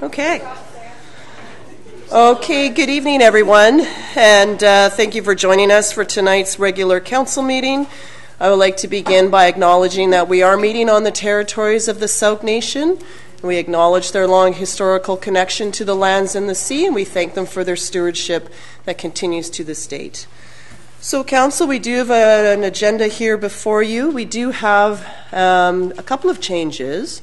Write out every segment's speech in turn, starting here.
Okay. Okay, good evening, everyone, and thank you for joining us for tonight's regular council meeting. I would like to begin by acknowledging that we are meeting on the territories of the Sooke Nation. We acknowledge their long historical connection to the lands and the sea, and we thank them for their stewardship that continues to this date. So, Council, we do have an agenda here before you. We do have a couple of changes.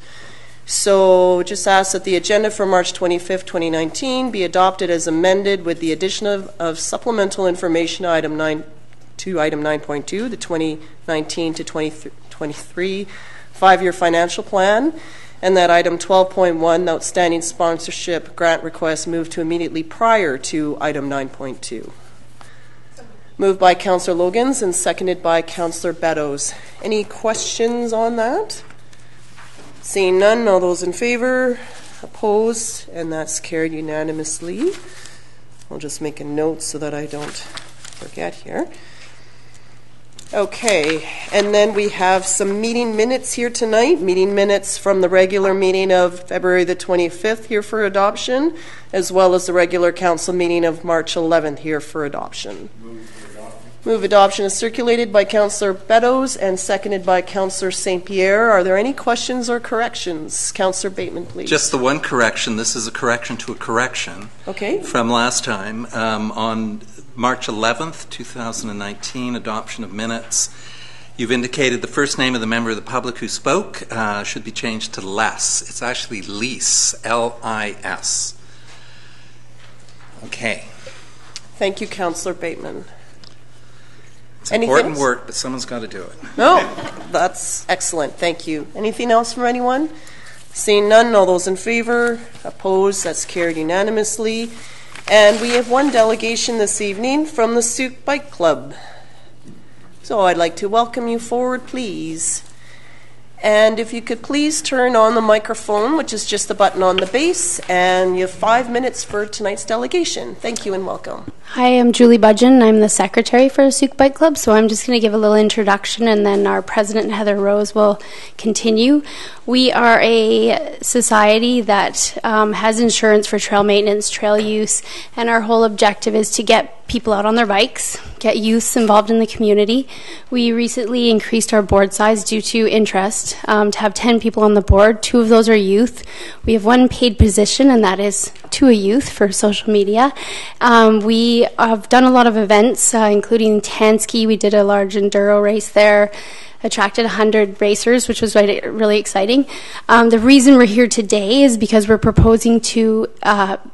So just ask that the agenda for March 25th, 2019 be adopted as amended with the addition of supplemental information item 9.2, the 2019 to 2023 5-year financial plan, and that item 12.1, outstanding sponsorship grant request, moved to immediately prior to item 9.2. Moved by Councillor Logans and seconded by Councillor Beddoes. Any questions on that? Seeing none, all those in favor, opposed, and that's carried unanimously. I'll just make a note so that I don't forget here. Okay, and then we have some meeting minutes here tonight, meeting minutes from the regular meeting of February the 25th here for adoption, as well as the regular council meeting of March 11th here for adoption. Move adoption is circulated by Councillor Beddoes and seconded by Councillor St. Pierre. Are there any questions or corrections? Councillor Bateman, please. Just the one correction. This is a correction to a correction. Okay. From last time. On March 11th, 2019, adoption of minutes. You've indicated the first name of the member of the public who spoke should be changed to Les. It's actually Lease, L-I-S. Okay. Thank you, Councillor Bateman. It's important work, but someone's got to do it. No, that's excellent. Thank you. Anything else from anyone? Seeing none, all those in favor, opposed, that's carried unanimously. And we have one delegation this evening from the Sooke Bike Club. So I'd like to welcome you forward, please. And if you could please turn on the microphone, which is just the button on the base, and you have 5 minutes for tonight's delegation. Thank you and welcome. Hi, I'm Julie Budgeon. I'm the secretary for the Sooke Bike Club, so I'm just going to give a little introduction, and then our president, Heather Rose, will continue. We are a society that has insurance for trail maintenance, trail use, and our whole objective is to get people out on their bikes, get youths involved in the community. We recently increased our board size due to interest to have 10 people on the board. 2 of those are youth. We have 1 paid position, and that is to a youth for social media. We have done a lot of events, including Tansky. We did a large enduro race there, attracted 100 racers, which was really exciting. The reason we're here today is because we're proposing to,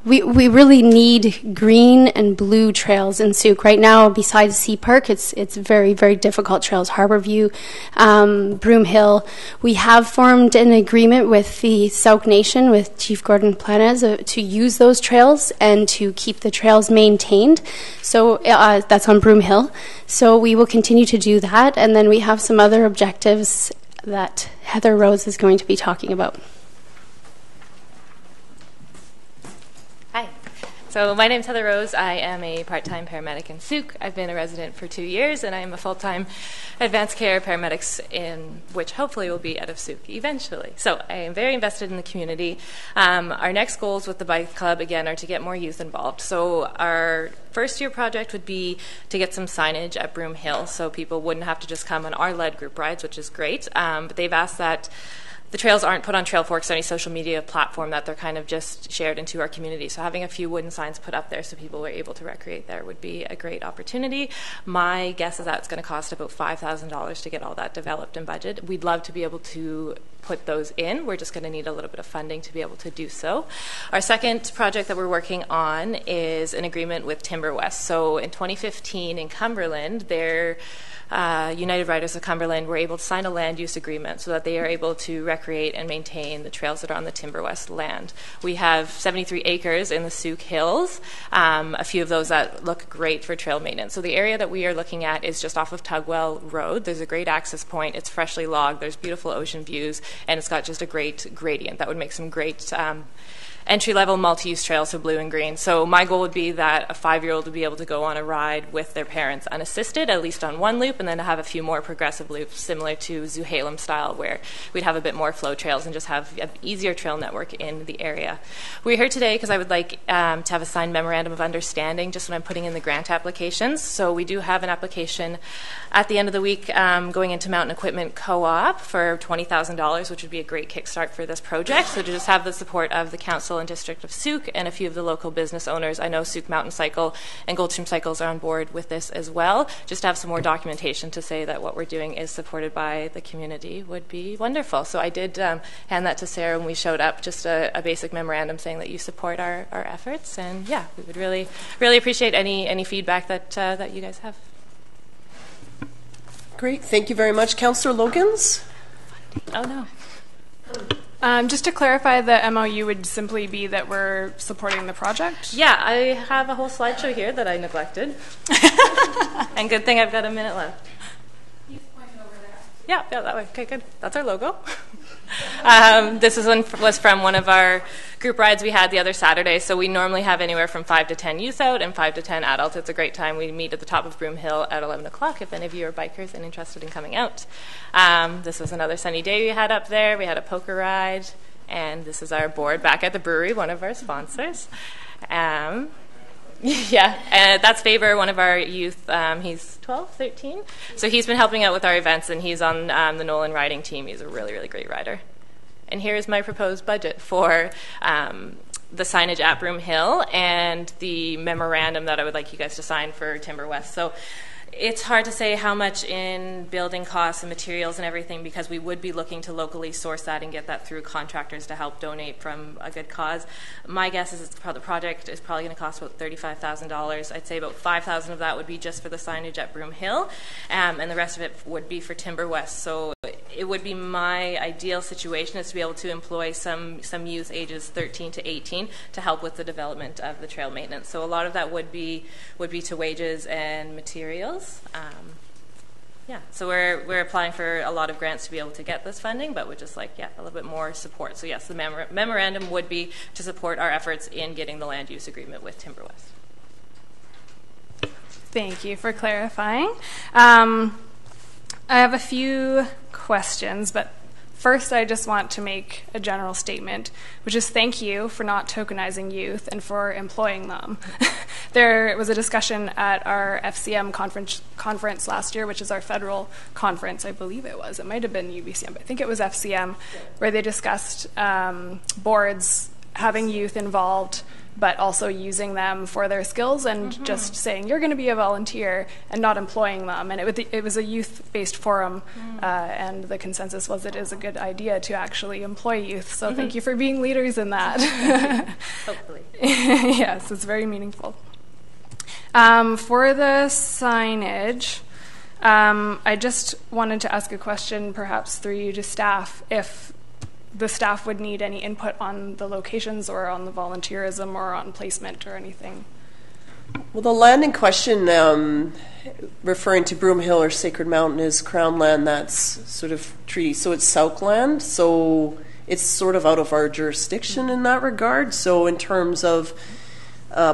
we really need green and blue trails in Sooke. Right now, besides Sea Park, it's very, very difficult trails. Harborview, Broom Hill. We have formed an agreement with the Sooke Nation, with Chief Gordon Planez, to use those trails and to keep the trails maintained. So that's on Broom Hill. So we will continue to do that, and then we have some other objectives that Heather Rose is going to be talking about. Hi. So my name's Heather Rose. I am a part-time paramedic in Sooke. I've been a resident for 2 years, and I'm a full-time advanced care paramedics, in which hopefully will be out of Sooke eventually. So I am very invested in the community. Our next goals with the bike club, again, are to get more youth involved. So our first year project would be to get some signage at Broom Hill so people wouldn't have to just come on our led group rides, which is great. But they've asked that the trails aren't put on Trailforks or any social media platform, that they're kind of just shared into our community. So having a few wooden signs put up there so people were able to recreate there would be a great opportunity. My guess is that it's going to cost about $5,000 to get all that developed and budgeted. We'd love to be able to put those in. We're just going to need a little bit of funding to be able to do so. Our second project that we're working on is an agreement with Timber West. So in 2015 in Cumberland, United Riders of Cumberland were able to sign a land use agreement so that they are able to recreate and maintain the trails that are on the Timber West land. We have 73 acres in the Sooke Hills, a few of those that look great for trail maintenance. So the area that we are looking at is just off of Tugwell Road. There's a great access point. It's freshly logged. There's beautiful ocean views, and it's got just a great gradient that would make some great entry-level multi-use trails, so blue and green. So my goal would be that a 5-year-old would be able to go on a ride with their parents unassisted, at least on one loop, and then to have a few more progressive loops similar to Zuhalem style, where we'd have a bit more flow trails and just have an easier trail network in the area. We're here today because I would like to have a signed memorandum of understanding just when I'm putting in the grant applications. So we do have an application at the end of the week going into Mountain Equipment Co-op for $20,000, which would be a great kickstart for this project. So to just have the support of the Council and District of Sooke and a few of the local business owners. I know Sooke Mountain Cycle and Goldstream Cycles are on board with this as well. Just to have some more documentation to say that what we're doing is supported by the community would be wonderful. So I did hand that to Sarah when we showed up, just a basic memorandum saying that you support our efforts. And yeah, we would really appreciate any feedback that you guys have. Great. Thank you very much. Councillor Logans? Oh, no. Just to clarify, the MOU would simply be that we're supporting the project? Yeah, I have a whole slideshow here that I neglected. And good thing I've got a minute left. He's pointing over there. Yeah, that way. Okay, good. That's our logo. This was from one of our group rides we had the other Saturday. So we normally have anywhere from 5 to 10 youth out and 5 to 10 adults. It's a great time. We meet at the top of Broom Hill at 11 o'clock if any of you are bikers and interested in coming out. This was another sunny day we had up there. We had a poker ride. And this is our board back at the brewery, one of our sponsors. Yeah, and that's Faber, one of our youth. He's 12, 13. So he's been helping out with our events, and he's on the Nolan riding team. He's a really great rider. And here's my proposed budget for the signage at Broom Hill and the memorandum that I would like you guys to sign for Timber West. So it's hard to say how much in building costs and materials and everything, because we would be looking to locally source that and get that through contractors to help donate from a good cause. My guess is the project is probably going to cost about $35,000. I'd say about $5,000 of that would be just for the signage at Broom Hill, and the rest of it would be for Timber West. So it would be my ideal situation is to be able to employ some youth ages 13 to 18 to help with the development of the trail maintenance. So a lot of that would be to wages and materials. Yeah, so we're applying for a lot of grants to be able to get this funding, but we'd just like, a little bit more support. So yes, the memorandum would be to support our efforts in getting the land use agreement with Timber West. Thank you for clarifying. I have a few questions, but first I just want to make a general statement, which is thank you for not tokenizing youth and for employing them. There was a discussion at our FCM conference last year, which is our federal conference, I believe it was. It might have been UBCM, but I think it was FCM, where they discussed boards having youth involved, but also using them for their skills and just saying, you're going to be a volunteer and not employing them. And it was a youth-based forum, and the consensus was it is a good idea to actually employ youth. So thank you for being leaders in that. Hopefully. Yes, it's very meaningful. For the signage, I just wanted to ask a question, perhaps through you to staff, if the staff would need any input on the locations or on the volunteerism or on placement or anything. Well, the land in question, referring to Broom Hill or Sacred Mountain, is Crown land that's sort of treaty. So it's Sooke land, so it's sort of out of our jurisdiction in that regard. So in terms of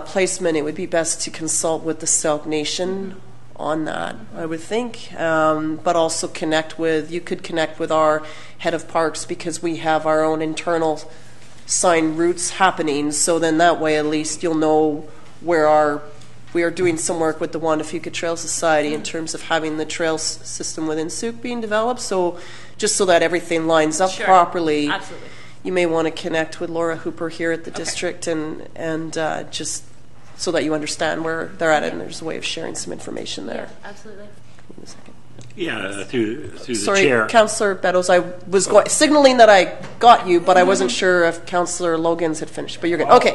placement, it would be best to consult with the Sooke Nation on that, I would think, but also you could connect with our head of parks, because we have our own internal sign routes happening, so then that way at least you'll know where we are doing some work with the Wandafuka Trail Society in terms of having the trail system within Sooke being developed, so just so that everything lines up properly. Absolutely. You may want to connect with Laura Hooper here at the district and just so that you understand where they're at, and there's a way of sharing some information there. Yeah, absolutely. Give me a second. Yeah, through the Sorry, chair. Councillor Beddoes, I was signaling that I got you, but I wasn't sure if Councillor Logans had finished. But you're good. Okay.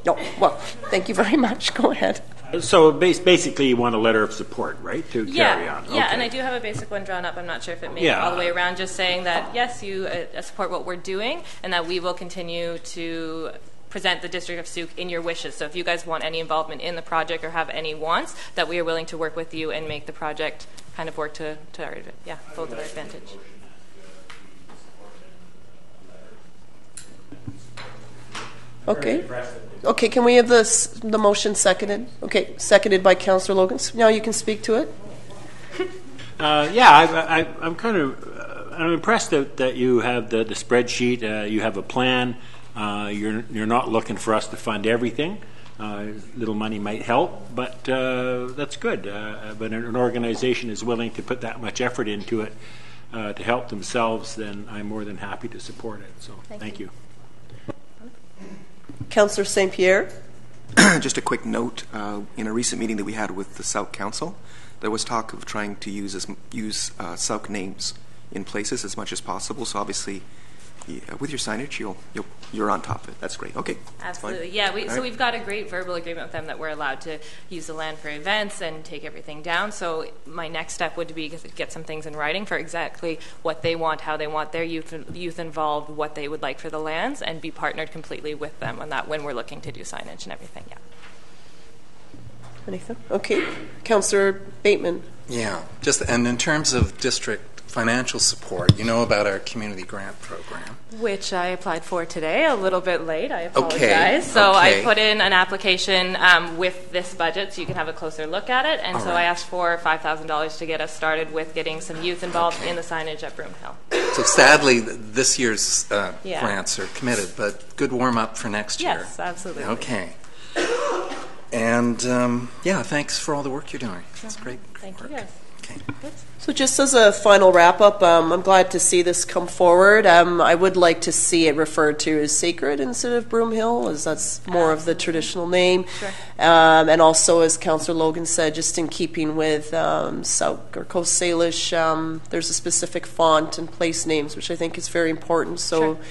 No, well, thank you very much. Go ahead. So basically you want a letter of support, right, to carry on? Yeah, and I do have a basic one drawn up. I'm not sure if it made it all the way around, just saying that, yes, you support what we're doing and that we will continue to present the District of Sooke in your wishes. So if you guys want any involvement in the project or have any wants, that we are willing to work with you and make the project kind of work to our, both of our advantage. Okay. Okay, can we have the motion seconded? Okay, seconded by Councillor Logan. So now you can speak to it. Yeah, I'm kind of I'm impressed that you have the spreadsheet. You have a plan. You're not looking for us to fund everything. Little money might help, but that's good. But an organization is willing to put that much effort into it to help themselves, then I'm more than happy to support it. So thank you. Councillor St. Pierre. Just a quick note. In a recent meeting that we had with the Sooke Council, there was talk of trying to use Sooke names in places as much as possible. So obviously, with your signage, you're on top of it. That's great. Okay. Absolutely. Yeah. We've got a great verbal agreement with them that we're allowed to use the land for events and take everything down. So my next step would be to get some things in writing for exactly what they want, how they want their youth involved, what they would like for the lands, and be partnered completely with them on that when we're looking to do signage and everything. Yeah. Anything? Okay. Councillor Bateman. Yeah. And in terms of district financial support, you know about our community grant program, which I applied for today, a little bit late. I apologize. Okay. So I put in an application with this budget so you can have a closer look at it. And All so right. I asked for $5,000 to get us started with getting some youth involved in the signage at Broomhill. So sadly, this year's grants are committed, but good warm-up for next year. Yes, absolutely. Okay. And, thanks for all the work you're doing. That's great. Thank work. you, guys. Okay. So just as a final wrap-up, I'm glad to see this come forward. I would like to see it referred to as Sacred instead of Broomhill, as that's more of the traditional name. Sure. And also, as Councillor Logan said, just in keeping with Sooke or Coast Salish, there's a specific font and place names, which I think is very important. So. Sure.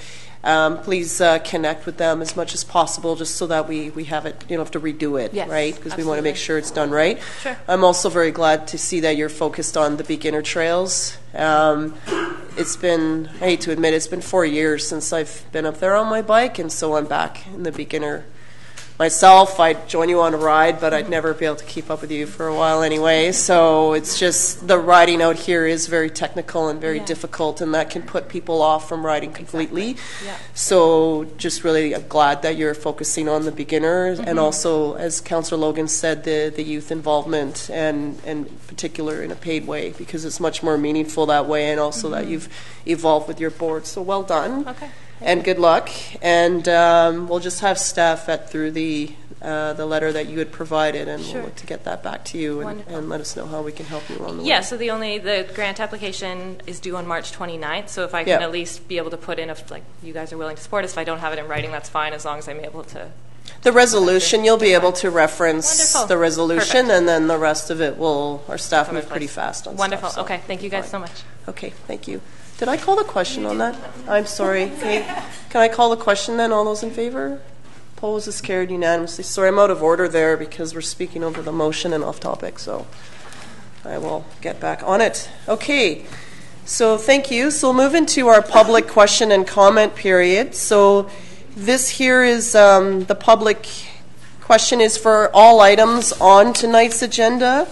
Please connect with them as much as possible, just so that we have it. You don't have to redo it, Yes, right? Because we want to absolutely. make sure it's done right. Sure. I'm also very glad to see that you're focused on the beginner trails. It's been, I hate to admit, it's been 4 years since I've been up there on my bike, and so I'm back in the beginner myself. I'd join you on a ride, but I'd never be able to keep up with you for a while anyway. So it's just the riding out here is very technical and very difficult, and that can put people off from riding completely. Exactly. Yeah. So just really glad that you're focusing on the beginners, and also, as Councillor Logan said, the youth involvement, and in particular in a paid way, because it's much more meaningful that way, and also that you've evolved with your board. So well done. Okay. And good luck. And we'll just have staff vet through the letter that you had provided, and we'll look to get that back to you and let us know how we can help you along the way. Yeah, so the grant application is due on March 29th, so if I can at least be able to put in, if you guys are willing to support us, if I don't have it in writing, that's fine, as long as I'm able to. The resolution, you'll be able to reference Wonderful. the resolution, Perfect. and then the rest of it our staff move pretty fast on Wonderful. stuff. Okay, thank you guys so much. Okay, thank you. Did I call the question on that? I'm sorry. Okay. Can I call the question then? All those in favor? Opposed is carried unanimously. Sorry, I'm out of order there because we're speaking over the motion and off topic, so I will get back on it. Okay, so thank you. So we'll move into our public question and comment period. So this here is the public question is for all items on tonight's agenda.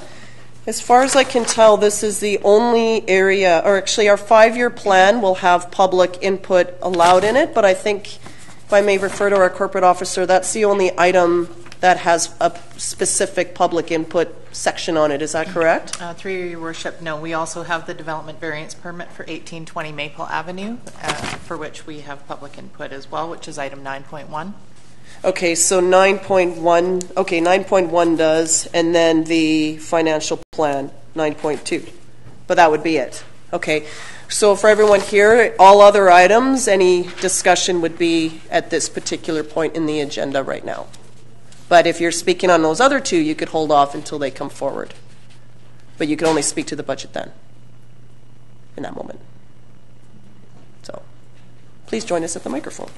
As far as I can tell, this is the only area, or actually our 5-year plan will have public input allowed in it, but I think, if I may refer to our corporate officer, that's the only item that has a specific public input section on it. Is that correct? Through your worship, no. We also have the development variance permit for 1820 Maple Avenue, for which we have public input as well, which is item 9.1. Okay, so 9.1, okay, 9.1 does, and then the financial plan, 9.2. But that would be it. Okay, so for everyone here, all other items, any discussion would be at this particular point in the agenda right now. But if you're speaking on those other two, you could hold off until they come forward. But you can only speak to the budget then, in that moment. So please join us at the microphone.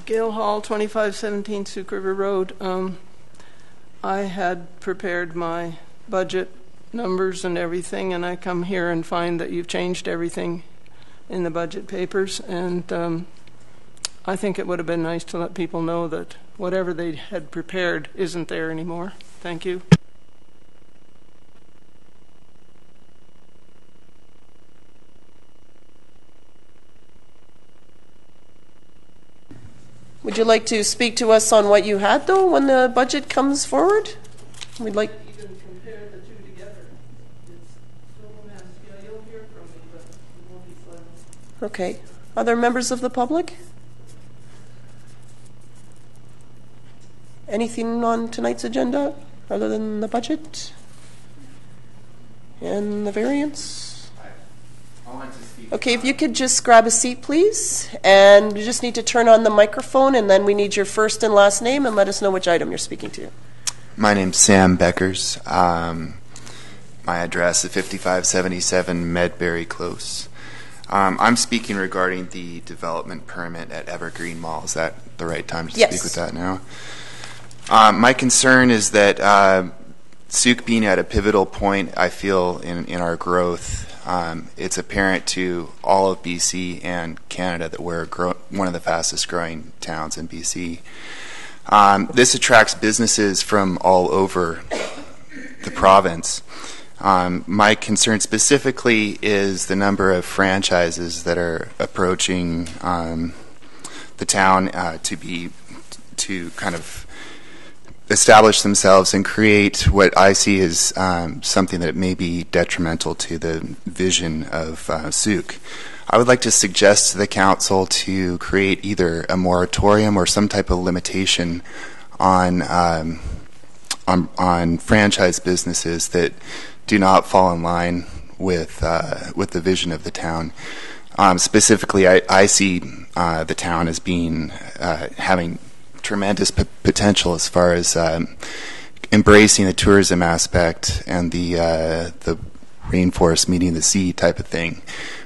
Gail Hall, 2517 Sooke River Road. I had prepared my budget numbers and everything, and I come here and find that you've changed everything in the budget papers, and I think it would have been nice to let people know that whatever they had prepared isn't there anymore. Thank you. Would you like to speak to us on what you had, though, when the budget comes forward? We'd like... Even compare the two together. It's still a mess. Yeah, you'll hear from me, but it won't be silent. Okay. Other members of the public? Anything on tonight's agenda other than the budget and the variance? Okay, if you could just grab a seat, please. And you just need to turn on the microphone, and then we need your first and last name and let us know which item you're speaking to. My name's Sam Beckers. My address is 5577 Medbury Close. I'm speaking regarding the development permit at Evergreen Mall. Is that the right time to speak with that now? My concern is that Sooke being at a pivotal point, I feel, in our growth, it's apparent to all of BC and Canada that we're one of the fastest growing towns in BC. This attracts businesses from all over the province. My concern specifically is the number of franchises that are approaching the town to kind of establish themselves and create what I see as something that may be detrimental to the vision of Sooke. I would like to suggest to the council to create either a moratorium or some type of limitation on franchise businesses that do not fall in line with the vision of the town. Specifically, I see the town as being having tremendous potential as far as embracing the tourism aspect and the rainforest meeting the sea type of thing.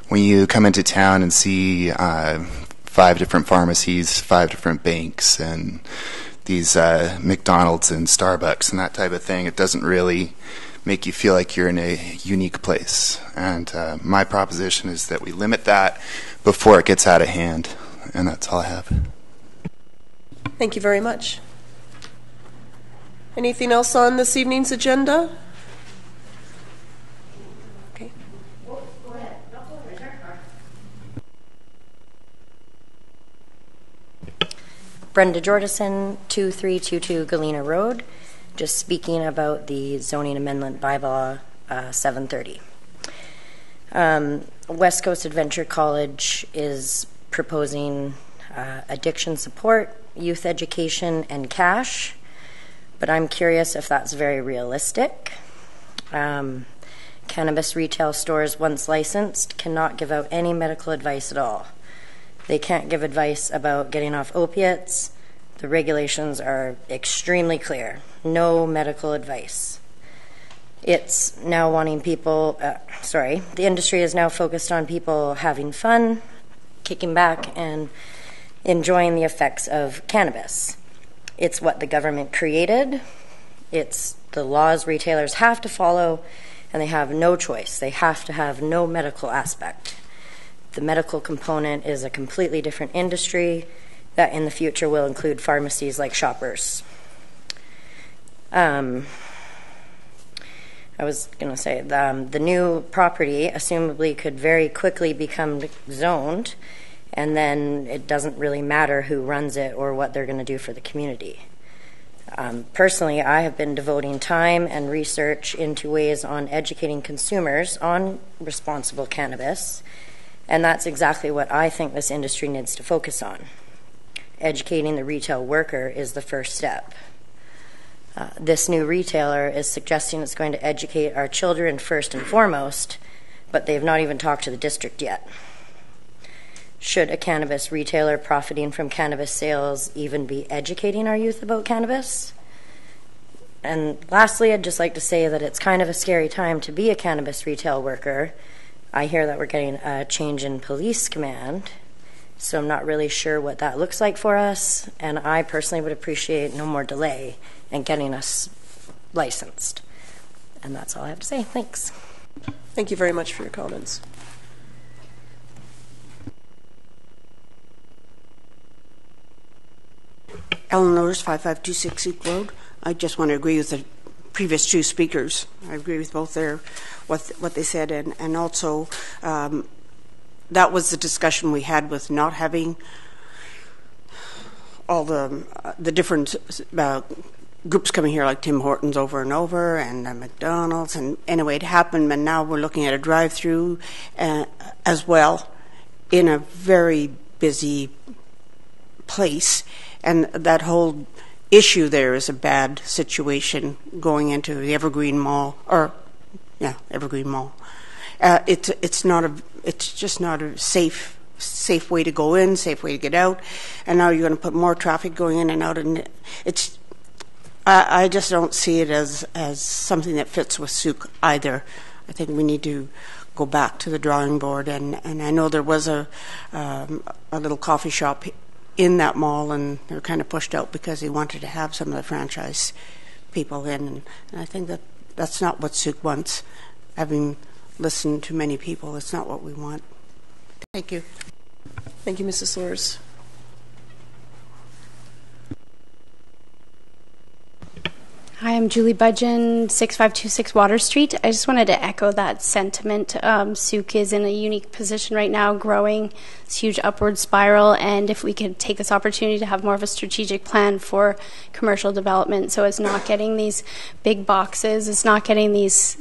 When you come into town and see 5 different pharmacies, 5 different banks, and these McDonald's and Starbucks and that type of thing, it doesn't really make you feel like you're in a unique place. And my proposition is that we limit that before it gets out of hand. And that's all I have. Thank you very much. Anything else on this evening's agenda? Okay. Brenda Jordison, 2322 Galena Road. Just speaking about the zoning amendment bylaw 730. West Coast Adventure College is proposing addiction support, youth education, and cash, but I'm curious if that's very realistic. Cannabis retail stores, once licensed, cannot give out any medical advice at all. They can't give advice about getting off opiates. The regulations are extremely clear. No medical advice. It's now wanting people, the industry is now focused on people having fun, kicking back, and enjoying the effects of cannabis. It's what the government created. It's the laws retailers have to follow, and they have no choice. They have to have no medical aspect. The medical component is a completely different industry that in the future will include pharmacies like Shoppers. I was going to say the new property assumably could very quickly become zoned, and then it doesn't really matter who runs it or what they're going to do for the community. Personally, I have been devoting time and research into ways on educating consumers on responsible cannabis, and that's exactly what I think this industry needs to focus on. Educating the retail worker is the first step. This new retailer is suggesting it's going to educate our children first and foremost, but they've not even talked to the district yet. Should a cannabis retailer profiting from cannabis sales even be educating our youth about cannabis? And lastly, I'd just like to say that it's kind of a scary time to be a cannabis retail worker. I hear that we're getting a change in police command, so I'm not really sure what that looks like for us, and I personally would appreciate no more delay in getting us licensed. And that's all I have to say. Thanks. Thank you very much for your comments. Ellen Lotus, 5526 Sooke Road. I just want to agree with the previous 2 speakers. I agree with both their what they said, and also that was the discussion we had with not having all the different groups coming here, like Tim Hortons over and over, and McDonald's, and anyway, it happened, and now we're looking at a drive-through as well in a very busy place, and that whole issue there is a bad situation going into the Evergreen Mall, Evergreen Mall. It's just not a safe way to go in, safe way to get out, and now you're going to put more traffic going in and out, and I just don't see it as something that fits with Sooke either. I think we need to go back to the drawing board, and I know there was a little coffee shop in that mall, and they were kind of pushed out because they wanted to have some of the franchise people in, and I think that's not what Sooke wants. Having listened to many people, it's not what we want. Thank you. Thank you, Mrs. Soares. Hi, I'm Julie Budgeon, 6526 Water Street. I just wanted to echo that sentiment. Sooke is in a unique position right now, growing this huge upward spiral, and if we could take this opportunity to have more of a strategic plan for commercial development, so it's not getting these big boxes, it's not getting these,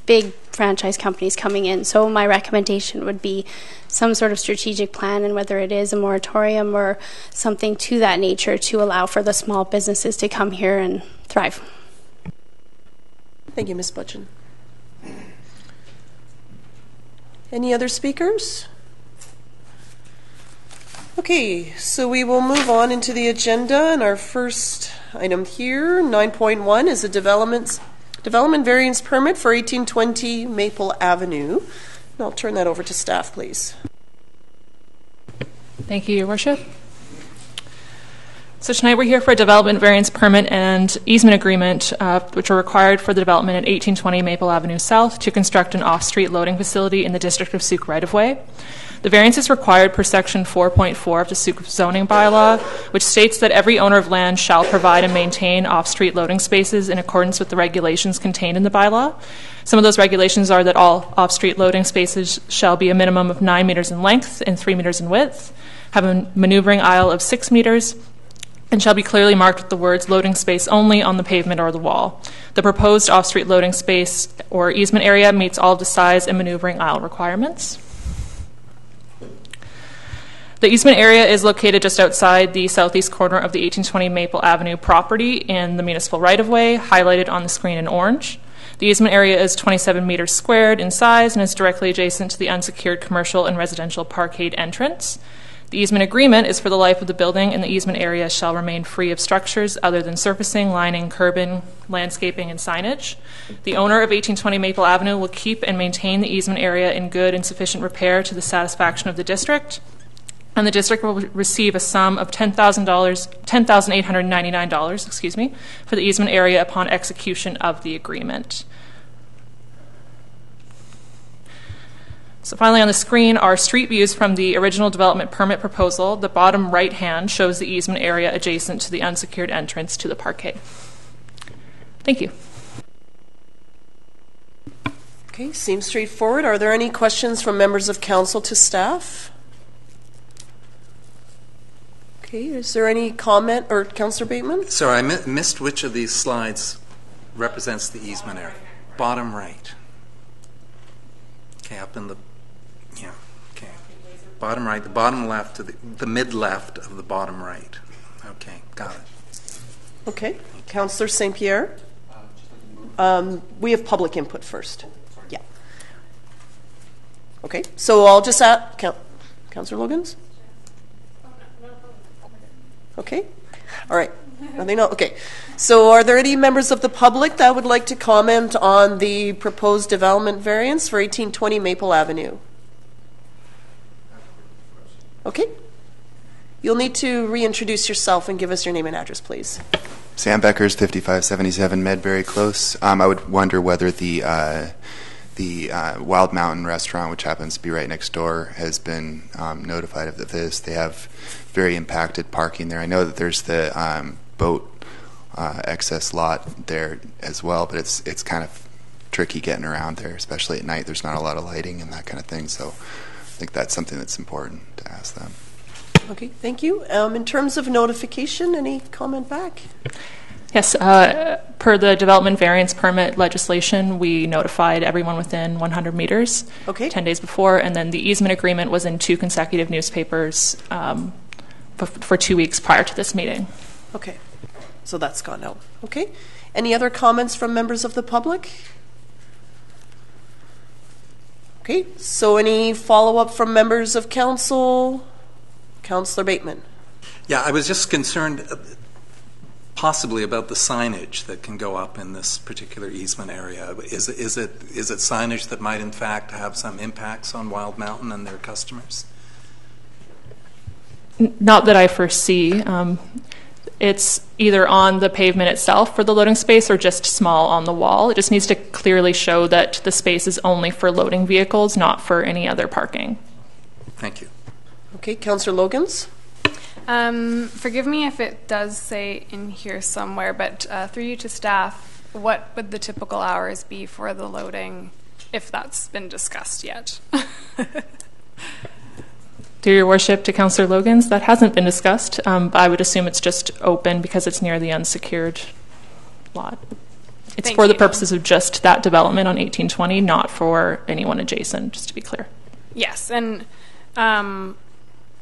big franchise companies coming in. So my recommendation would be some sort of strategic plan, and whether it is a moratorium or something to that nature, to allow for the small businesses to come here and thrive. Thank you, Ms. Budgeon. Any other speakers? Okay, so we will move on into the agenda, and our first item here, 9.1, is a development variance permit for 1820 Maple Avenue. And I'll turn that over to staff, please. Thank you, Your Worship. So tonight we're here for a development variance permit and easement agreement, which are required for the development at 1820 Maple Avenue South to construct an off-street loading facility in the District of Sooke right-of-way. The variance is required per Section 4.4 of the Sooke zoning bylaw, which states that every owner of land shall provide and maintain off-street loading spaces in accordance with the regulations contained in the bylaw. Some of those regulations are that all off-street loading spaces shall be a minimum of 9 meters in length and 3 meters in width, have a maneuvering aisle of 6 meters, and shall be clearly marked with the words loading space only on the pavement or the wall. The proposed off-street loading space or easement area meets all of the size and maneuvering aisle requirements. The easement area is located just outside the southeast corner of the 1820 Maple Avenue property in the municipal right-of-way, highlighted on the screen in orange. The easement area is 27 meters squared in size and is directly adjacent to the unsecured commercial and residential parkade entrance. The easement agreement is for the life of the building, and the easement area shall remain free of structures other than surfacing, lining, curbing, landscaping, and signage. The owner of 1820 Maple Avenue will keep and maintain the easement area in good and sufficient repair to the satisfaction of the district, and the district will receive a sum of $10,899, for the easement area upon execution of the agreement. So finally on the screen are street views from the original development permit proposal. The bottom right hand shows the easement area adjacent to the unsecured entrance to the parkade. Thank you. Okay, seems straightforward. Are there any questions from members of council to staff? Okay, is there any comment, or Councillor Bateman? Sorry, I missed which of these slides represents the easement area. Bottom right. Okay, up in the, yeah, okay. Bottom right, the bottom left to the mid-left of the bottom right. Okay, got it. Okay, Councillor St. Pierre? We have public input first. Yeah. Okay, so I'll just ask, Councillor Logans? Okay. All right. Nothing else. Okay. So are there any members of the public that would like to comment on the proposed development variance for 1820 Maple Avenue? Okay. You'll need to reintroduce yourself and give us your name and address, please. Sam Beckers, 5577 Medbury Close. I would wonder whether the Wild Mountain restaurant, which happens to be right next door, has been notified of this. They have very impacted parking there. I know that there's the boat excess lot there as well, but it's kind of tricky getting around there, especially at night. There's not a lot of lighting and that kind of thing, so I think that's something that's important to ask them. Okay, thank you. In terms of notification, any comment back? Yes, per the development variance permit legislation, we notified everyone within 100 meters 10 days before, and then the easement agreement was in 2 consecutive newspapers for 2 weeks prior to this meeting. Okay, so that's gone out. Okay, any other comments from members of the public? Okay, so any follow-up from members of council? Councillor Bateman. Yeah, I was just concerned possibly about the signage that can go up in this particular easement area. Is it signage that might in fact have some impacts on Wild Mountain and their customers? Not that I foresee. It's either on the pavement itself for the loading space or just small on the wall. It just needs to clearly show that the space is only for loading vehicles, not for any other parking. Thank you. Okay, Councillor Logans. Forgive me if it does say in here somewhere, but through you to staff, what would the typical hours be for the loading, if that's been discussed yet? Through your worship to Councillor Logans, that hasn't been discussed. I would assume it's just open because it's near the unsecured lot. It's Thank for the you. purposes of just that development on 1820, not for anyone adjacent, just to be clear. Yes, and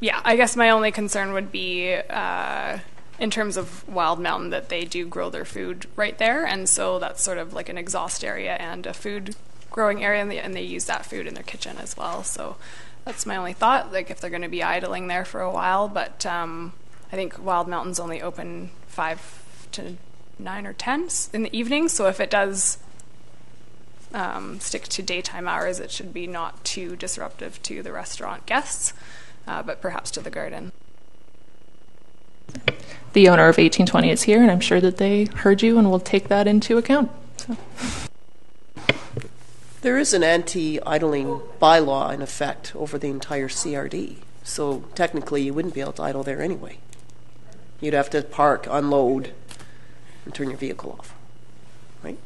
yeah, I guess my only concern would be in terms of Wild Mountain that they do grow their food right there, and so that's sort of like an exhaust area and a food growing area, and they use that food in their kitchen as well. So that's my only thought, like if they're going to be idling there for a while. But I think Wild Mountain's only open 5 to 9 or 10 in the evening, so if it does stick to daytime hours, it should be not too disruptive to the restaurant guests, but perhaps to the garden. The owner of 1820 is here, and I'm sure that they heard you and will take that into account. So. There is an anti-idling bylaw in effect over the entire CRD, so technically you wouldn't be able to idle there anyway. You'd have to park, unload, and turn your vehicle off, right?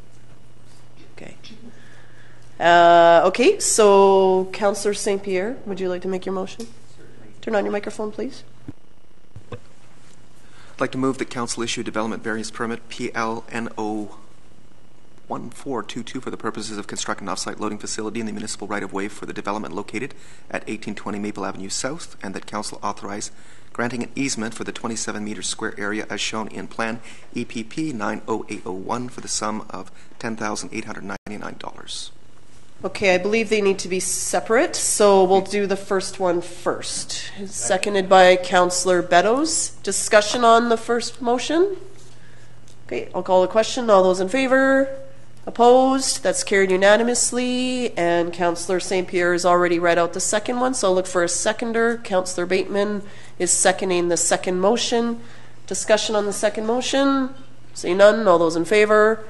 Okay. Okay, so Councillor St. Pierre, would you like to make your motion? Turn on your microphone, please. I'd like to move that council issue a development variance permit PLNO 1422 for the purposes of constructing an off-site loading facility in the municipal right-of-way for the development located at 1820 Maple Avenue South, and that council authorize granting an easement for the 27-meter square area as shown in Plan EPP 90801 for the sum of $10,899. Okay, I believe they need to be separate, so we'll do the first one first. Seconded by Councillor Beddoes. Discussion on the first motion? Okay, I'll call the question. All those in favor? Opposed? That's carried unanimously. And Councillor St. Pierre has already read out the second one, so I'll look for a seconder. Councillor Bateman is seconding the second motion. Discussion on the second motion? Say none. All those in favor?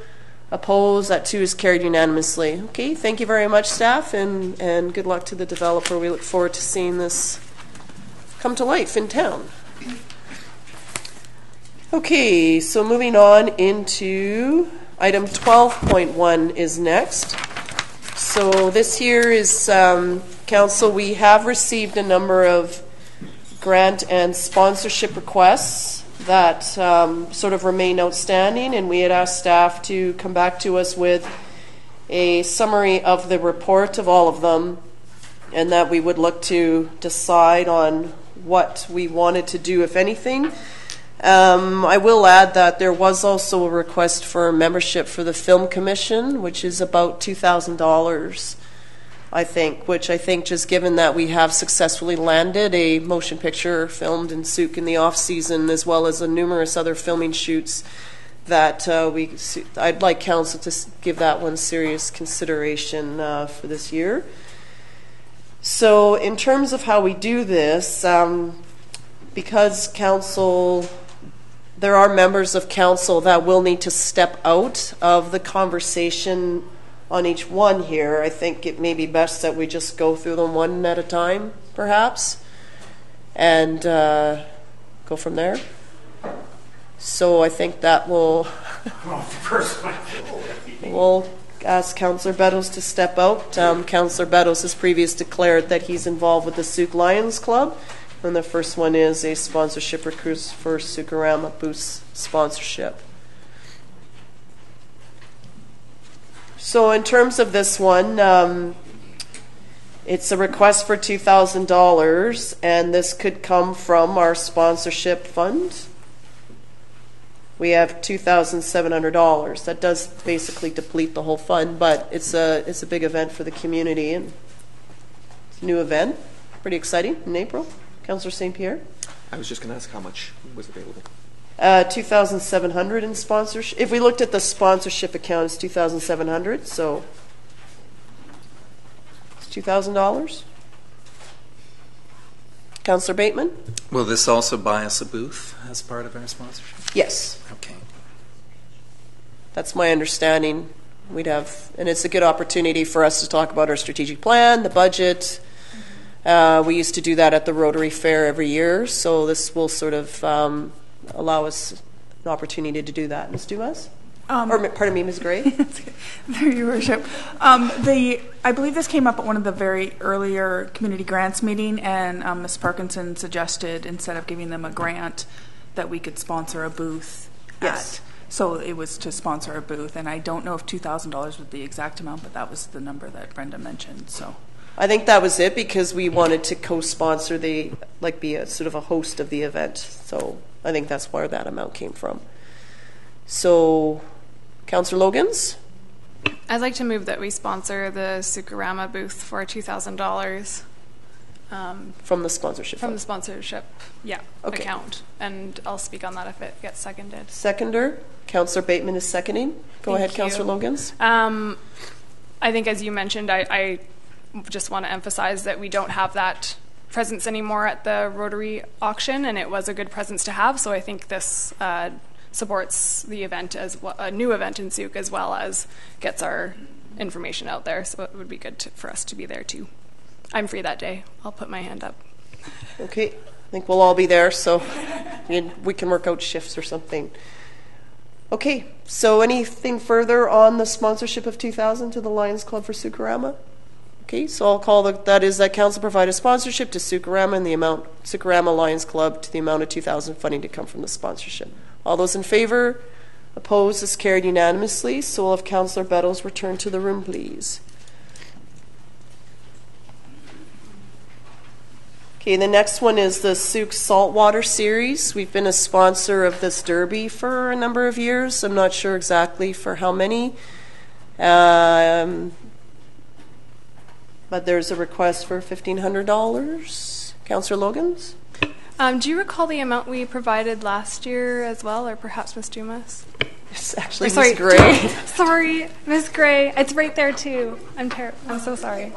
Opposed? That too is carried unanimously. Okay, thank you very much, staff, and good luck to the developer. We look forward to seeing this come to life in town. Okay, so moving on into item 12.1 is next. So this here is, Council, we have received a number of grant and sponsorship requests that sort of remain outstanding, and we had asked staff to come back to us with a summary of the report of all of them, and that we would look to decide on what we wanted to do, if anything. I will add that there was also a request for membership for the Film Commission, which is about $2,000, I think, which I think, just given that we have successfully landed a motion picture filmed in Sooke in the off-season, as well as numerous other filming shoots, that I'd like council to give that one serious consideration for this year. So in terms of how we do this, because council, there are members of council that will need to step out of the conversation on each one here, I think it may be best that we just go through them one at a time, perhaps, and go from there. So I think that will we'll ask Councillor Beddoes to step out. Councillor Beddoes has previously declared that he's involved with the Sooke Lions Club, And the first one is a sponsorship request for Sooke booth sponsorship. So in terms of this one, it's a request for $2,000, and this could come from our sponsorship fund. We have $2,700. That does basically deplete the whole fund, but it's a big event for the community, and it's a new event. Pretty exciting in April. Councillor St. Pierre? I was just going to ask how much was available. $2,700 in sponsorship. If we looked at the sponsorship account, it's $2,700, so it's $2,000. Councillor Bateman? Will this also buy us a booth as part of our sponsorship? Yes. Okay. That's my understanding. We'd have, and it's a good opportunity for us to talk about our strategic plan, the budget. We used to do that at the Rotary Fair every year, so this will sort of allow us an opportunity to do that. Ms. Dumas? Or, pardon me, Ms. Gray? Through your worship. I believe this came up at one of the very earlier community grants meeting, and Ms. Parkinson suggested, instead of giving them a grant, that we could sponsor a booth. Yes. So it was to sponsor a booth, and I don't know if $2,000 was the exact amount, but that was the number that Brenda mentioned. So I think that was it, because we wanted to co-sponsor be a sort of a host of the event. So I think that's where that amount came from. So, Councillor Logans? I'd like to move that we sponsor the Sooke booth for $2,000. From the sponsorship From fund. the sponsorship, Okay. account. And I'll speak on that if it gets seconded. Seconder? Councillor Bateman is seconding. Go ahead, Councillor Logans. I think, as you mentioned, I just want to emphasize that we don't have that presence anymore at the Rotary auction, and it was a good presence to have. So I think this supports the event as well, a new event in Sooke, as well as gets our information out there. So it would be good for us to be there too. I'm free that day. I'll put my hand up. Okay. I think we'll all be there, so we can work out shifts or something. Okay. So anything further on the sponsorship of $2,000 to the Lions Club for Sooke? Okay, so I'll call that council provide a sponsorship to Sooke and the amount Sooke Lions Club to the amount of $2,000 funding to come from the sponsorship. All those in favor? Opposed? Is carried unanimously. So we'll have Councillor Bettles return to the room, please. Okay, the next one is the Sooke Saltwater Series. We've been a sponsor of this derby for a number of years. I'm not sure exactly for how many. But there's a request for $1,500. Councillor Logans? Do you recall the amount we provided last year as well, or perhaps Ms. Dumas? It's actually Ms. Gray. Sorry, Ms. Gray. It's right there too. I'm so sorry.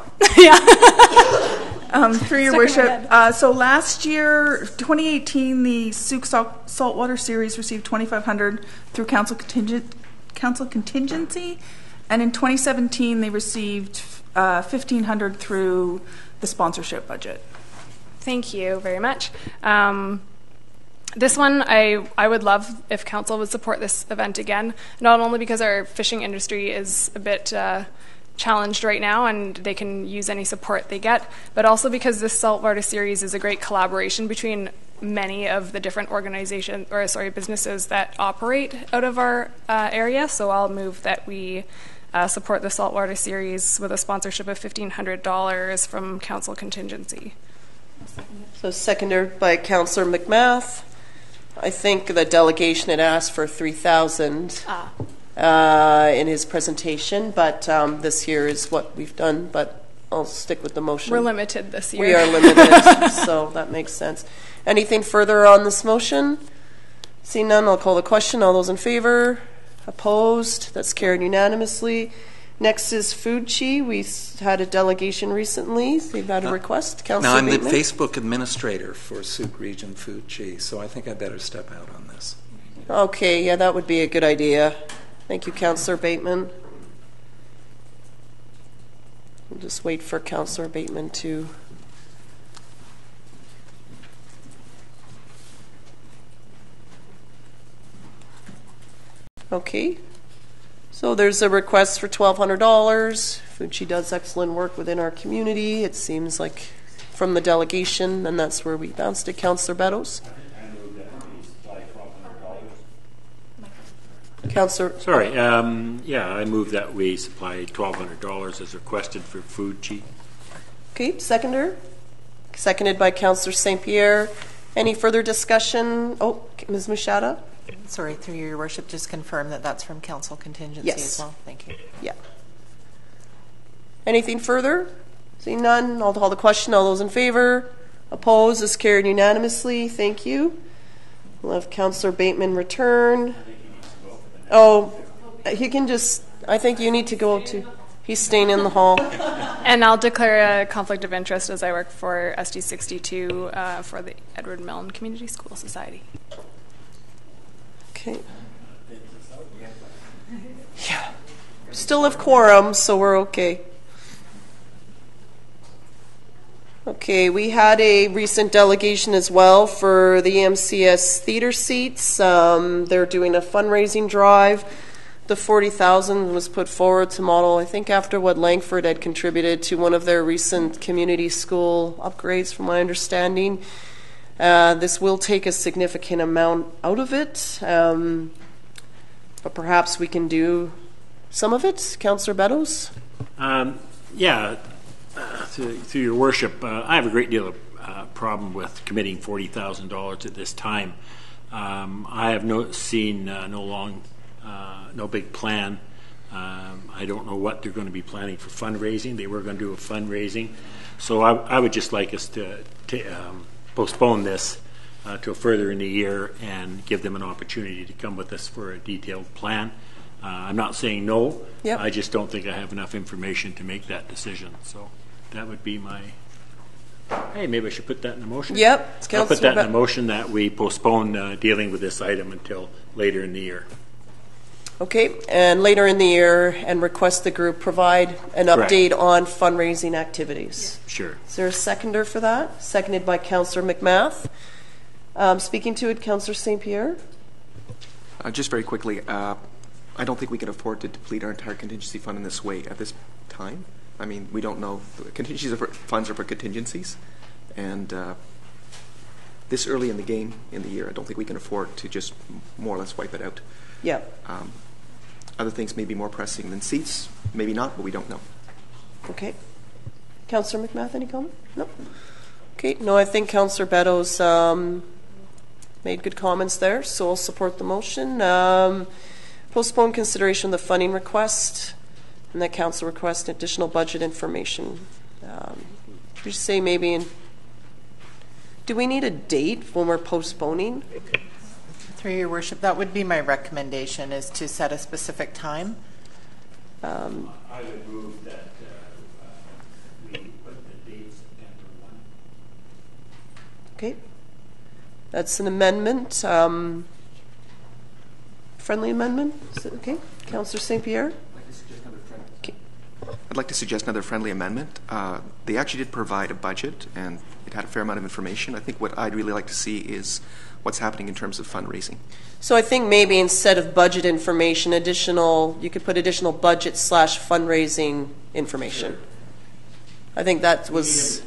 Through your worship, so last year, 2018, the Sooke Saltwater Series received $2,500 through council contingency, and in 2017 they received $1,500 through the sponsorship budget. Thank you very much. This one, I would love if council would support this event again, not only because our fishing industry is a bit challenged right now and they can use any support they get, but also because this Saltwater Series is a great collaboration between many of the different businesses that operate out of our area. So I'll move that we support the Saltwater Series with a sponsorship of $1,500 from council contingency. So seconded by Councillor McMath. I think the delegation had asked for $3,000 in his presentation, but this year is what we've done, but I'll stick with the motion. We're limited this year. We are limited, so that makes sense. Anything further on this motion? Seeing none, I'll call the question. All those in favor? Opposed? That's carried unanimously. Next is Food Chi. We had a delegation recently. They've had a request. Councillor Now, I'm Bateman? the Facebook administrator for Sooke Region Food Chi, so I think I better step out on this. Okay, yeah, that would be a good idea. Thank you, Councillor Bateman. We'll just wait for Councillor Bateman to... Okay. So there's a request for $1,200. Fucci does excellent work within our community. It seems like from the delegation, and that's where we bounced it. Councillor Beddoes. Councillor. Sorry. Yeah, I move that we supply $1,200 as requested for food cheap. Okay, seconder. Seconded by Councillor St. Pierre. Any further discussion? Oh, Ms. Mushada? Sorry, through your worship, just confirm that that's from council contingency as well. Thank you. Yeah. Anything further? Seeing none, I'll call the question. All those in favor? Opposed? Is carried unanimously. Thank you. We'll have Councillor Bateman return. Oh, he can just, I think you need to go to, he's staying in the hall. And I'll declare a conflict of interest as I work for SD 62 for the Edward Milne Community School Society. Okay. Yeah. Still have quorum, so we're okay. Okay, we had a recent delegation as well for the EMCS theater seats. They're doing a fundraising drive. The $40,000 was put forward to model, I think, after what Langford had contributed to one of their recent community school upgrades, from my understanding. This will take a significant amount out of it, but perhaps we can do some of it. Councillor Beddoes? Yeah. Through your worship, I have a great deal of problem with committing $40,000 at this time. I have no big plan. I don't know what they're going to be planning for fundraising. They were going to do a fundraising, so I would just like us to postpone this to further in the year and give them an opportunity to come with us for a detailed plan. I'm not saying no. Yep. I just don't think I have enough information to make that decision. So that would be my... Hey, maybe I should put that in the motion? Yep. I'll put that in the motion that we postpone dealing with this item until later in the year. Okay, and later in the year, and request the group provide an update on fundraising activities. Sure. Is there a seconder for that? Seconded by Councillor McMath. Speaking to it, Councillor St. Pierre. Just very quickly, I don't think we can afford to deplete our entire contingency fund in this way at this time. I mean, we don't know. Contingencies funds are for contingencies, and this early in the game, in the year, I don't think we can afford to just more or less wipe it out. Yeah. Other things may be more pressing than seats, maybe not, but we don't know. Okay. Councillor McMath, any comment? No. Okay. No, I think Councillor Beddoes made good comments there, so I'll support the motion. Postpone consideration of the funding request, and that council request additional budget information. Did you say maybe do we need a date when we're postponing? Through your worship, that would be my recommendation, is to set a specific time. I would move that we put the date September 1. Okay. That's an amendment. Friendly amendment? Is it okay? Councillor St. Pierre? I'd like to suggest another friendly amendment. They actually did provide a budget, and it had a fair amount of information. I think what I'd really like to see is what's happening in terms of fundraising. So I think maybe instead of budget information, you could put additional budget / fundraising information. Sure. I think that was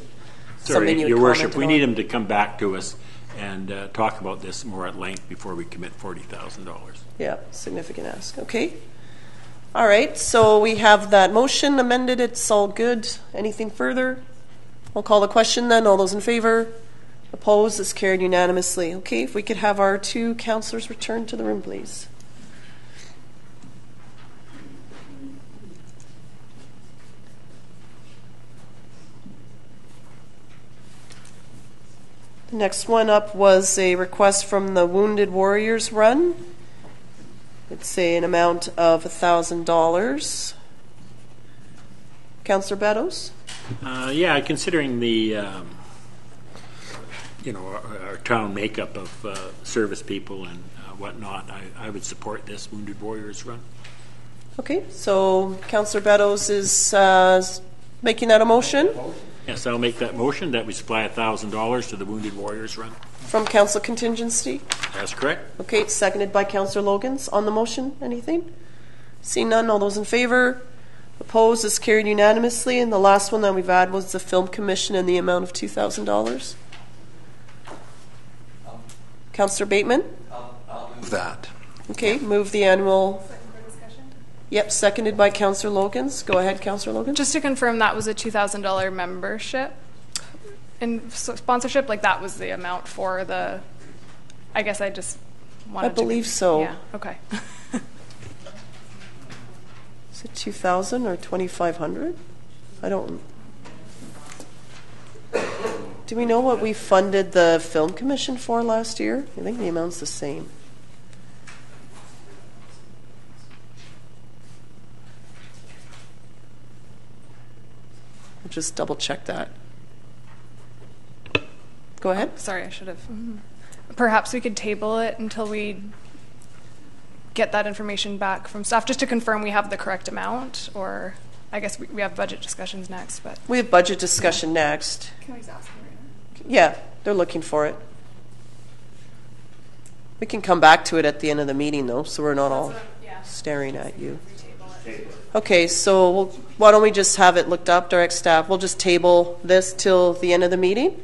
something you would Your Worship, we on. need them to come back to us and talk about this more at length before we commit $40,000. Yeah, significant ask. Okay. All right, so we have that motion amended. It's all good. Anything further? I'll call the question then. All those in favor? Opposed? Is carried unanimously. Okay, if we could have our two councillors return to the room, please. The next one up was a request from the Wounded Warriors Run. It's an amount of $1,000. Councillor Beddoes? Yeah, considering the our town makeup of service people and whatnot, I would support this Wounded Warriors Run. Okay, so Councillor Beddoes is making that a motion. Yes, I'll make that motion that we supply $1,000 to the Wounded Warriors Run. From Council Contingency? That's correct. Okay, seconded by Councillor Logans. On the motion, anything? Seeing none, all those in favor? Opposed is carried unanimously. And the last one that we've had was the Film Commission in the amount of $2,000. Councillor Bateman? I'll move that. Okay, move the annual. Yep, seconded by Councillor Logans. Go ahead, Councillor Logan. Just to confirm, that was a $2,000 membership and sponsorship? Like that was the amount for the, I guess I just wanted to. I believe so. Yeah, okay. Is it 2,000 or 2,500? I don't. Do we know what we funded the Film Commission for last year? I think the amount's the same. I'll just double check that. Go ahead. Sorry, I should have. Perhaps we could table it until we get that information back from staff, just to confirm we have the correct amount, or I guess we have budget discussions next. But we have budget discussion next. Can we ask them right now? Yeah, they're looking for it. We can come back to it at the end of the meeting, though, so we're not all staring at you. Okay, so why don't we just have it looked up, direct staff? We'll just table this till the end of the meeting.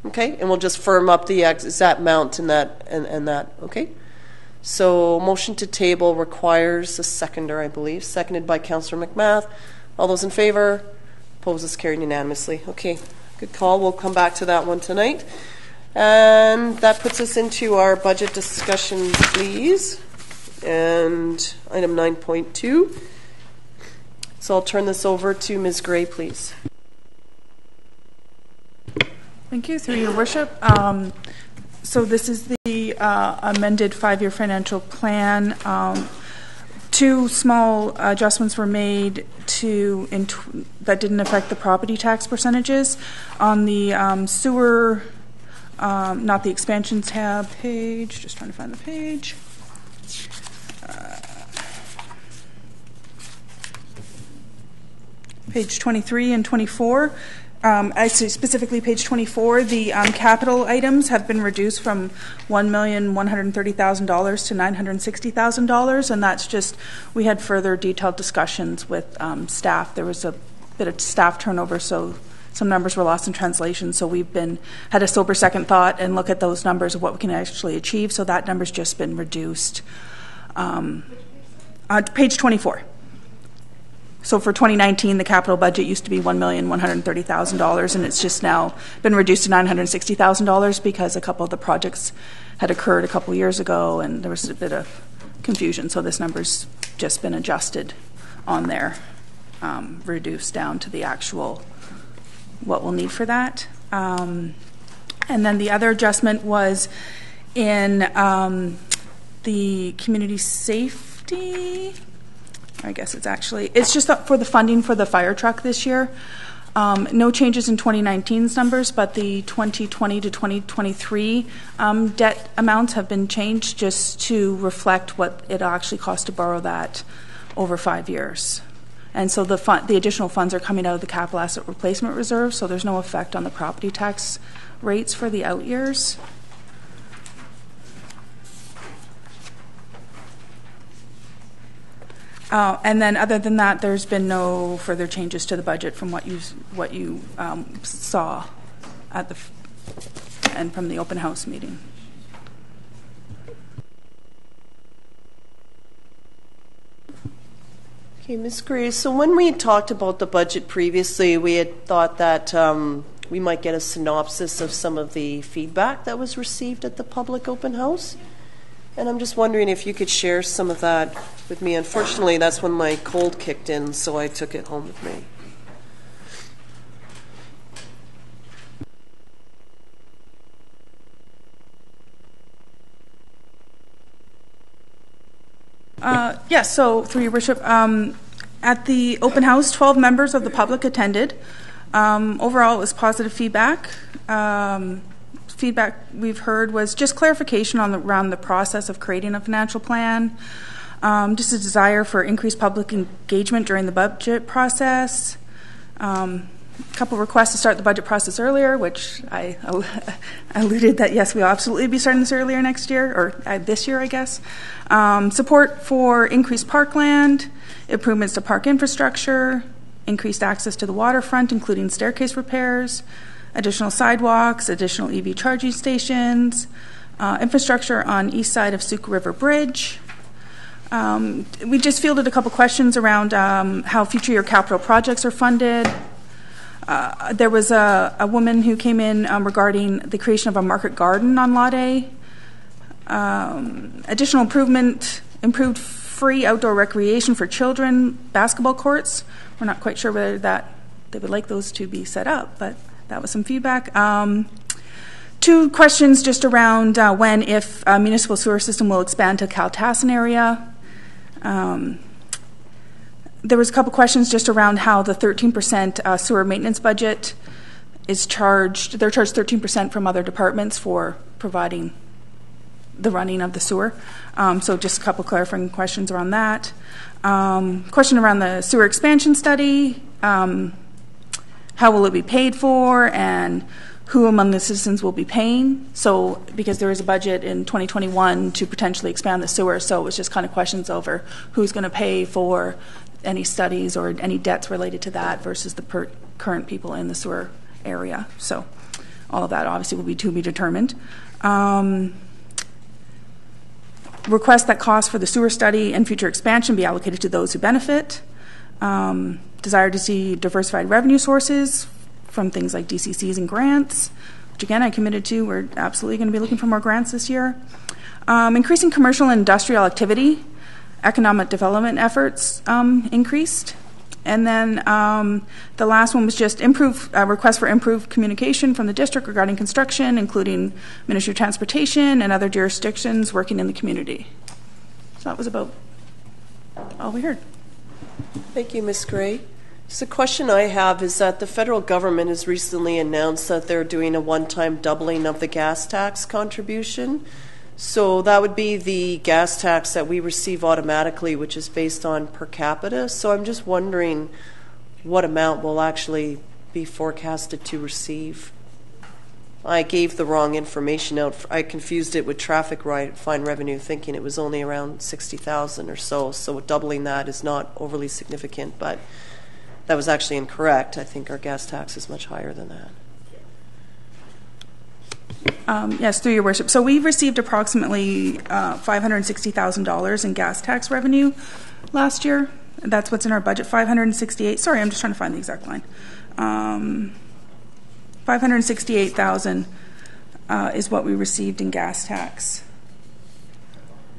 Okay, and we'll just firm up the exact amount and that. Okay, so motion to table requires a seconder, I believe, seconded by Councillor McMath. All those in favor? Opposed is carried unanimously. Okay, good call. We'll come back to that one tonight. And that puts us into our budget discussion, please. And item 9.2. So I'll turn this over to Ms. Gray, please. Thank you, through your worship. So this is the amended 5-year financial plan. Two small adjustments were made that didn't affect the property tax percentages. On the sewer, not the expansion tab page, just trying to find the page. Page 23 and 24. Actually, specifically page 24, the capital items have been reduced from $1,130,000 to $960,000, and that's just, we had further detailed discussions with staff. There was a bit of staff turnover, so some numbers were lost in translation, so we've had a sober second thought and look at those numbers of what we can actually achieve, so that number's just been reduced. Page 24. So for 2019, the capital budget used to be $1,130,000, and it's just now been reduced to $960,000 because a couple of the projects had occurred a couple of years ago, and there was a bit of confusion. So this number's just been adjusted on there, reduced down to the actual what we'll need for that. And then the other adjustment was in the community safety. I guess it's just for the funding for the fire truck this year. No changes in 2019's numbers, but the 2020 to 2023 debt amounts have been changed just to reflect what it actually costs to borrow that over 5 years. And so the additional funds are coming out of the capital asset replacement reserve, so there's no effect on the property tax rates for the out years. And then other than that, there's been no further changes to the budget from what you saw at and from the open house meeting. Okay, Ms. Gray, so when we talked about the budget previously, we had thought that we might get a synopsis of some of the feedback that was received at the public open house. And I'm just wondering if you could share some of that with me. Unfortunately, that's when my cold kicked in, so I took it home with me. Yes, so through your worship, at the open house, 12 members of the public attended. Overall, it was positive feedback. Feedback we've heard was just clarification around the process of creating a financial plan, just a desire for increased public engagement during the budget process, a couple of requests to start the budget process earlier, which I alluded that yes, we'll absolutely be starting this earlier next year, or this year, I guess. Support for increased parkland, improvements to park infrastructure, increased access to the waterfront, including staircase repairs, additional sidewalks, additional EV charging stations, infrastructure on east side of Sooke River Bridge. We just fielded a couple questions around how future year capital projects are funded. There was a woman who came in regarding the creation of a market garden on Lot A. Additional improved free outdoor recreation for children, basketball courts. We're not quite sure whether they would like those to be set up, but that was some feedback. 2 questions just around when, if municipal sewer system will expand to Caltassin area. There was a couple questions just around how the 13% sewer maintenance budget is charged. They're charged 13% from other departments for providing the running of the sewer. So just a couple clarifying questions around that. Question around the sewer expansion study. How will it be paid for, and who among the citizens will be paying? So because there is a budget in 2021 to potentially expand the sewer, so it was just kind of questions over who's going to pay for any studies or any debts related to that versus the current people in the sewer area. So all of that obviously will be to be determined. Request that costs for the sewer study and future expansion be allocated to those who benefit. Desire to see diversified revenue sources from things like DCCs and grants, which again I committed to. We're absolutely going to be looking for more grants this year. Increasing commercial and industrial activity, economic development efforts increased. And then the last one was just request for improved communication from the district regarding construction, including Ministry of Transportation and other jurisdictions working in the community. So that was about all we heard. Thank you, Ms. Gray. So the question I have is that the federal government has recently announced that they're doing a one-time doubling of the gas tax contribution. So that would be the gas tax that we receive automatically, which is based on per capita. So I'm just wondering what amount will actually be forecasted to receive. I gave the wrong information out. I confused it with traffic fine revenue, thinking it was only around $60,000 or so. So doubling that is not overly significant, but that was actually incorrect. I think our gas tax is much higher than that. Yes, through your worship. So we've received approximately $560,000 in gas tax revenue last year. That's what's in our budget, 568. Sorry, I'm just trying to find the exact line. 568,000 is what we received in gas tax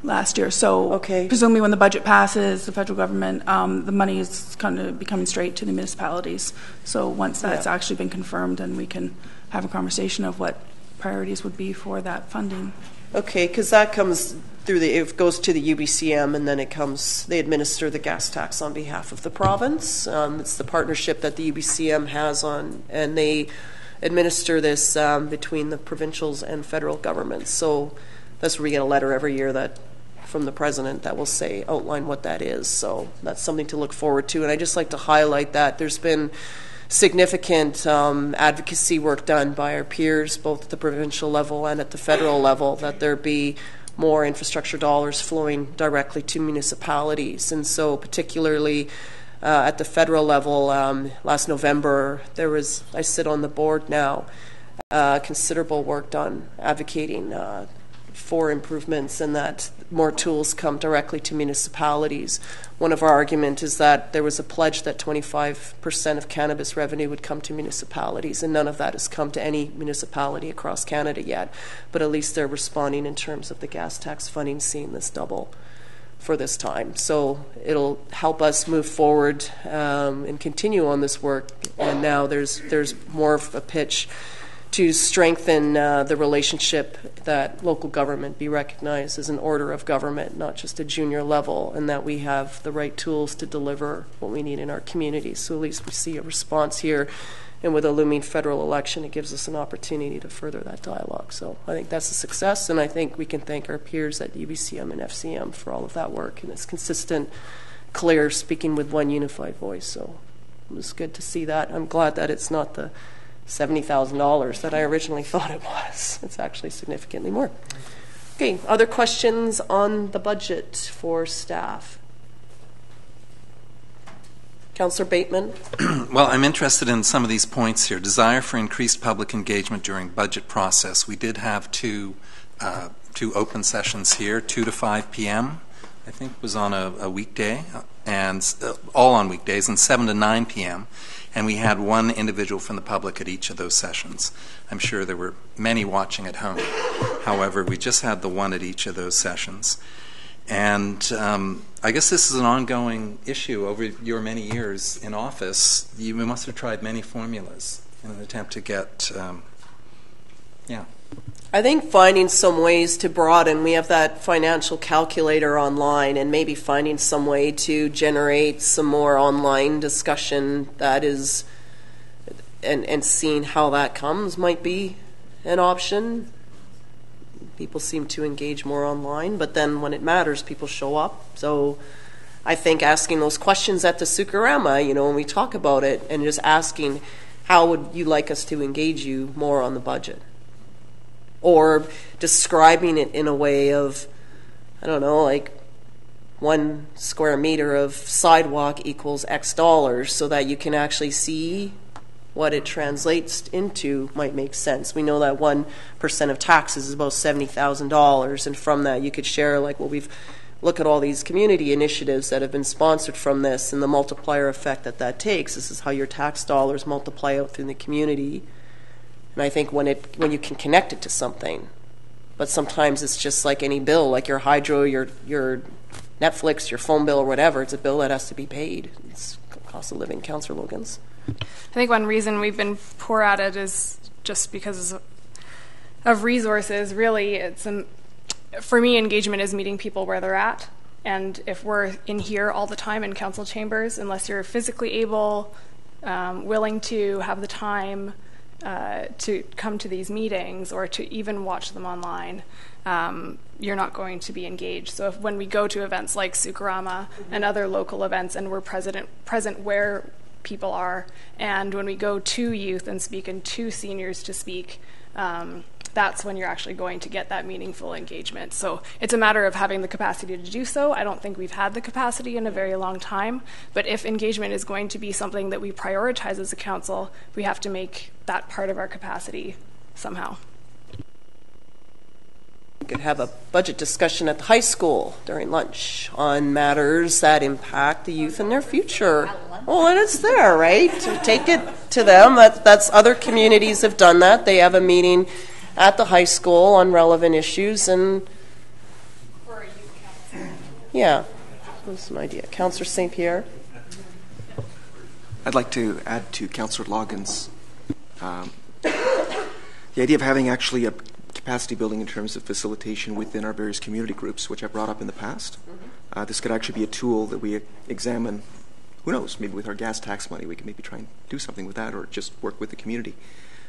last year. So presumably when the budget passes, the federal government, the money is kind of becoming straight to the municipalities. So once that's actually been confirmed, then we can have a conversation of what priorities would be for that funding. Okay, because that comes through it goes to the UBCM, and then they administer the gas tax on behalf of the province. It's the partnership that the UBCM has and they administer this between the provincials and federal governments. So that's where we get a letter every year from the president that will outline what that is. So that's something to look forward to. And I just like to highlight that there's been significant advocacy work done by our peers, both at the provincial level and at the federal level, that there be more infrastructure dollars flowing directly to municipalities. And so particularly at the federal level, last November, I sit on the board now, considerable work done advocating for improvements and that more tools come directly to municipalities. One of our arguments is that there was a pledge that 25% of cannabis revenue would come to municipalities, and none of that has come to any municipality across Canada yet. But at least they're responding in terms of the gas tax funding, seeing this double for this time. So it'll help us move forward and continue on this work. And now there's more of a pitch to strengthen the relationship that local government be recognized as an order of government, not just a junior level, and that we have the right tools to deliver what we need in our communities. So at least we see a response here. And with a looming federal election, it gives us an opportunity to further that dialogue. So I think that's a success, and I think we can thank our peers at UBCM and FCM for all of that work. And it's consistent, clear, speaking with one unified voice. So it was good to see that. I'm glad that it's not the $70,000 that I originally thought it was. It's actually significantly more. Okay, other questions on the budget for staff? Councillor Bateman. Well, I'm interested in some of these points here. Desire for increased public engagement during budget process. We did have two open sessions here, 2 to 5 p.m., I think was on a weekday, and all on weekdays, and 7 to 9 p.m., and we had one individual from the public at each of those sessions. I'm sure there were many watching at home. However, we just had the one at each of those sessions. And I guess this is an ongoing issue over your many years in office. You must have tried many formulas in an attempt to get, I think finding some ways to broaden. We have that financial calculator online, and maybe finding some way to generate some more online discussion that is, and seeing how that comes might be an option. People seem to engage more online, but then when it matters, people show up. So I think asking those questions at the Sooke-rama, when we talk about it, and just asking, how would you like us to engage you more on the budget? Or describing it in a way of, I don't know, like 1 square meter of sidewalk equals X dollars, so that you can actually see what it translates into might make sense. We know that 1% of taxes is about $70,000, and from that you could share, like, well, we've look at all these community initiatives that have been sponsored from this, and the multiplier effect that takes. This is how your tax dollars multiply out through the community. And I think when you can connect it to something, but sometimes it's just like any bill, like your hydro, your Netflix, your phone bill, or whatever. It's a bill that has to be paid. It's cost of living. Councillor Logans. I think one reason we've been poor at it is just because of resources. Really, it's for me, engagement is meeting people where they're at. And if we're in here all the time in council chambers, unless you're physically able, willing to have the time to come to these meetings or to even watch them online, you're not going to be engaged. So when we go to events like Sooke-rama and other local events, and we're present where people are, and when we go to youth and speak and to seniors to speak, that's when you're actually going to get that meaningful engagement. So it's a matter of having the capacity to do so. I don't think we've had the capacity in a very long time, but if engagement is going to be something that we prioritize as a council, we have to make that part of our capacity somehow. We could have a budget discussion at the high school during lunch on matters that impact the youth and their future. Well, and it's there, right? To take it to them. That's other communities have done that. They have a meeting at the high school on relevant issues, and yeah, that's an idea. Councillor St. Pierre. I'd like to add to Councillor Logan's the idea of having actually a capacity building in terms of facilitation within our various community groups, which I brought up in the past. This could actually be a tool that we examine. Who knows? Maybe with our gas tax money, we can maybe try and do something with that, or just work with the community.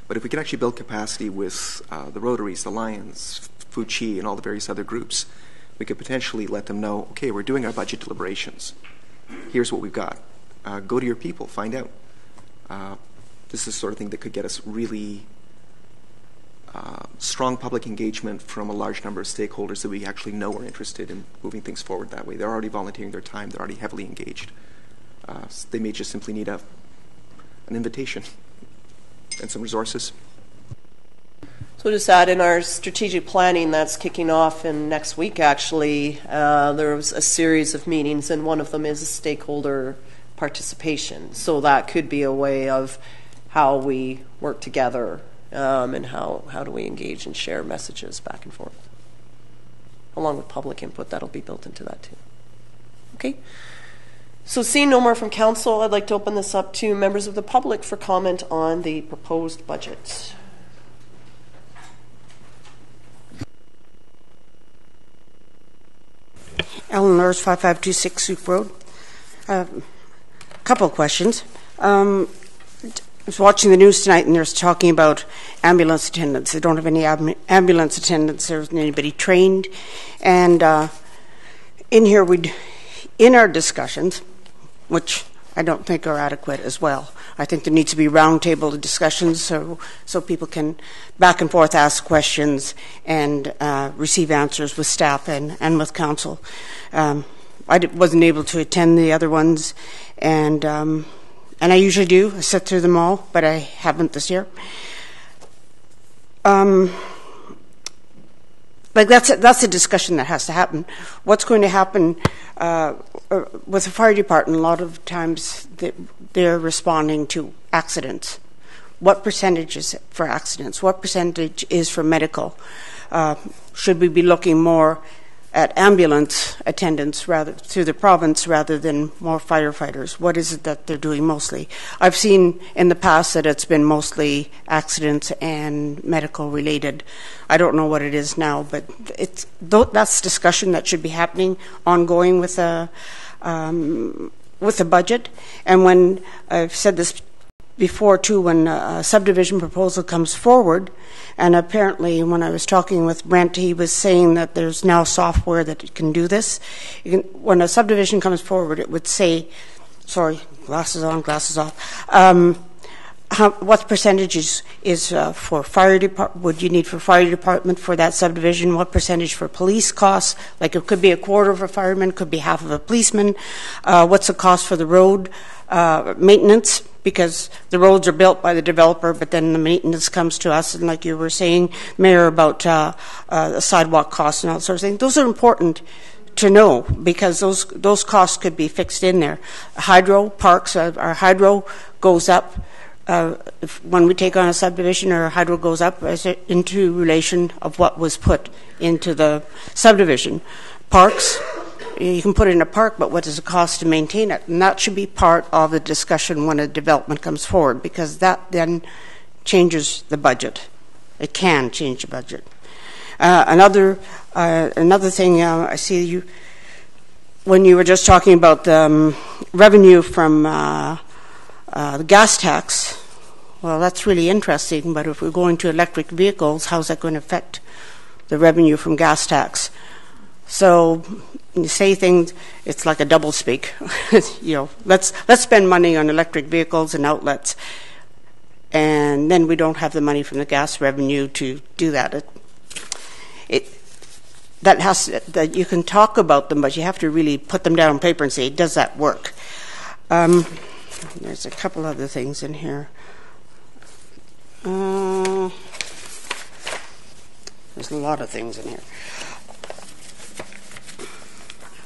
But if we can actually build capacity with the Rotaries, the Lions, Fuchi, and all the various other groups, we could potentially let them know, okay, we're doing our budget deliberations. Here's what we've got. Go to your people, find out. This is the sort of thing that could get us really strong public engagement from a large number of stakeholders that we actually know are interested in moving things forward that way. They're already volunteering their time. They're already heavily engaged. They may just simply need an invitation and some resources. So just add in our strategic planning that's kicking off in next week, actually, there was a series of meetings, and one of them is a stakeholder participation. So that could be a way of how we work together, and how do we engage and share messages back and forth. Along with public input, that'll be built into that too. Okay. So seeing no more from council, I'd like to open this up to members of the public for comment on the proposed budget. Ellen Lurs, 5526 Sooke Road. A couple of questions. I was watching the news tonight, and there's talking about ambulance attendants. They don't have any ambulance attendants. There isn't anybody trained. And in our discussions, which I don't think are adequate as well, I think there needs to be roundtable discussions so people can back and forth ask questions and receive answers with staff and with council. I wasn't able to attend the other ones, And I usually do. I sit through them all, but I haven't this year. Like that's a discussion that has to happen. What's going to happen with the fire department? A lot of times they're responding to accidents. What percentage is for accidents? What percentage is for medical? Should we be looking more at ambulance attendants rather through the province rather than more firefighters? What is it that they're doing mostly? I've seen in the past that it's been mostly accidents and medical related. I don't know what it is now, but that's discussion that should be happening ongoing with the budget. And when I've said this before too, when a subdivision proposal comes forward, and apparently when I was talking with Brent, he was saying that there's now software that can do this. When a subdivision comes forward, it would say, sorry, glasses on, glasses off, what percentage is for fire department, would you need for fire department for that subdivision, what percentage for police costs, like it could be a quarter of a fireman, could be half of a policeman, what's the cost for the road maintenance, because the roads are built by the developer, but then the maintenance comes to us, and like you were saying, Mayor, about the sidewalk costs and all that sort of thing. Those are important to know, because those costs could be fixed in there. Hydro parks, our hydro goes up when we take on a subdivision, our hydro goes up into relation of what was put into the subdivision. Parks, you can put it in a park, but what does it cost to maintain it? And that should be part of the discussion when a development comes forward, because that then changes the budget. It can change the budget. Another thing, I see you, when you were just talking about the revenue from the gas tax, well, that's really interesting, but if we're going to electric vehicles, how's that going to affect the revenue from gas tax? So when you say things, it's like a double speak. You know, let's spend money on electric vehicles and outlets, and then we don't have the money from the gas revenue to do that. That you can talk about them, but you have to really put them down on paper and say, does that work? There's a couple other things in here. There's a lot of things in here.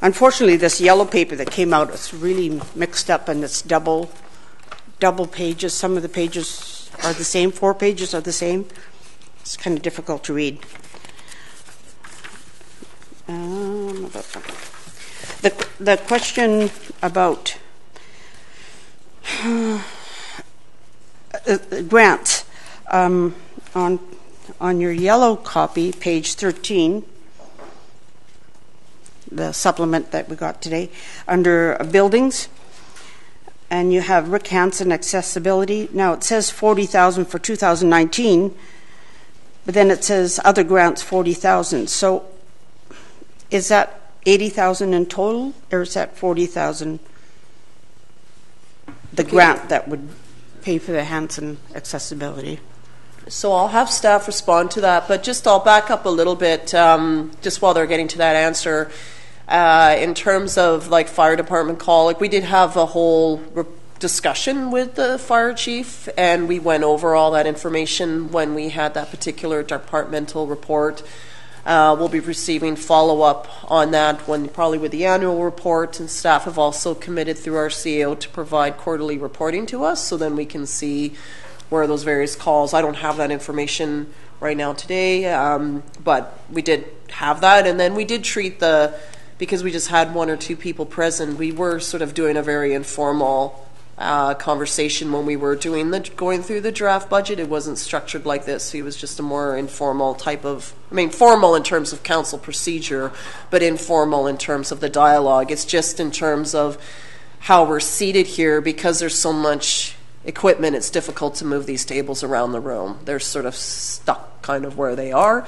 Unfortunately, this yellow paper that came out is really mixed up, and it's double pages. Some of the pages are the same. 4 pages are the same. It's kind of difficult to read. The question about grants on your yellow copy, page 13, the supplement that we got today, under buildings, and you have Rick Hansen accessibility. Now it says $40,000 for 2019, but then it says other grants $40,000. So is that $80,000 in total, or is that $40,000 the grant that would pay for the Hansen accessibility? So I'll have staff respond to that, but just I'll back up a little bit just while they're getting to that answer. In terms of like fire department call, like we did have a whole discussion with the fire chief, and we went over all that information when we had that particular departmental report. We'll be receiving follow-up on that probably with the annual report, and staff have also committed through our CEO to provide quarterly reporting to us, so then we can see where those various calls. I don't have that information right now today, but we did have that, and then we did treat because we just had 1 or 2 people present, we were sort of doing a very informal conversation when we were going through the draft budget. It wasn't structured like this. It was just a more informal type of, formal in terms of council procedure, but informal in terms of the dialogue. It's just in terms of how we're seated here, because there's so much equipment, it's difficult to move these tables around the room. They're sort of stuck kind of where they are.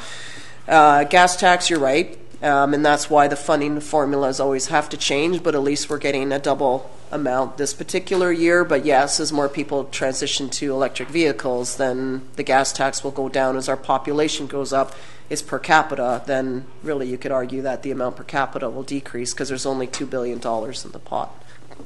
Gas tax, you're right. And that's why the funding formulas always have to change, but at least we're getting a double amount this particular year. But yes, as more people transition to electric vehicles, then the gas tax will go down. As our population goes up, is per capita, then really you could argue that the amount per capita will decrease, because there's only $2 billion in the pot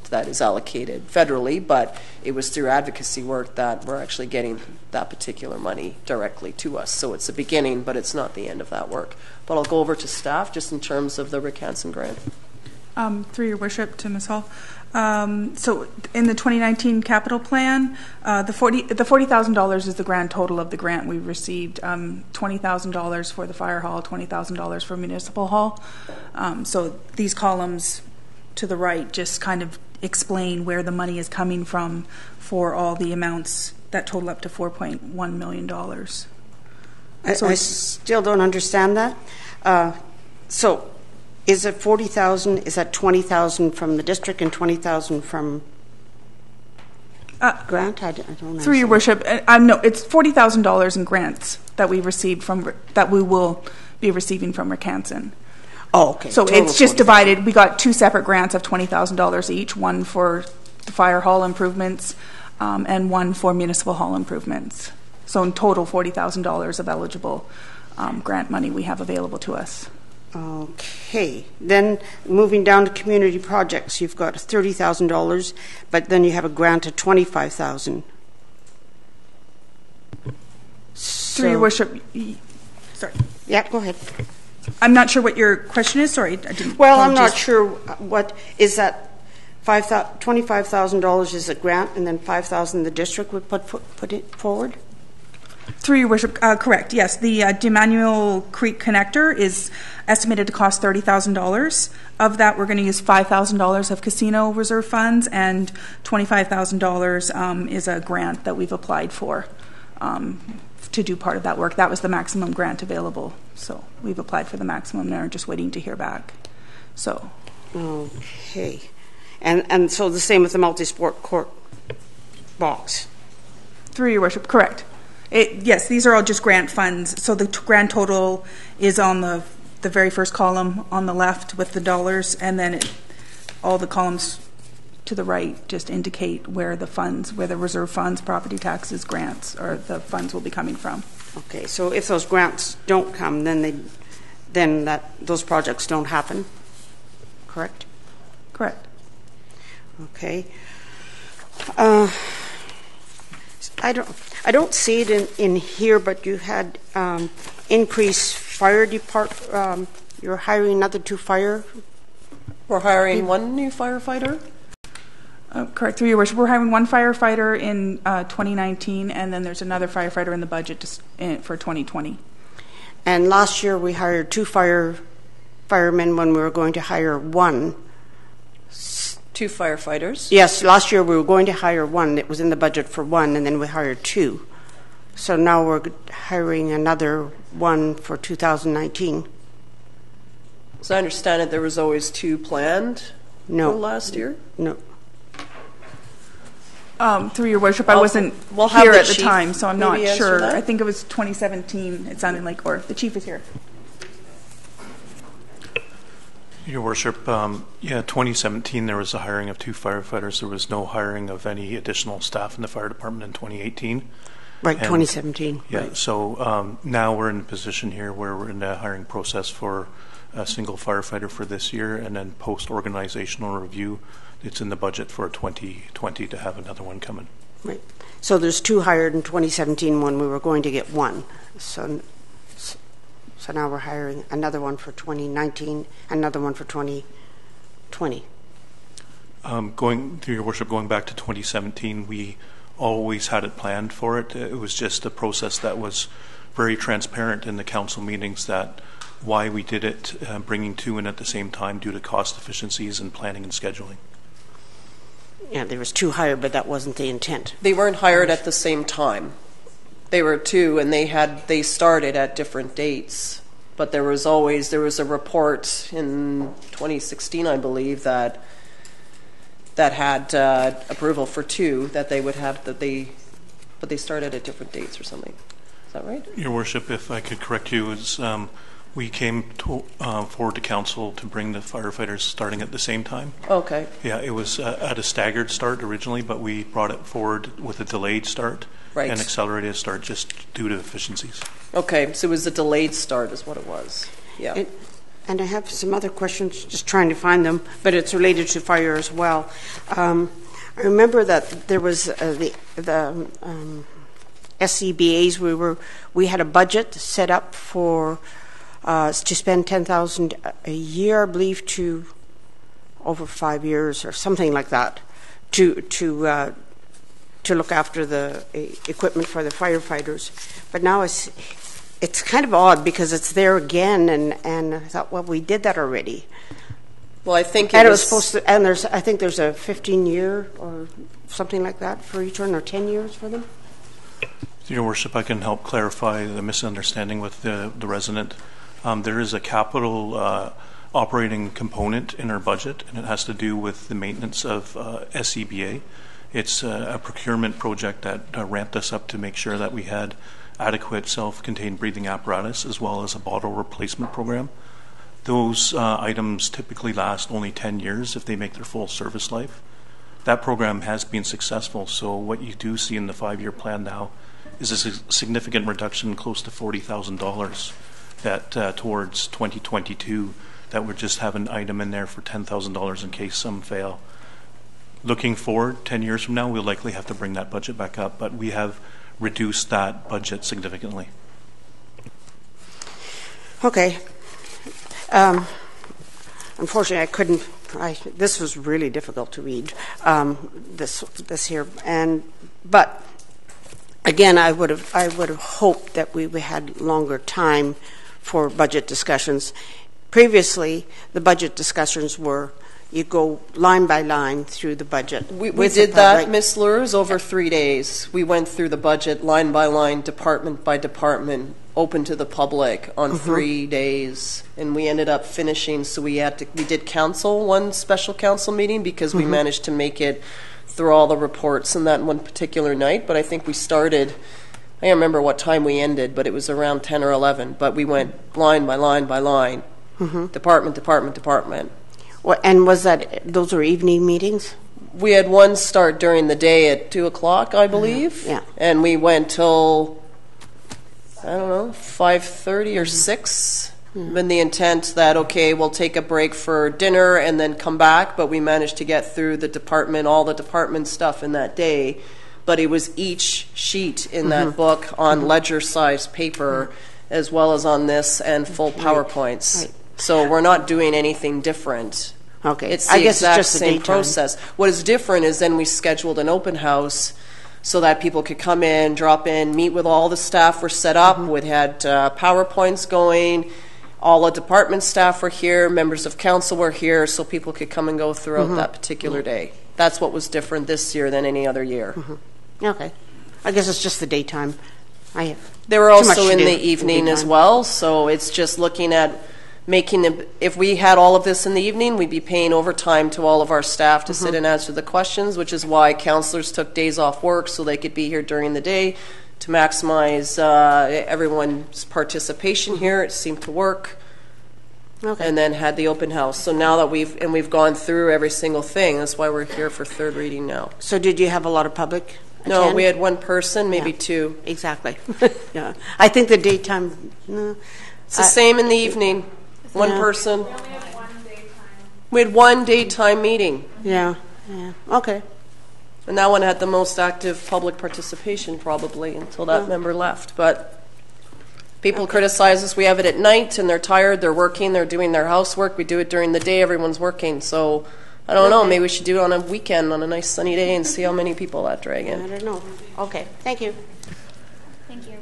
that is allocated federally, but it was through advocacy work that we're actually getting that particular money directly to us. So it's a beginning, but it's not the end of that work. But I'll go over to staff just in terms of the Rick Hansen grant. Through your worship to Ms. Hall. So in the 2019 capital plan, the $40,000 is the grand total of the grant we received. $20,000 for the fire hall, $20,000 for municipal hall. So these columns to the right just kind of explain where the money is coming from for all the amounts that total up to $4.1 million. I still don't understand that. So is it 40,000? Is that 20,000 from the district and 20,000 from grant? I don't know. Through your worship, no, it's $40,000 in grants that we received that we will be receiving from Rick Hansen. Oh, okay. So Total it's just 40,000. divided. We got two separate grants of $20,000 each, one for the fire hall improvements and one for municipal hall improvements. So in total, $40,000 of eligible grant money we have available to us. Okay. Then moving down to community projects, you've got $30,000, but then you have a grant of $25,000. Through your worship, sorry. Yeah, go ahead. I'm not sure what your question is. Sorry, I didn't. Well, I'm not sure what is that. $25,000 is a grant, and then $5,000 the district would put it forward. Through your worship, correct. Yes, the DeManuel Creek connector is estimated to cost $30,000. Of that, we're going to use $5,000 of casino reserve funds, and $25,000 is a grant that we've applied for to do part of that work. That was the maximum grant available, so we've applied for the maximum. Now we're just waiting to hear back. So, okay, and so the same with the multi-sport court box. Through your worship, correct. Yes, these are all just grant funds. So the grand total is on the very first column on the left with the dollars, and then all the columns to the right just indicate where the funds, where the reserve funds, property taxes, grants, or the funds will be coming from. Okay, so if those grants don't come, then those projects don't happen. Correct? Correct. Okay. I don't see it in here, but you had increased fire department. You're hiring another 2 fire. We're hiring 1 new firefighter. Correct. Through your worship, we're hiring 1 firefighter in 2019, and then there's another firefighter in the budget for 2020. And last year we hired 2 firemen when we were going to hire 1. 2 firefighters? Yes, last year we were going to hire 1. It was in the budget for 1, and then we hired 2. So now we're hiring another 1 for 2019. As I understand it, there was always 2 planned for last year? No. Through your worship, I wasn't here at the time, so I'm not sure. I think it was 2017, it sounded like, or the chief is here. Your worship, 2017 there was a hiring of 2 firefighters. There was no hiring of any additional staff in the fire department in 2018. Right, 2017. Yeah, right. So now we're in a position here where we're in the hiring process for a single firefighter for this year, and then post-organizational review, it's in the budget for 2020 to have another one coming. Right. So there's 2 hired in 2017 when we were going to get 1. So now we're hiring another one for 2019, another one for 2020. Going through your worship, going back to 2017, we always had it planned for it. It was just a process that was very transparent in the council meetings, that why we did it, bringing 2 in at the same time due to cost efficiencies and planning and scheduling. Yeah, there was 2 hired, but that wasn't the intent. They weren't hired at the same time. They were 2, and they started at different dates. But there was a report in 2016, I believe, that had approval for 2 that they would have, but they started at different dates or something. Is that right? Your worship, if I could correct you, is we came forward to council to bring the firefighters starting at the same time. Okay. Yeah, it was at a staggered start originally, but we brought it forward with a delayed start. Right. And accelerated start just due to efficiencies. Okay, so it was a delayed start is what it was. Yeah. And I have some other questions, just trying to find them, but it's related to fire as well. I remember that there was the SCBA's. We had a budget set up for to spend $10,000 a year, I believe, to over 5 years or something like that, to look after the equipment for the firefighters. But now it's kind of odd because it's there again, and I thought, well, we did that already. Well, I think it was supposed to, and I think there's a 15-year or something like that for each one, or 10 years for them. Your Worship, I can help clarify the misunderstanding with the resident. There is a capital operating component in our budget, and it has to do with the maintenance of SCBA. It's a procurement project that ramped us up to make sure that we had adequate self-contained breathing apparatus as well as a bottle replacement program. Those items typically last only 10 years if they make their full service life. That program has been successful, so what you do see in the 5-year plan now is a significant reduction, close to $40,000 that towards 2022 that would just have an item in there for $10,000 in case some fail. Looking forward, 10 years from now, we'll likely have to bring that budget back up, but we have reduced that budget significantly. Okay. Unfortunately, I couldn't. This was really difficult to read. This here, but again, I would have hoped that we had longer time for budget discussions. Previously, the budget discussions were you go line by line through the budget. We did that, Ms. Lurs, over 3 days. We went through the budget line by line, department by department, open to the public on 3 days, and we ended up finishing. So we did council, one special council meeting, because we managed to make it through all the reports in that one particular night. But I think we started, I don't remember what time we ended, but it was around 10 or 11. But we went line by line by line, department, department, department. Well, and was that, those were evening meetings? We had one start during the day at 2 o'clock, I believe. Yeah. And we went till, I don't know, 5:30 or 6. And the intent that, okay, we'll take a break for dinner and then come back. But we managed to get through the department, all the department stuff in that day. But it was each sheet in that book on ledger-sized paper, as well as on this, and full PowerPoints. Right. So we're not doing anything different. Okay. It's the exact same process. What is different is then we scheduled an open house so that people could come in, drop in, meet with all the staff were set up. We had PowerPoints going. All the department staff were here. Members of council were here, so people could come and go throughout that particular day. That's what was different this year than any other year. Okay. I guess it's just the daytime. They were also in the evening as well, so it's just looking at making them, if we had all of this in the evening, we'd be paying overtime to all of our staff to sit and answer the questions, which is why counselors took days off work so they could be here during the day to maximize everyone's participation here. It seemed to work. Okay. And then had the open house. So now that we've gone through every single thing, that's why we're here for third reading now. So did you have a lot of public No, attend? we had one person, maybe two. Exactly. Yeah. I think the daytime, it's the same in the evening. One person. We only have one daytime. We had one daytime meeting. Yeah. Okay. And that one had the most active public participation probably until that member left. But people criticize us. We have it at night and they're tired, they're working, they're doing their housework. We do it during the day, everyone's working. So I don't know, maybe we should do it on a weekend on a nice sunny day and see how many people that drag in. I don't know. Okay. Thank you. Thank you.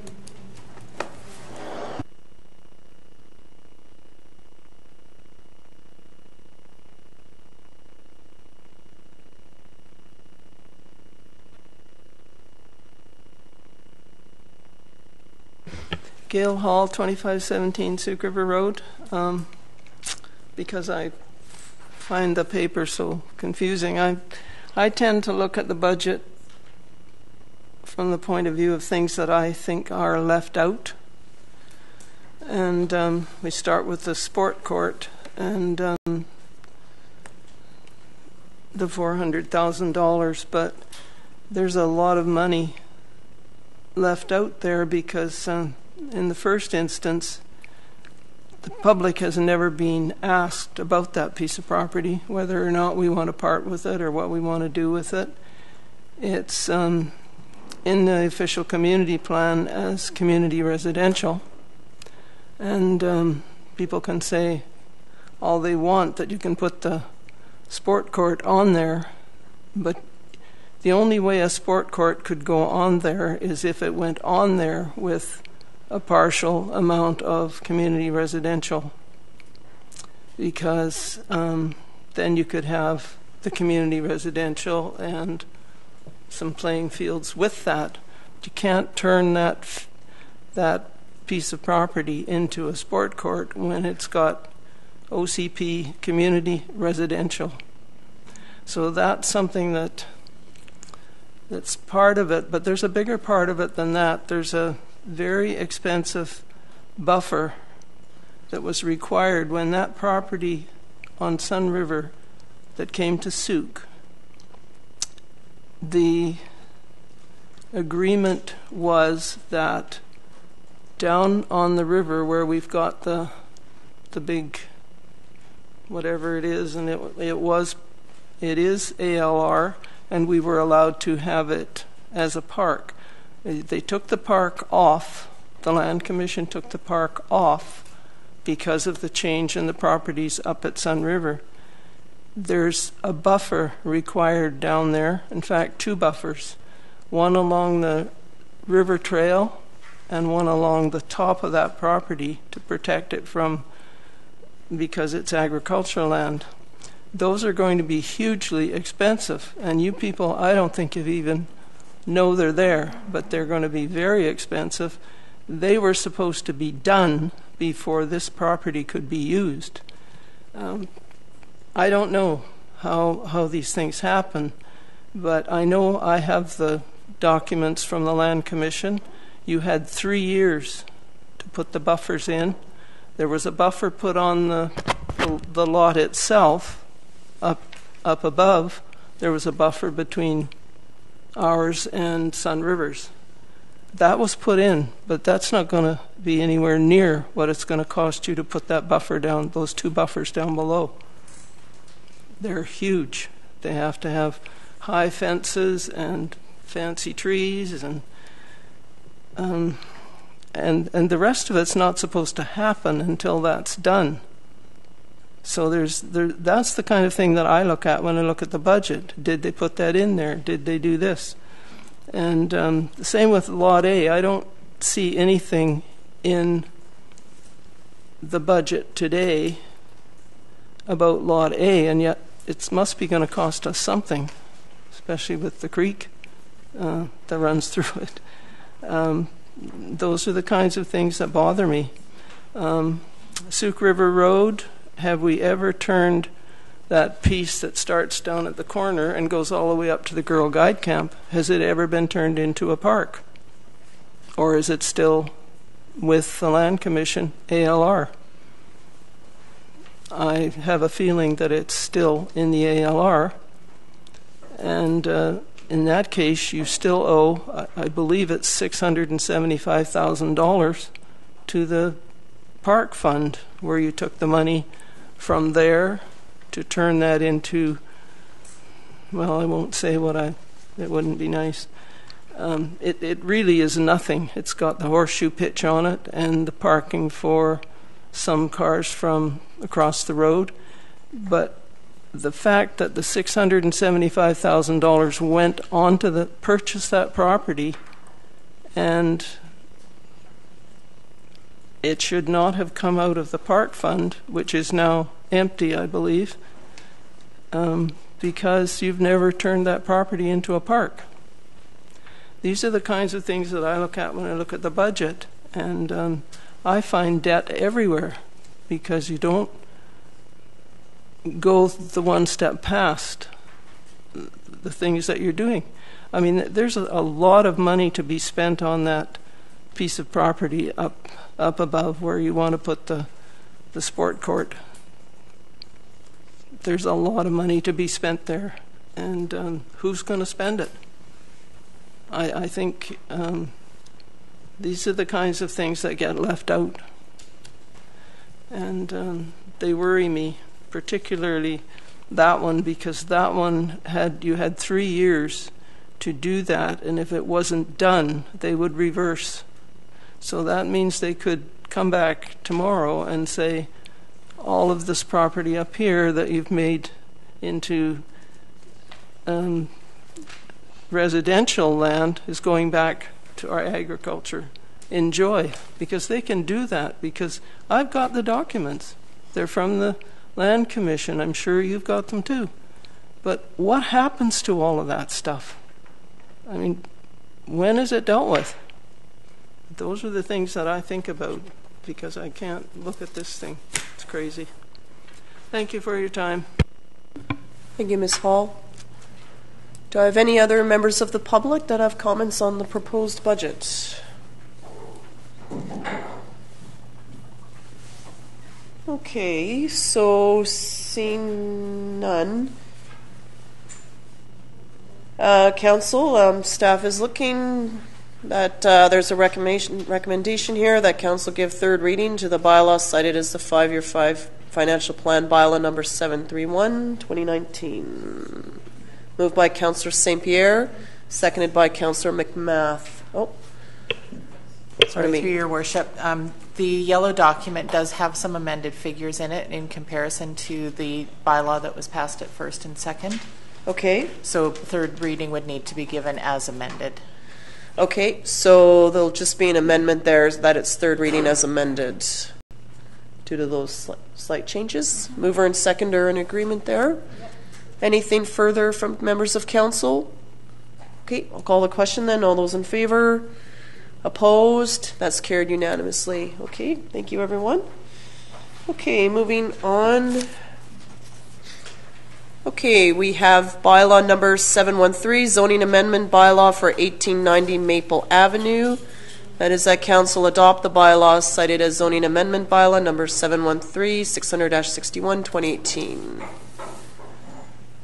Gail Hall, 2517 Sooke River Road. Because I find the paper so confusing, I tend to look at the budget from the point of view of things that I think are left out. And we start with the sport court and the $400,000, but there's a lot of money left out there because in the first instance, the public has never been asked about that piece of property, whether or not we want to part with it or what we want to do with it. It's in the official community plan as community residential. And people can say all they want that you can put the sport court on there, but the only way a sport court could go on there is if it went on there with a partial amount of community residential, because then you could have the community residential and some playing fields with that. But you can't turn that piece of property into a sport court when it's got OCP community residential. So that's something that's part of it, but there's a bigger part of it than that. There's a very expensive buffer that was required when that property on Sun River that came to Sooke. The agreement was that down on the river where we've got the big whatever it is, and it is ALR, and we were allowed to have it as a park. They took the park off. The Land Commission took the park off because of the change in the properties up at Sun River. There's a buffer required down there. In fact, 2 buffers. One along the river trail and one along the top of that property to protect it from, because it's agricultural land. Those are going to be hugely expensive, and you people, I don't think you even know they're there, but they're going to be very expensive. They were supposed to be done before this property could be used. I don't know how these things happen, but I know I have the documents from the Land Commission. You had 3 years to put the buffers in. There was a buffer put on the lot itself. Up above, there was a buffer between ours and Sun River's. That was put in, but that's not going to be anywhere near what it's going to cost you to put that buffer down, those 2 buffers down below. They're huge. They have to have high fences and fancy trees, and the rest of it's not supposed to happen until that's done. So that's the kind of thing that I look at when I look at the budget. Did they put that in there? Did they do this? And the same with Lot A. I don't see anything in the budget today about Lot A, and yet it must be going to cost us something, especially with the creek that runs through it. Those are the kinds of things that bother me. Sooke River Road, have we ever turned that piece that starts down at the corner and goes all the way up to the Girl Guide Camp, has it ever been turned into a park? Or is it still with the Land Commission, ALR? I have a feeling that it's still in the ALR, and in that case you still owe, I believe it's $675,000 to the park fund, where you took the money from there to turn that into, well, I won't say it wouldn't be nice. It really is nothing. It's got the horseshoe pitch on it and the parking for some cars from across the road. But the fact that the $675,000 went on to purchase that property, and it should not have come out of the park fund, which is now empty, I believe, because you've never turned that property into a park. These are the kinds of things that I look at when I look at the budget, and I find debt everywhere because you don't go the one step past the things that you're doing. I mean, there's a lot of money to be spent on that piece of property up above where you want to put the sport court. There's a lot of money to be spent there, and who's going to spend it? I think these are the kinds of things that get left out. and they worry me, particularly that one, because that one you had 3 years to do that, and if it wasn't done, they would reverse. So that means they could come back tomorrow and say, all of this property up here that you've made into residential land is going back to our agriculture. Enjoy, because they can do that, because I've got the documents. They're from the Land Commission. I'm sure you've got them too. But what happens to all of that stuff? I mean, when is it dealt with? Those are the things that I think about, because I can't look at this thing. It's crazy. Thank you for your time. Thank you, Ms. Hall. Do I have any other members of the public that have comments on the proposed budget? Okay, so seeing none. Council, staff is looking that there's a recommendation here that Council give third reading to the bylaw cited as the 5-year financial plan bylaw number 731, 2019. Moved by Councillor St. Pierre, seconded by Councillor McMath. Oh, sorry, through your worship. The yellow document does have some amended figures in it in comparison to the bylaw that was passed at first and second. Okay. So third reading would need to be given as amended. Okay, so there'll just be an amendment there that it's third reading as amended due to those slight changes. Mover and seconder in agreement there. Yep. Anything further from members of council? Okay, I'll call the question then. All those in favor? Opposed? That's carried unanimously. Okay, thank you, everyone. Okay, moving on. Okay, we have bylaw number 713, zoning amendment bylaw for 1890 Maple Avenue. That is that council adopt the bylaws cited as zoning amendment bylaw number 713, 600-61, 2018. Do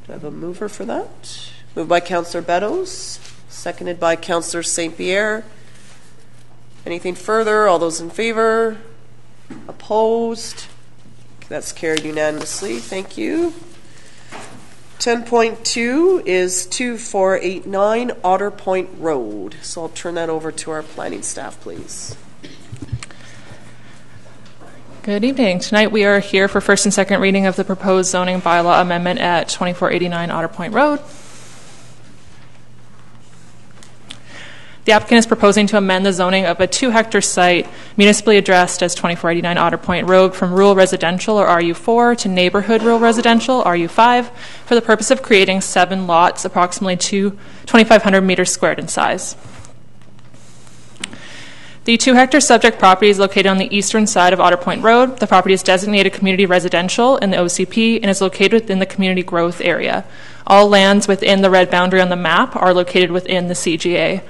I have a mover for that? Moved by Councillor Beddoes, seconded by Councillor St. Pierre. Anything further? All those in favor? Opposed? That's carried unanimously. Thank you. 10.2 is 2489 Otter Point Road. So I'll turn that over to our planning staff, please. Good evening. Tonight we are here for first and second reading of the proposed zoning bylaw amendment at 2489 Otter Point Road. The applicant is proposing to amend the zoning of a 2-hectare site municipally addressed as 2489 Otter Point Road from rural residential or RU4 to neighborhood rural residential RU5 for the purpose of creating 7 lots approximately 2,500 meters squared in size. The 2-hectare subject property is located on the eastern side of Otter Point Road. The property is designated community residential in the OCP and is located within the community growth area. All lands within the red boundary on the map are located within the CGA.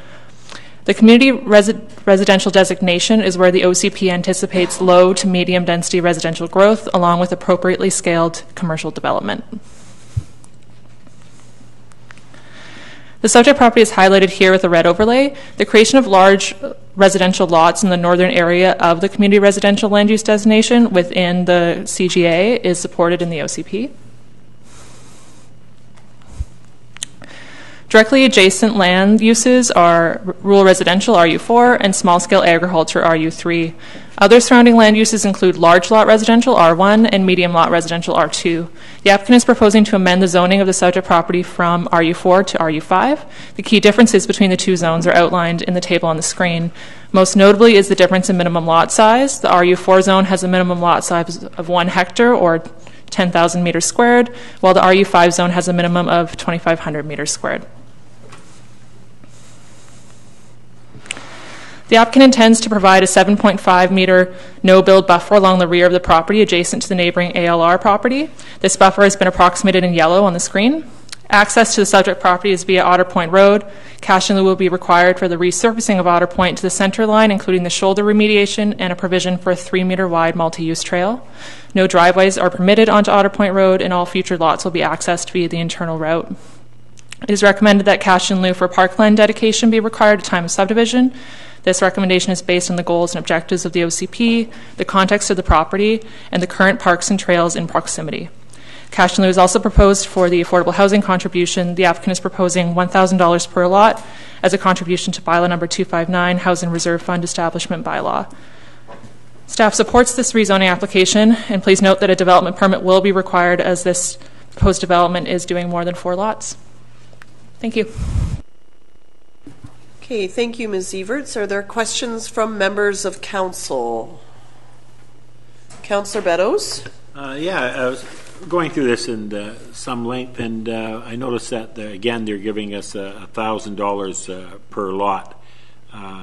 The community residential designation is where the OCP anticipates low to medium density residential growth along with appropriately scaled commercial development. The subject property is highlighted here with a red overlay. The creation of large residential lots in the northern area of the community residential land use designation within the CGA is supported in the OCP. Directly adjacent land uses are rural residential RU4 and small-scale agriculture RU3. Other surrounding land uses include large lot residential R1 and medium lot residential R2. The applicant is proposing to amend the zoning of the subject property from RU4 to RU5. The key differences between the two zones are outlined in the table on the screen. Most notably is the difference in minimum lot size. The RU4 zone has a minimum lot size of 1 hectare or 10,000 meters squared, while the RU5 zone has a minimum of 2,500 meters squared. The applicant intends to provide a 7.5 meter no-build buffer along the rear of the property adjacent to the neighboring ALR property. This buffer has been approximated in yellow on the screen. Access to the subject property is via Otter Point Road. Cash in lieu will be required for the resurfacing of Otter Point to the center line, including the shoulder remediation and a provision for a 3-meter wide multi-use trail. No driveways are permitted onto Otter Point Road, and all future lots will be accessed via the internal route. It is recommended that cash in lieu for parkland dedication be required at time of subdivision. This recommendation is based on the goals and objectives of the OCP, the context of the property, and the current parks and trails in proximity. Cash in lieu is also proposed for the affordable housing contribution. The applicant is proposing $1,000 per lot as a contribution to Bylaw number 259, Housing Reserve Fund Establishment Bylaw. Staff supports this rezoning application, and please note that a development permit will be required as this proposed development is doing more than 4 lots. Thank you. Okay, thank you, Ms. Everts. Are there questions from members of council? Councillor Beddoes? Yeah, I was going through this in some length, and I noticed that, again, they're giving us $1,000 per lot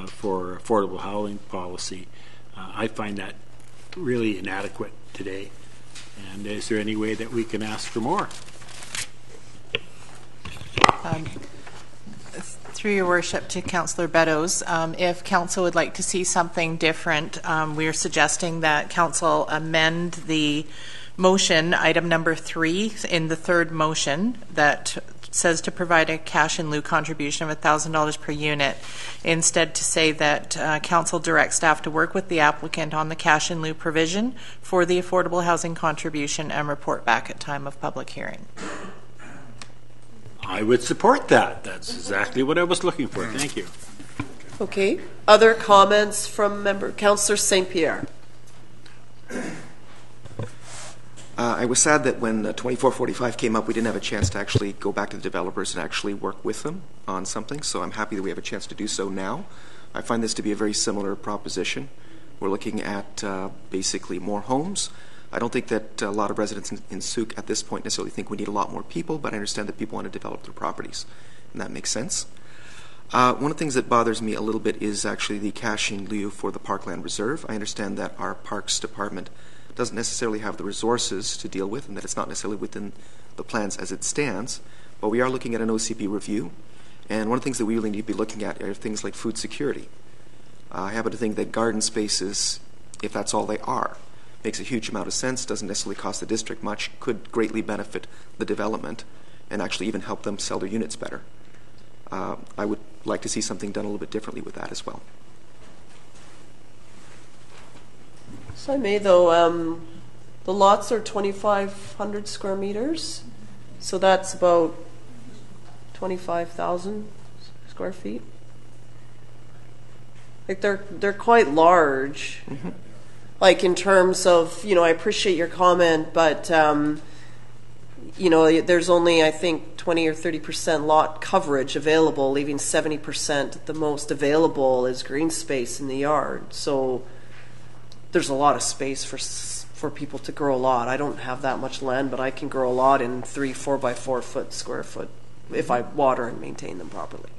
for affordable housing policy. I find that really inadequate today. And is there any way that we can ask for more? Through your worship to Councillor Beddoes, if council would like to see something different, we are suggesting that council amend the motion, item number 3 in the third motion that says to provide a cash in lieu contribution of $1,000 per unit, instead to say that council directs staff to work with the applicant on the cash in lieu provision for the affordable housing contribution and report back at time of public hearing. I would support that. That's exactly what I was looking for. Thank you. Okay. Other comments from Councillor St. Pierre? I was sad that when 2445 came up, we didn't have a chance to actually go back to the developers and actually work with them on something, so I'm happy that we have a chance to do so now. I find this to be a very similar proposition. We're looking at basically more homes. I don't think that a lot of residents in Sooke at this point necessarily think we need a lot more people, but I understand that people want to develop their properties, and that makes sense. One of the things that bothers me a little bit is actually the cash in lieu for the Parkland Reserve. I understand that our Parks Department doesn't necessarily have the resources to deal with, and that it's not necessarily within the plans as it stands, but we are looking at an OCP review, and one of the things that we really need to be looking at are things like food security. I happen to think that garden spaces, if that's all they are, makes a huge amount of sense, doesn't necessarily cost the district much, could greatly benefit the development, and actually even help them sell their units better. I would like to see something done a little bit differently with that as well. So I may, though, the lots are 2,500 square meters, so that's about 25,000 square feet. Like they're quite large. Mm-hmm. Like in terms of, I appreciate your comment, but there's only, I think, 20 or 30% lot coverage available, leaving 70% at the most available is green space in the yard. So there's a lot of space for people to grow a lot. I don't have that much land, but I can grow a lot in 3 by 4 foot square foot if I water and maintain them properly.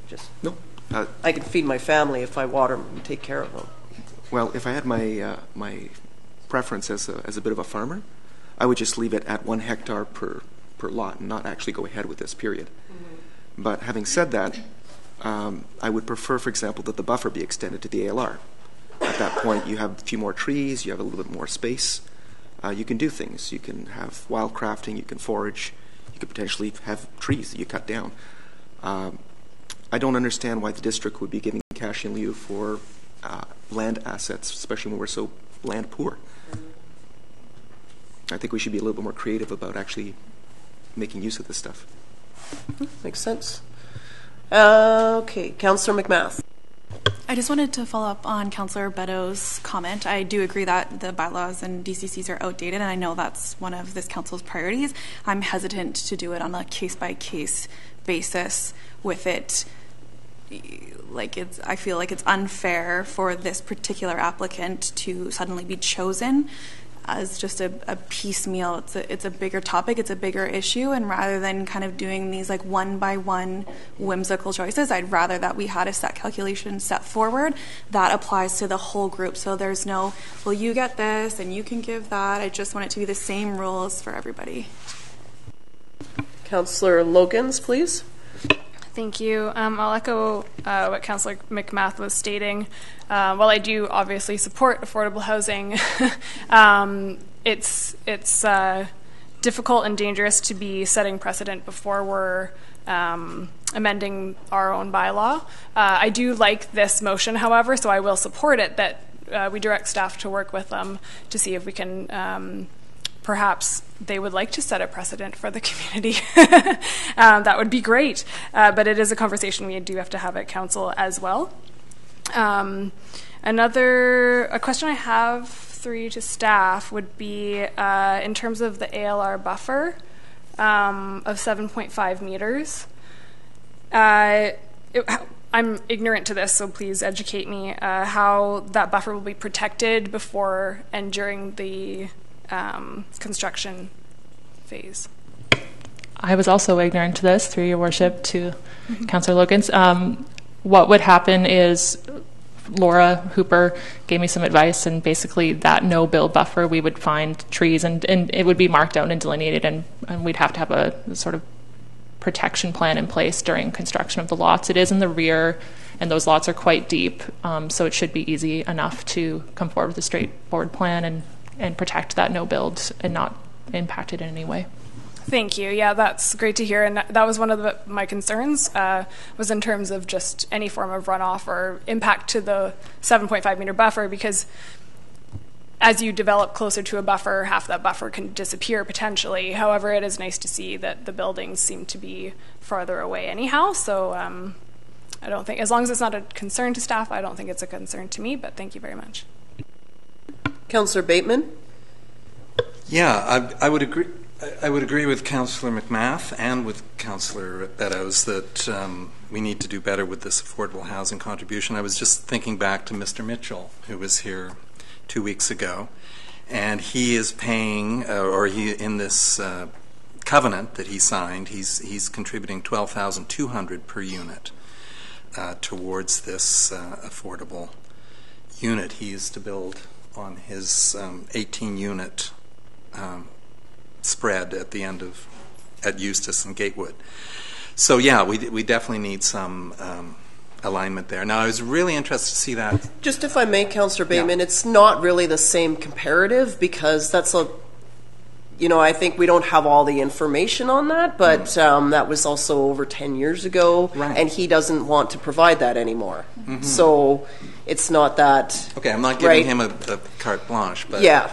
Just no. I can feed my family if I water and take care of them. Well, if I had my my preference as a bit of a farmer, I would just leave it at 1 hectare per lot and not actually go ahead with this period. Mm-hmm. But having said that, I would prefer, for example, that the buffer be extended to the ALR. At that point, you have a few more trees, you have a little bit more space. You can do things. You can have wild crafting, you can forage, you could potentially have trees that you cut down. I don't understand why the district would be giving cash in lieu for land assets, especially when we're so land poor. I think we should be a little bit more creative about actually making use of this stuff. Makes sense. Okay, Councillor McMath. I just wanted to follow up on Councillor Beddoes' comment. I do agree that the bylaws and DCCs are outdated, and I know that's one of this council's priorities. I'm hesitant to do it on a case-by-case basis with it. I feel like it's unfair for this particular applicant to suddenly be chosen as just a piecemeal. It's a bigger topic, it's a bigger issue, and rather than kind of doing these like one-by-one whimsical choices, I'd rather that we had a set calculation set forward that applies to the whole group. So there's no, well, you get this and you can give that. I just want it to be the same rules for everybody. Councillor Logans, please. Thank you. I'll echo what Councillor McMath was stating. While I do obviously support affordable housing, it's difficult and dangerous to be setting precedent before we're amending our own bylaw. I do like this motion, however, so I will support it, that we direct staff to work with them to see if we can, perhaps they would like to set a precedent for the community. That would be great, but it is a conversation we do have to have at council as well. A question I have for you to staff would be in terms of the ALR buffer of 7.5 meters. I'm ignorant to this, so please educate me how that buffer will be protected before and during the construction phase. I was also ignorant to this, through your worship, to Councillor Logans. What would happen is Laura Hooper gave me some advice, and basically that no-build buffer, we would find trees, and it would be marked out and delineated, and we'd have to have a sort of protection plan in place during construction of the lots. It is in the rear, and those lots are quite deep, so it should be easy enough to come forward with a straightforward plan and protect that no-build and not impact it in any way. Thank you. Yeah, that's great to hear. And that was one of my concerns, was in terms of just any form of runoff or impact to the 7.5 meter buffer, because as you develop closer to a buffer, half that buffer can disappear potentially. However, it is nice to see that the buildings seem to be farther away anyhow. So I don't think, as long as it's not a concern to staff, I don't think it's a concern to me, but thank you very much. Councillor Bateman? Yeah, I would agree. I would agree with Councillor McMath and with Councillor Beddoes that we need to do better with this affordable housing contribution. I was just thinking back to Mr. Mitchell, who was here 2 weeks ago, and he is paying, or he in this covenant that he signed, he's contributing $12,200 per unit towards this affordable unit. He is to build on his 18-unit spread at the end of at Eustis and Gatewood. So yeah, we definitely need some alignment there. Now I was really interested to see that. Just if I may, Councillor Bateman, it's not really the same comparative, because that's a, I think we don't have all the information on that, but that was also over 10 years ago, right. And he doesn't want to provide that anymore. Mm-hmm. So it's not that. Okay, I'm not giving him a carte blanche, but yeah.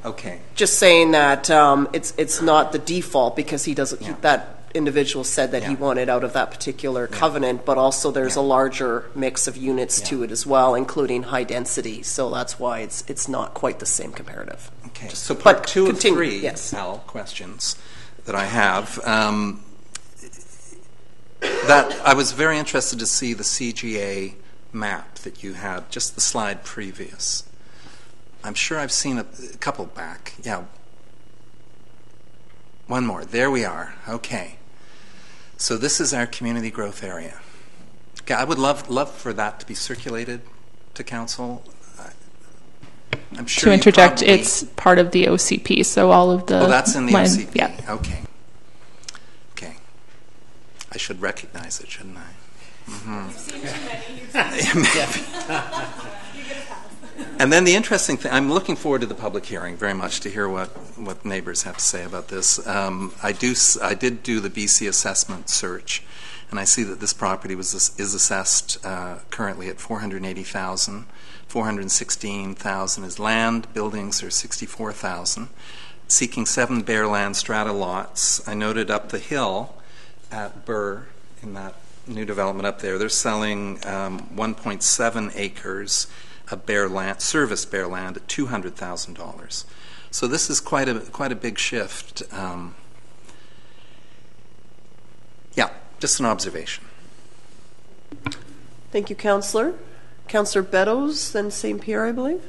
Okay. Just saying that it's not the default, because he doesn't. That individual said that he wanted out of that particular covenant, but also there's a larger mix of units to it as well, including high density. So that's why it's not quite the same comparative. Okay. So part two of three, Al, questions that I have. That I was very interested to see the CGA map that you had, just the slide previous. I'm sure I've seen a couple back. Yeah. One more. There we are. Okay. So this is our community growth area. Okay, I would love for that to be circulated to council. I'm sure to interject, it's part of the OCP, so all of the... Oh, that's in the OCP. Yeah. Okay. Okay. I should recognize it, shouldn't I? Mm-hmm. You've seen too many. And then the interesting thing, I'm looking forward to the public hearing very much to hear what neighbors have to say about this. I did do the BC assessment search, and I see that this property is assessed currently at $480,000. $416,000 is land. Buildings are $64,000. Seeking 7 bare land strata lots. I noted up the hill at Burr in that new development up there. They're selling 1.7 acres. Of bare land, serviced bare land at $200,000. So this is quite a big shift. Yeah, just an observation. Thank you, Councillor. Councillor Beddoes, then St. Pierre, I believe.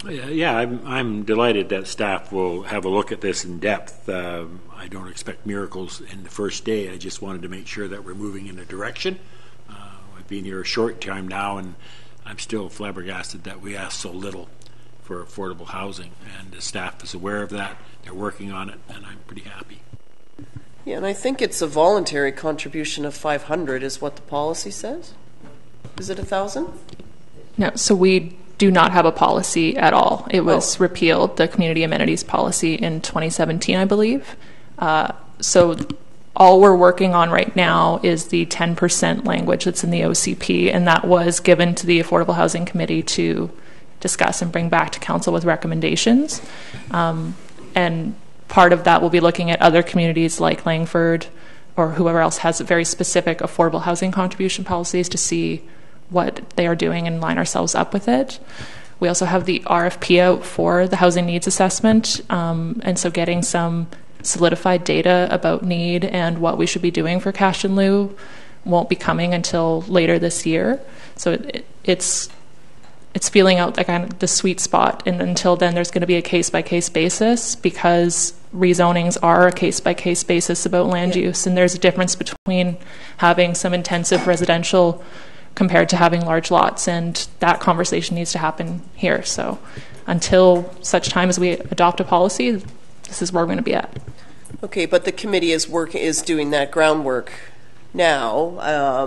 Yeah, I'm delighted that staff will have a look at this in depth. I don't expect miracles in the first day. I just wanted to make sure that we're moving in a direction. I've been here a short time now, and I'm still flabbergasted that we ask so little for affordable housing, and the staff is aware of that. They're working on it, and I'm pretty happy. Yeah, and I think it's a voluntary contribution of $500 is what the policy says. Is it $1,000? No, so we do not have a policy at all. It was repealed, the community amenities policy, in 2017, I believe. So all we're working on right now is the 10% language that's in the OCP, and that was given to the Affordable Housing Committee to discuss and bring back to council with recommendations. And part of that will be looking at other communities like Langford or whoever else has very specific affordable housing contribution policies to see what they are doing and line ourselves up with it. We also have the RFP out for the housing needs assessment, and so getting some solidified data about need and what we should be doing for cash in lieu won't be coming until later this year. So it's feeling out like kind of the sweet spot, and until then there's going to be a case-by-case basis, because rezonings are a case-by-case basis about land use, and there's a difference between having some intensive residential compared to having large lots, and that conversation needs to happen here. So until such time as we adopt a policy, this is where we're going to be at. Okay, but the committee is doing that groundwork now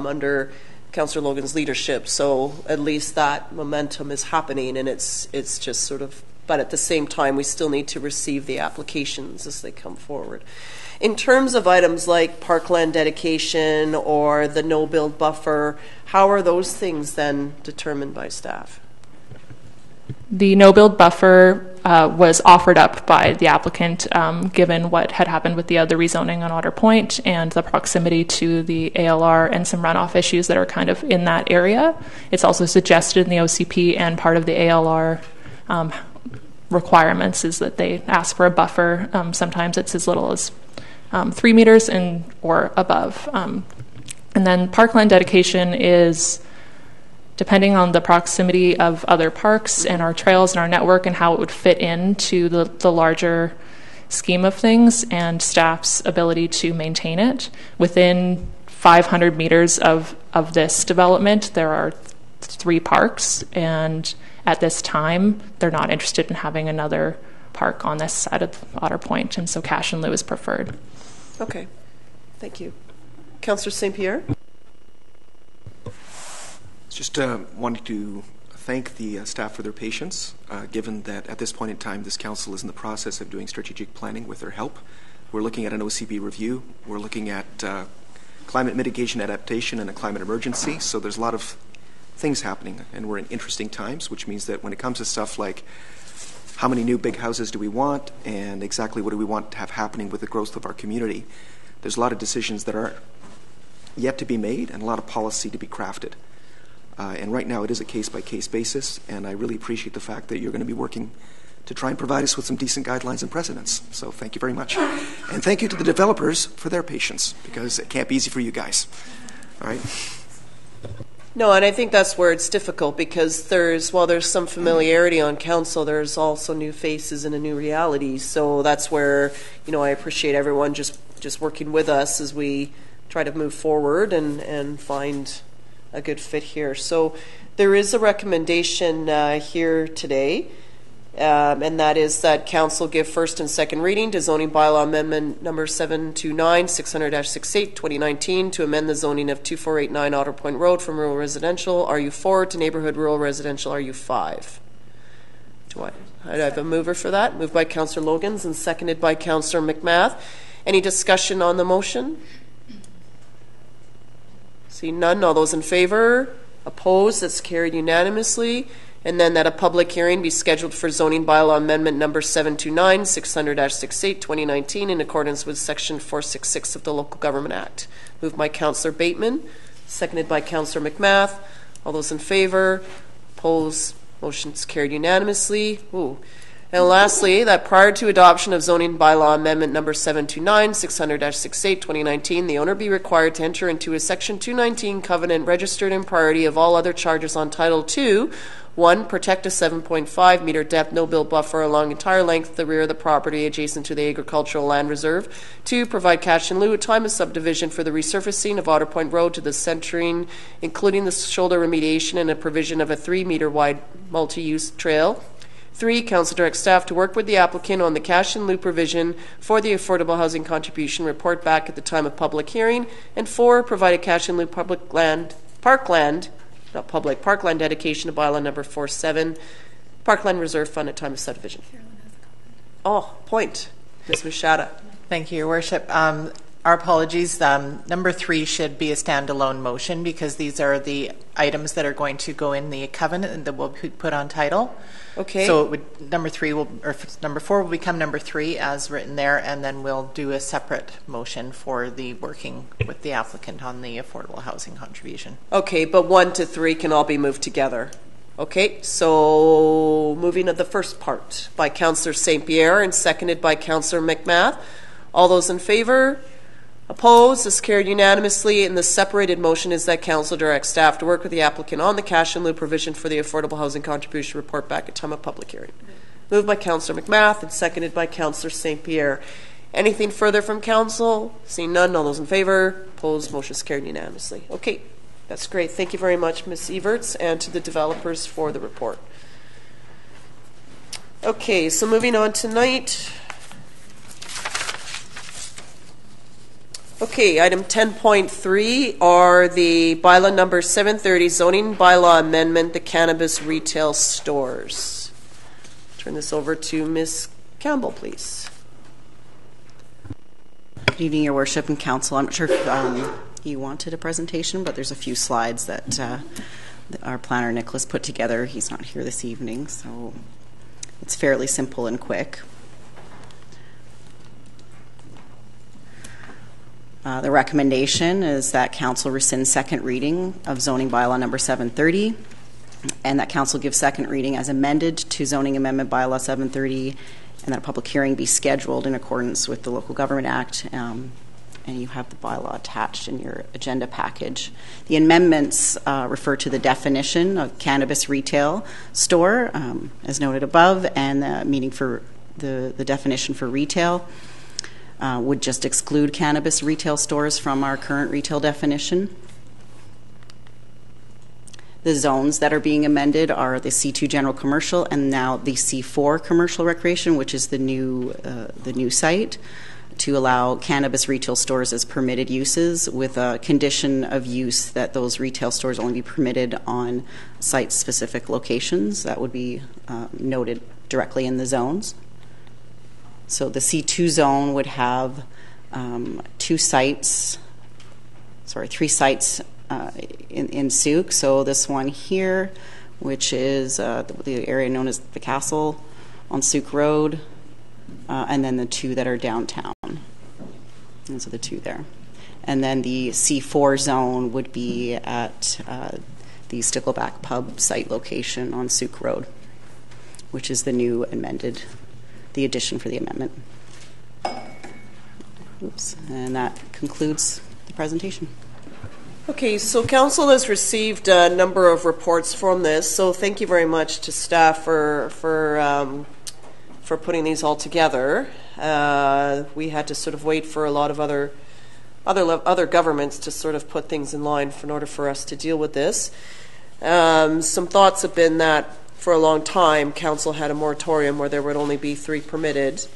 under Councillor Logan's leadership, so at least that momentum is happening, and it's just sort of, but at the same time we still need to receive the applications as they come forward. In terms of items like parkland dedication or the no-build buffer, how are those things then determined by staff? The no-build buffer was offered up by the applicant given what had happened with the other rezoning on Otter Point and the proximity to the ALR and some runoff issues that are kind of in that area. It's also suggested in the OCP, and part of the ALR requirements is that they ask for a buffer. Sometimes it's as little as 3 meters or above. And then parkland dedication is depending on the proximity of other parks and our trails and our network and how it would fit into the larger scheme of things and staff's ability to maintain it. Within 500 meters of this development, there are 3 parks, and at this time, they're not interested in having another park on this side of Otter Point, and so cash in lieu is preferred. Okay, thank you. Councillor St. Pierre? Just wanted to thank the staff for their patience, given that at this point in time, this council is in the process of doing strategic planning with their help. We're looking at an OCB review. We're looking at climate mitigation adaptation and a climate emergency. So there's a lot of things happening, and we're in interesting times, which means that when it comes to stuff like how many new big houses do we want and exactly what do we want to have happening with the growth of our community, there's a lot of decisions that are yet to be made and a lot of policy to be crafted. And right now it is a case-by-case basis, and I really appreciate the fact that you're going to be working to try and provide us with some decent guidelines and precedents. So thank you very much. And thank you to the developers for their patience, because it can't be easy for you guys. All right? No, and I think that's where it's difficult, because while there's some familiarity on council, there's also new faces and a new reality. So that's where, I appreciate everyone just working with us as we try to move forward and find a good fit here. So there is a recommendation here today, and that is that council give first and second reading to zoning bylaw amendment number 729 600-68 2019 to amend the zoning of 2489 Otter Point Road from rural residential RU4 to neighborhood rural residential RU5. Do I have a mover for that? Moved by Councillor Logans and seconded by Councillor McMath. Any discussion on the motion? See none. All those in favor? Opposed? That's carried unanimously. And then that a public hearing be scheduled for zoning bylaw amendment number 729 600-68 2019 in accordance with section 466 of the Local Government Act. Moved by Councillor Bateman, seconded by Councillor McMath. All those in favor? Opposed? Motion's carried unanimously. Ooh. And lastly, that prior to adoption of zoning bylaw amendment number 729 600-68 2019, the owner be required to enter into a section 219 covenant registered in priority of all other charges on Title 2. 1. Protect a 7.5 meter depth no-build buffer along entire length of the rear of the property adjacent to the agricultural land reserve. 2. Provide cash in lieu at time of subdivision for the resurfacing of Otter Point Road to the centering, including the shoulder remediation and a provision of a 3 meter wide multi-use trail. 3. Council direct staff to work with the applicant on the cash in lieu provision for the affordable housing contribution. Report back at the time of public hearing. And 4. Provide a cash in lieu parkland dedication to bylaw number 47, Parkland Reserve Fund at time of subdivision. Oh, point. Ms. Machada. Thank you, Your Worship. Our apologies. Number 3 should be a standalone motion because these are the items that are going to go in the covenant that will be put on title. Okay. So it would, number 4 will become number 3 as written there, and then we'll do a separate motion for the working with the applicant on the affordable housing contribution. Okay, but 1 to 3 can all be moved together. Okay, so moving to the first part by Councillor St. Pierre and seconded by Councillor McMath. All those in favor? Opposed? Is carried unanimously. And the separated motion is that Council directs staff to work with the applicant on the cash in lieu provision for the affordable housing contribution report back at time of public hearing. Moved by Councillor McMath and seconded by Councillor St. Pierre. Anything further from Council? Seeing none, all those in favor? Opposed? Motion is carried unanimously. Okay. That's great. Thank you very much, Ms. Everts, and to the developers for the report. Okay, so moving on tonight. Okay, item 10.3 are the bylaw number 730, zoning bylaw amendment, the cannabis retail stores. Turn this over to Ms. Campbell, please. Good evening, Your Worship and Council. I'm not sure if you wanted a presentation, but there's a few slides that our planner Nicholas put together. He's not here this evening, so it's fairly simple and quick. The recommendation is that Council rescind second reading of zoning bylaw number 730, and that Council give second reading as amended to zoning amendment bylaw 730, and that a public hearing be scheduled in accordance with the Local Government Act. And you have the bylaw attached in your agenda package. The amendments refer to the definition of cannabis retail store, as noted above, and the meaning for the definition for retail would just exclude cannabis retail stores from our current retail definition. The zones that are being amended are the C2 general commercial and now the C4 commercial recreation, which is the new site, to allow cannabis retail stores as permitted uses with a condition of use that those retail stores only be permitted on site-specific locations. That would be noted directly in the zones. So the C2 zone would have 3 sites in Sooke. So this one here, which is the area known as the Castle on Sooke Road, and then the 2 that are downtown. Those are the 2 there. And then the C4 zone would be at the Stickleback Pub site location on Sooke Road, which is the new amended, the addition for the amendment. Oops. And that concludes the presentation. Okay, so Council has received a number of reports from this, so thank you very much to staff for putting these all together. We had to sort of wait for a lot of other governments to sort of put things in line in order for us to deal with this. Some thoughts have been that for a long time, Council had a moratorium where there would only be 3 permitted,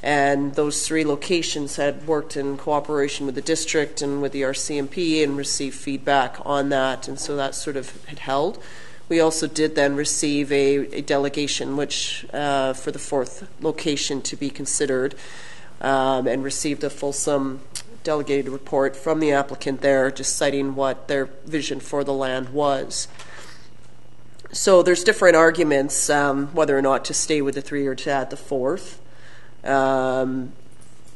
and those 3 locations had worked in cooperation with the district and with the RCMP and received feedback on that, and so that sort of had held. We also did then receive a delegation which for the 4th location to be considered, and received a fulsome delegated report from the applicant there, just citing what their vision for the land was. So there's different arguments whether or not to stay with the 3 or to add the 4th.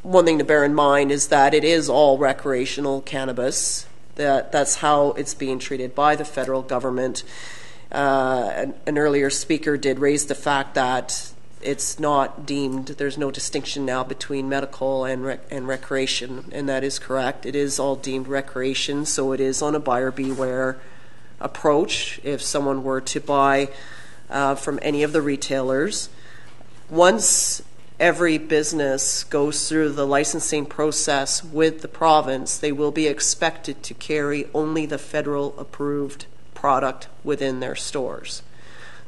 One thing to bear in mind is that it is all recreational cannabis. That's how it's being treated by the federal government. An earlier speaker did raise the fact that it's not deemed, there's no distinction now between medical and recreation, and that is correct. It is all deemed recreation, so it is on a buyer beware approach if someone were to buy from any of the retailers. Once every business goes through the licensing process with the province, they will be expected to carry only the federal approved product within their stores.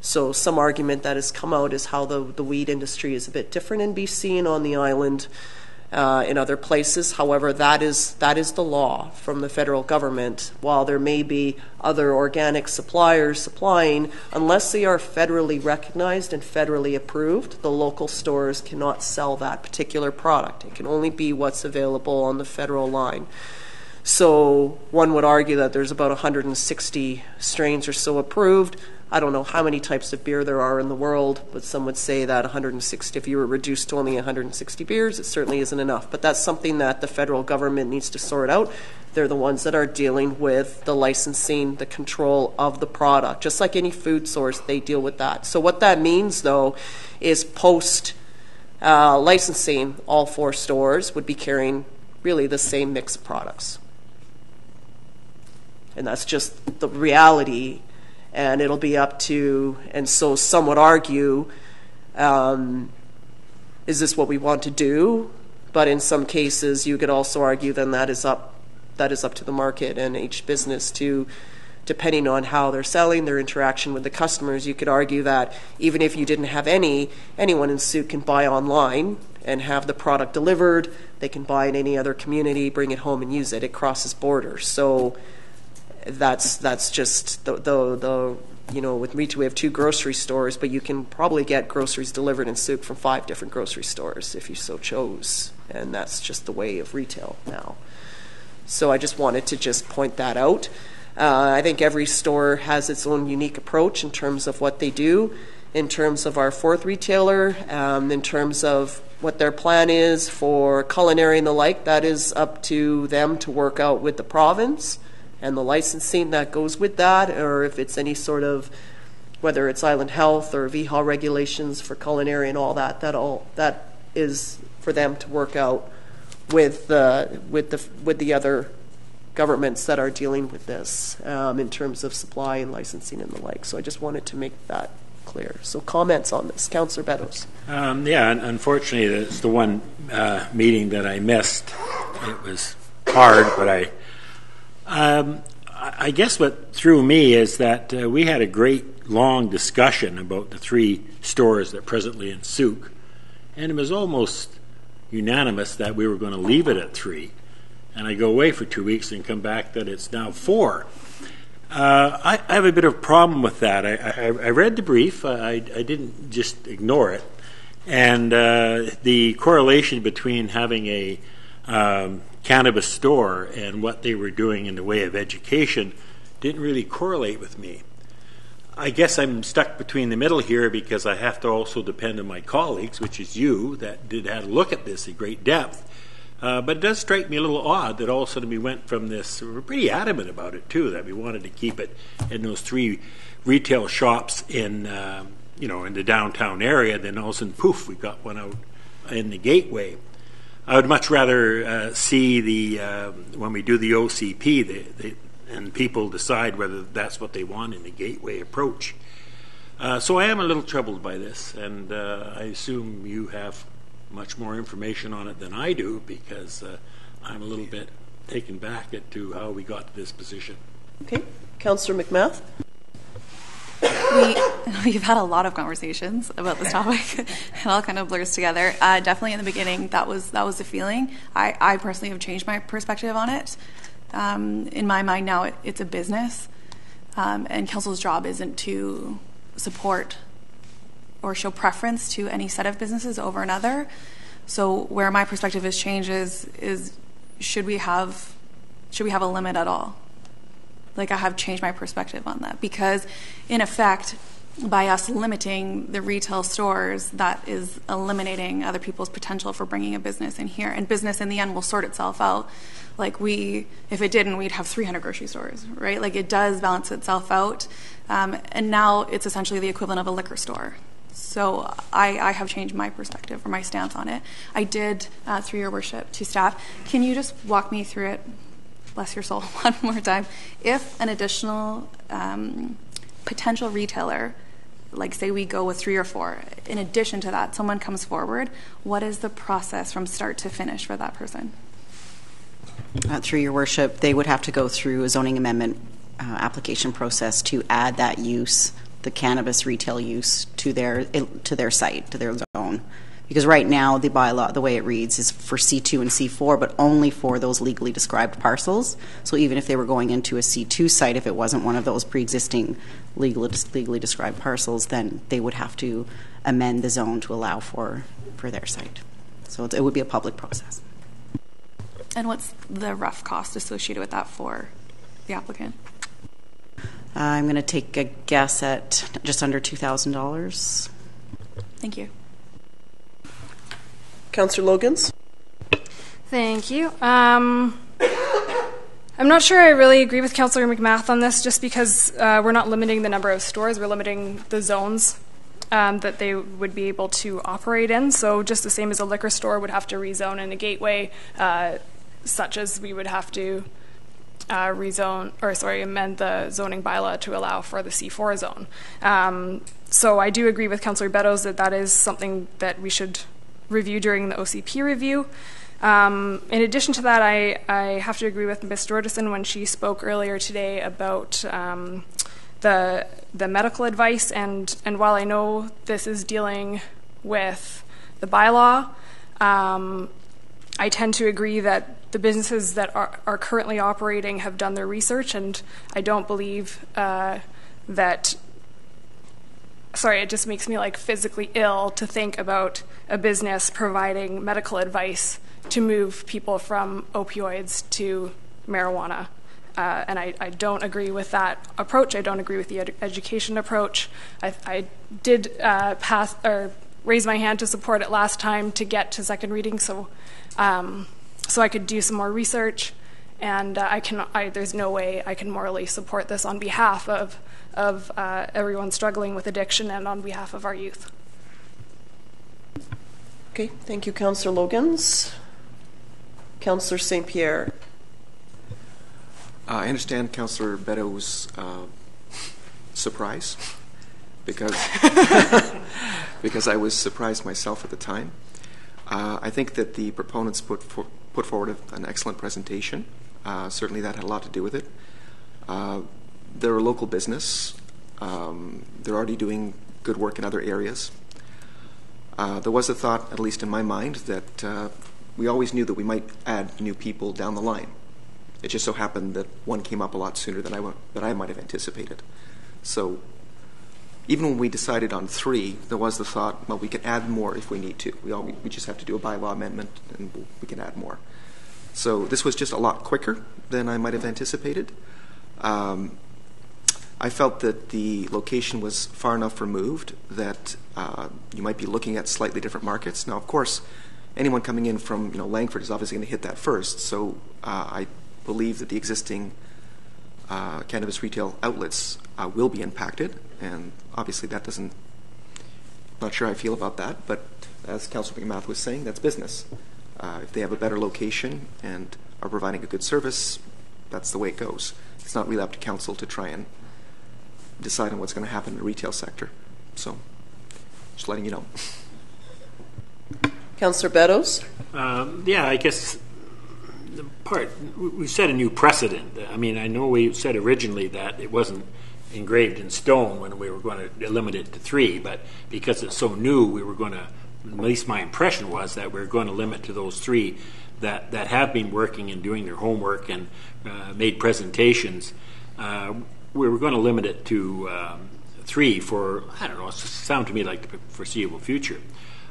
So some argument that has come out is how the weed industry is a bit different in BC and on the island, in other places. However, that is the law from the federal government. While there may be other organic suppliers supplying, unless they are federally recognized and federally approved, the local stores cannot sell that particular product. It can only be what's available on the federal line. So one would argue that there's about 160 strains or so approved. I don't know how many types of beer there are in the world, but some would say that 160, if you were reduced to only 160 beers, it certainly isn't enough. But that's something that the federal government needs to sort out. They're the ones that are dealing with the licensing, the control of the product. Just like any food source, they deal with that. So what that means, though, is post-licensing, all 4 stores would be carrying really the same mix of products. And that's just the reality. And it'll be up to, and so some would argue, is this what we want to do? But in some cases, you could also argue then that is up to the market and each business to, depending on how they're selling, their interaction with the customers. You could argue that even if you didn't have anyone in Sooke can buy online and have the product delivered. They can buy in any other community, bring it home and use it. It crosses borders. So that's just the with me too, we have 2 grocery stores, but you can probably get groceries delivered in Sooke from 5 different grocery stores if you so chose, and that's just the way of retail now. So I just wanted to just point that out. I think every store has its own unique approach in terms of what they do, in terms of our 4th retailer, in terms of what their plan is for culinary and the like. That is up to them to work out with the province and the licensing that goes with that, or if it's any sort of, whether it's Island Health or VHA regulations for culinary and all that, that is for them to work out with the other governments that are dealing with this in terms of supply and licensing and the like. So I just wanted to make that clear. So comments on this, Councillor Beddoes. Yeah, unfortunately, it's the one meeting that I missed. It was hard, but I guess what threw me is that we had a great long discussion about the 3 stores that are presently in Sooke, and it was almost unanimous that we were going to leave it at 3, and I go away for 2 weeks and come back that it's now 4. I have a bit of a problem with that. I read the brief. I didn't just ignore it, and the correlation between having a cannabis store and what they were doing in the way of education didn't really correlate with me. I guess I'm stuck between the middle here because I have to also depend on my colleagues, which is you, that did have a look at this in great depth. But it does strike me a little odd that all of a sudden we went from this, we were pretty adamant about it too, that we wanted to keep it in those 3 retail shops in in the downtown area, then all of a sudden, poof, we got one out in the gateway. I would much rather see when we do the OCP, and people decide whether that's what they want in the gateway approach. So I am a little troubled by this, and I assume you have much more information on it than I do, because I'm a little bit taken back as to how we got to this position. Okay. Councillor McMath? We've had a lot of conversations about this topic. It all kind of blurs together. Definitely in the beginning, that was the feeling. I personally have changed my perspective on it. In my mind now, it's a business, and council's job isn't to support or show preference to any set of businesses over another. So where my perspective has changed is should we have a limit at all? Like, I have changed my perspective on that, because in effect, by us limiting the retail stores, that is eliminating other people's potential for bringing a business in here, and business in the end will sort itself out. Like, if it didn't, we'd have 300 grocery stores, right? Like, it does balance itself out, and now it's essentially the equivalent of a liquor store. So I have changed my perspective or my stance on it. I did, through your worship, to staff. Can you just walk me through it, bless your soul, one more time? If an additional potential retailer, like say we go with 3 or 4, in addition to that, someone comes forward, what is the process from start to finish for that person? Through your worship, they would have to go through a zoning amendment application process to add that use, the cannabis retail use, to their site, to their zone, Because right now, the bylaw, the way it reads, is for C2 and C4, but only for those legally described parcels. So even if they were going into a C2 site, if it wasn't one of those pre-existing legally described parcels, then they would have to amend the zone to allow for their site. So it would be a public process. And what's the rough cost associated with that for the applicant? I'm going to take a guess at just under $2,000. Thank you. Councillor Logans? Thank you. I'm not sure I really agree with Councillor McMath on this, just because we're not limiting the number of stores, we're limiting the zones that they would be able to operate in. So just the same as a liquor store would have to rezone in a gateway, such as we would have to amend the zoning bylaw to allow for the C4 zone. So I do agree with Councillor Beddoes that is something that we should review during the OCP review. In addition to that, I have to agree with Ms. Jordison when she spoke earlier today about the medical advice, and while I know this is dealing with the bylaw, I tend to agree that the businesses that are currently operating have done their research, and I don't believe that. Sorry, it just makes me like physically ill to think about a business providing medical advice to move people from opioids to marijuana. And I don't agree with that approach. I don't agree with the education approach. I did raise my hand to support it last time to get to second reading, so I could do some more research. And there's no way I can morally support this on behalf of everyone struggling with addiction and on behalf of our youth. Okay, thank you, Councillor Logans. Councillor St. Pierre. I understand Councillor Beddoes' surprise because because I was surprised myself at the time. I think that the proponents put forward an excellent presentation. Certainly that had a lot to do with it. They're a local business. They're already doing good work in other areas. There was a thought, at least in my mind, that we always knew that we might add new people down the line. It just so happened that one came up a lot sooner than I might have anticipated. So even when we decided on 3, there was the thought, well, we can add more if we need to. We just have to do a bylaw amendment and we can add more. So this was just a lot quicker than I might have anticipated. I felt that the location was far enough removed that you might be looking at slightly different markets. Now, of course, anyone coming in from Langford is obviously going to hit that first. So I believe that the existing cannabis retail outlets will be impacted, and obviously that doesn't. Not sure how I feel about that, but as Councillor McMath was saying, that's business. If they have a better location and are providing a good service, that's the way it goes. It's not really up to council to try and decide on what's going to happen in the retail sector. So, just letting you know. Councillor Beddoes? Yeah, I guess the part, we set a new precedent. I mean, I know we said originally that it wasn't engraved in stone when we were going to limit it to 3, but because it's so new, we were going to, at least my impression was that we were going to limit to those 3 that have been working and doing their homework and made presentations. We were going to limit it to 3 for, I don't know, it sounds to me like the foreseeable future.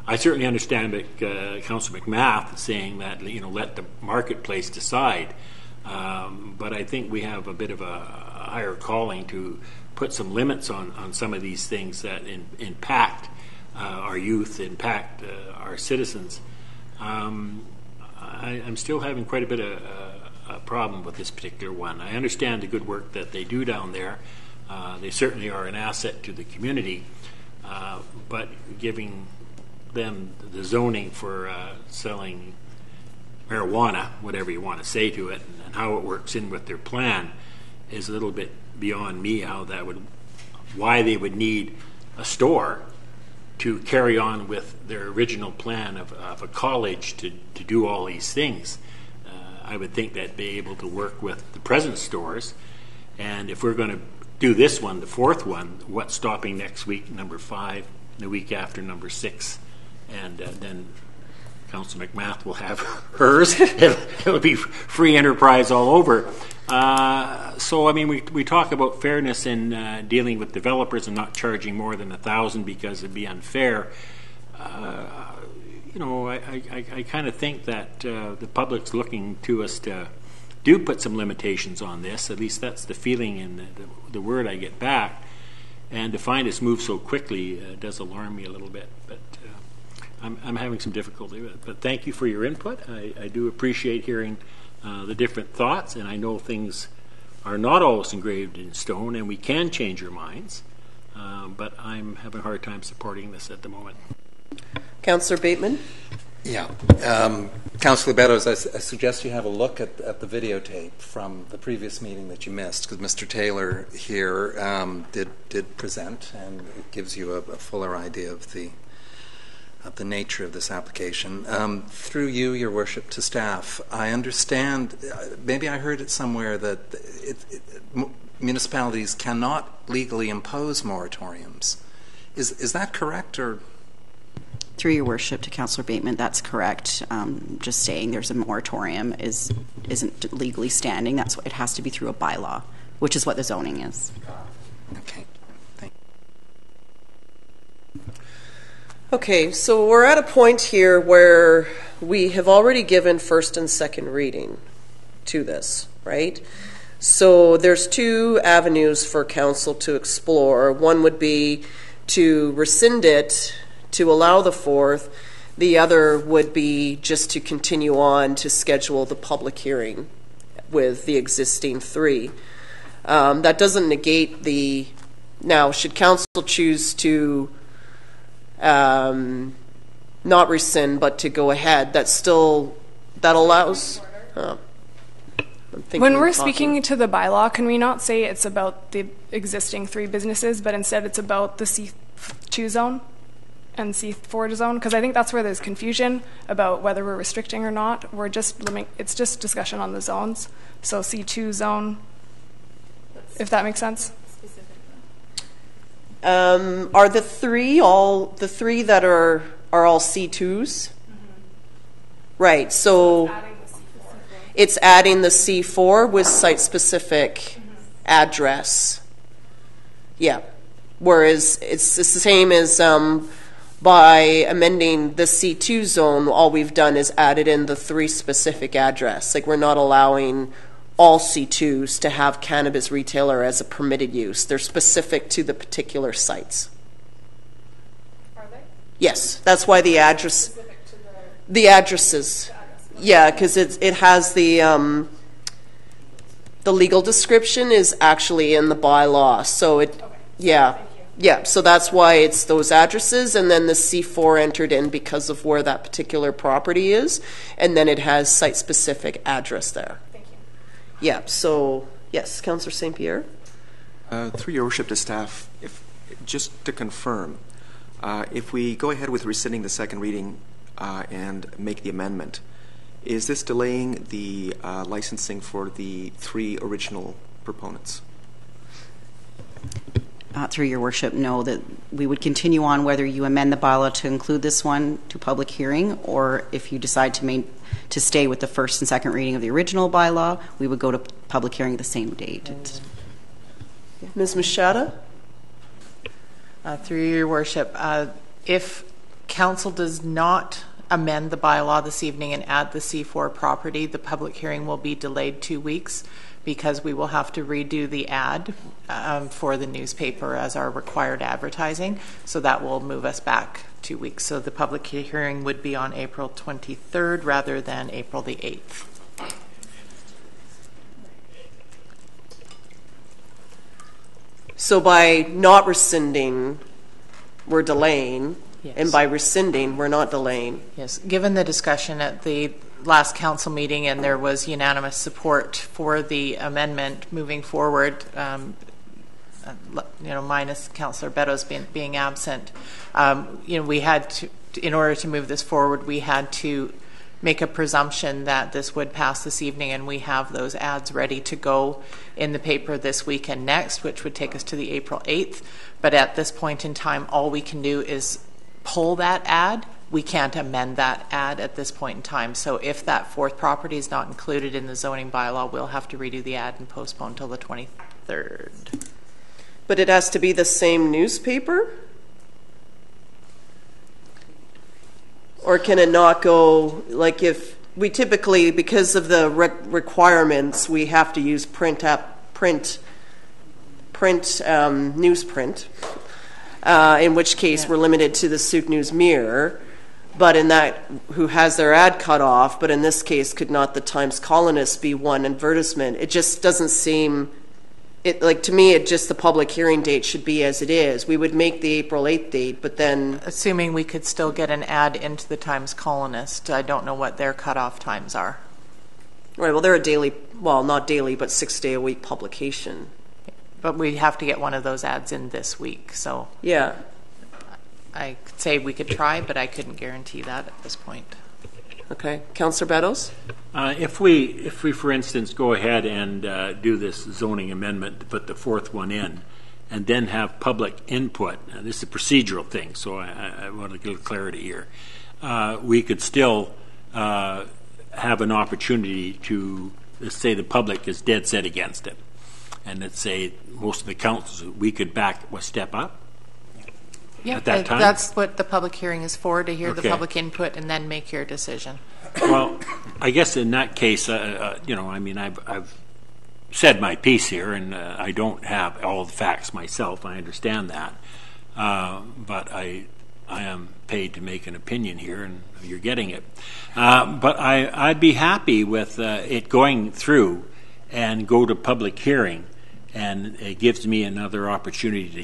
I certainly understand that Councillor McMath is saying that, let the marketplace decide. But I think we have a bit of a higher calling to put some limits on some of these things that impact our youth, impact our citizens. I'm still having quite a bit of a problem with this particular one. I understand the good work that they do down there. They certainly are an asset to the community, but giving them the zoning for selling marijuana, whatever you want to say to it, and how it works in with their plan is a little bit beyond me. Why they would need a store to carry on with their original plan of a college to do all these things. I would think that be able to work with the present stores, and if we're going to do this one, the 4th one, what's stopping next week, number 5, the week after, number 6, and then Councillor McMath will have hers. It'll be free enterprise all over. So, I mean, we talk about fairness in dealing with developers and not charging more than $1,000 because it'd be unfair. You know, I kind of think that the public's looking to us to do put some limitations on this. At least that's the feeling and the word I get back. And to find us move so quickly does alarm me a little bit. But I'm having some difficulty with it. But thank you for your input. I do appreciate hearing the different thoughts, and I know things are not always engraved in stone, and we can change our minds. But I'm having a hard time supporting this at the moment. Councillor Bateman? Yeah. Councillor Beddoes, I suggest you have a look at the videotape from the previous meeting that you missed, because Mr. Taylor here did present, and it gives you a fuller idea of the nature of this application. Through you, Your Worship, to staff, I understand, maybe I heard it somewhere, that municipalities cannot legally impose moratoriums. Is that correct, or...? Through Your Worship, to Councillor Bateman, that's correct. Just saying there's a moratorium isn't legally standing. That's what it has to be through a bylaw, which is what the zoning is. Okay. Thank you. Okay, so we're at a point here where we have already given first and second reading to this, right? So there's two avenues for council to explore. One would be to rescind it to allow the fourth. The other would be just to continue on to schedule the public hearing with the existing three. That doesn't negate the... Now, should council choose to not rescind but to go ahead, that allows... When we're speaking to the bylaw, can we not say it's about the existing three businesses, but instead it's about the C2 zone and C4 zone? Because I think that's where there's confusion about whether we're restricting or not. We're just it's just discussion on the zones. So C2 zone, if that makes sense. Are the three that are all C2s? Mm-hmm. Right. So it's adding the C4 with site-specific address. Yeah. Whereas it's the same as by amending the C2 zone, all we've done is added in the three specific address. Like, we're not allowing all C2s to have cannabis retailer as a permitted use. They're specific to the particular sites. Are they? Yes. That's why the address... The addresses. Yeah, because it has the legal description is actually in the bylaw. So it, okay. Yeah. Yeah, so that's why it's those addresses, and then the C4 entered in because of where that particular property is, and then it has site-specific address there. Thank you. Yeah, so, yes, Councillor St. Pierre? Through Your Worship to staff, just to confirm, if we go ahead with rescinding the second reading and make the amendment, is this delaying the licensing for the three original proponents? Through Your Worship, no, that we would continue on whether you amend the bylaw to include this one to public hearing, or if you decide to stay with the first and second reading of the original bylaw, we would go to public hearing the same date. Ms. Machada? Through Your Worship, if council does not amend the bylaw this evening and add the C4 property, the public hearing will be delayed 2 weeks, because we will have to redo the ad for the newspaper as our required advertising. So that will move us back 2 weeks. So the public hearing would be on April 23rd rather than April the 8th. So by not rescinding, we're delaying. Yes. And by rescinding, we're not delaying. Yes. Given the discussion at the last council meeting, and there was unanimous support for the amendment moving forward, minus Councillor Beddoes being absent, we had to, in order to move this forward, we had to make a presumption that this would pass this evening, and we have those ads ready to go in the paper this week and next, which would take us to the April 8th. But at this point in time, all we can do is pull that ad we can't amend that ad at this point in time. So if that fourth property is not included in the zoning bylaw, we'll have to redo the ad and postpone till the 23rd. But it has to be the same newspaper? Or can it not go, like if we typically, because of the requirements, we have to use newsprint, in which case we're limited to the Sooke News Mirror, but in that, who has their ad cut off, but in this case, could not the Times Colonist be one advertisement? It just doesn't seem, like to me, the public hearing date should be as it is. We would make the April 8th date, but then... Assuming we could still get an ad into the Times Colonist, I don't know what their cutoff times are. Right, well, they're a daily, well, not daily, but 6-day-a-week publication. But we have to get one of those ads in this week, so... Yeah. I could say we could try, but I couldn't guarantee that at this point. Okay. Councillor Beddoes? If we, for instance, go ahead and do this zoning amendment to put the fourth one in, and then have public input, this is a procedural thing, so I want to give clarity here, we could still have an opportunity to, let's say the public is dead set against it, and let's say most of the councils, we could back a step up. Yeah, at that time? That's what the public hearing is for, to hear the public input and then make your decision. Well, I guess in that case, you know, I mean, I've said my piece here, and I don't have all the facts myself. I understand that, but I am paid to make an opinion here, and you're getting it. But I'd be happy with it going through and go to public hearing, and it gives me another opportunity to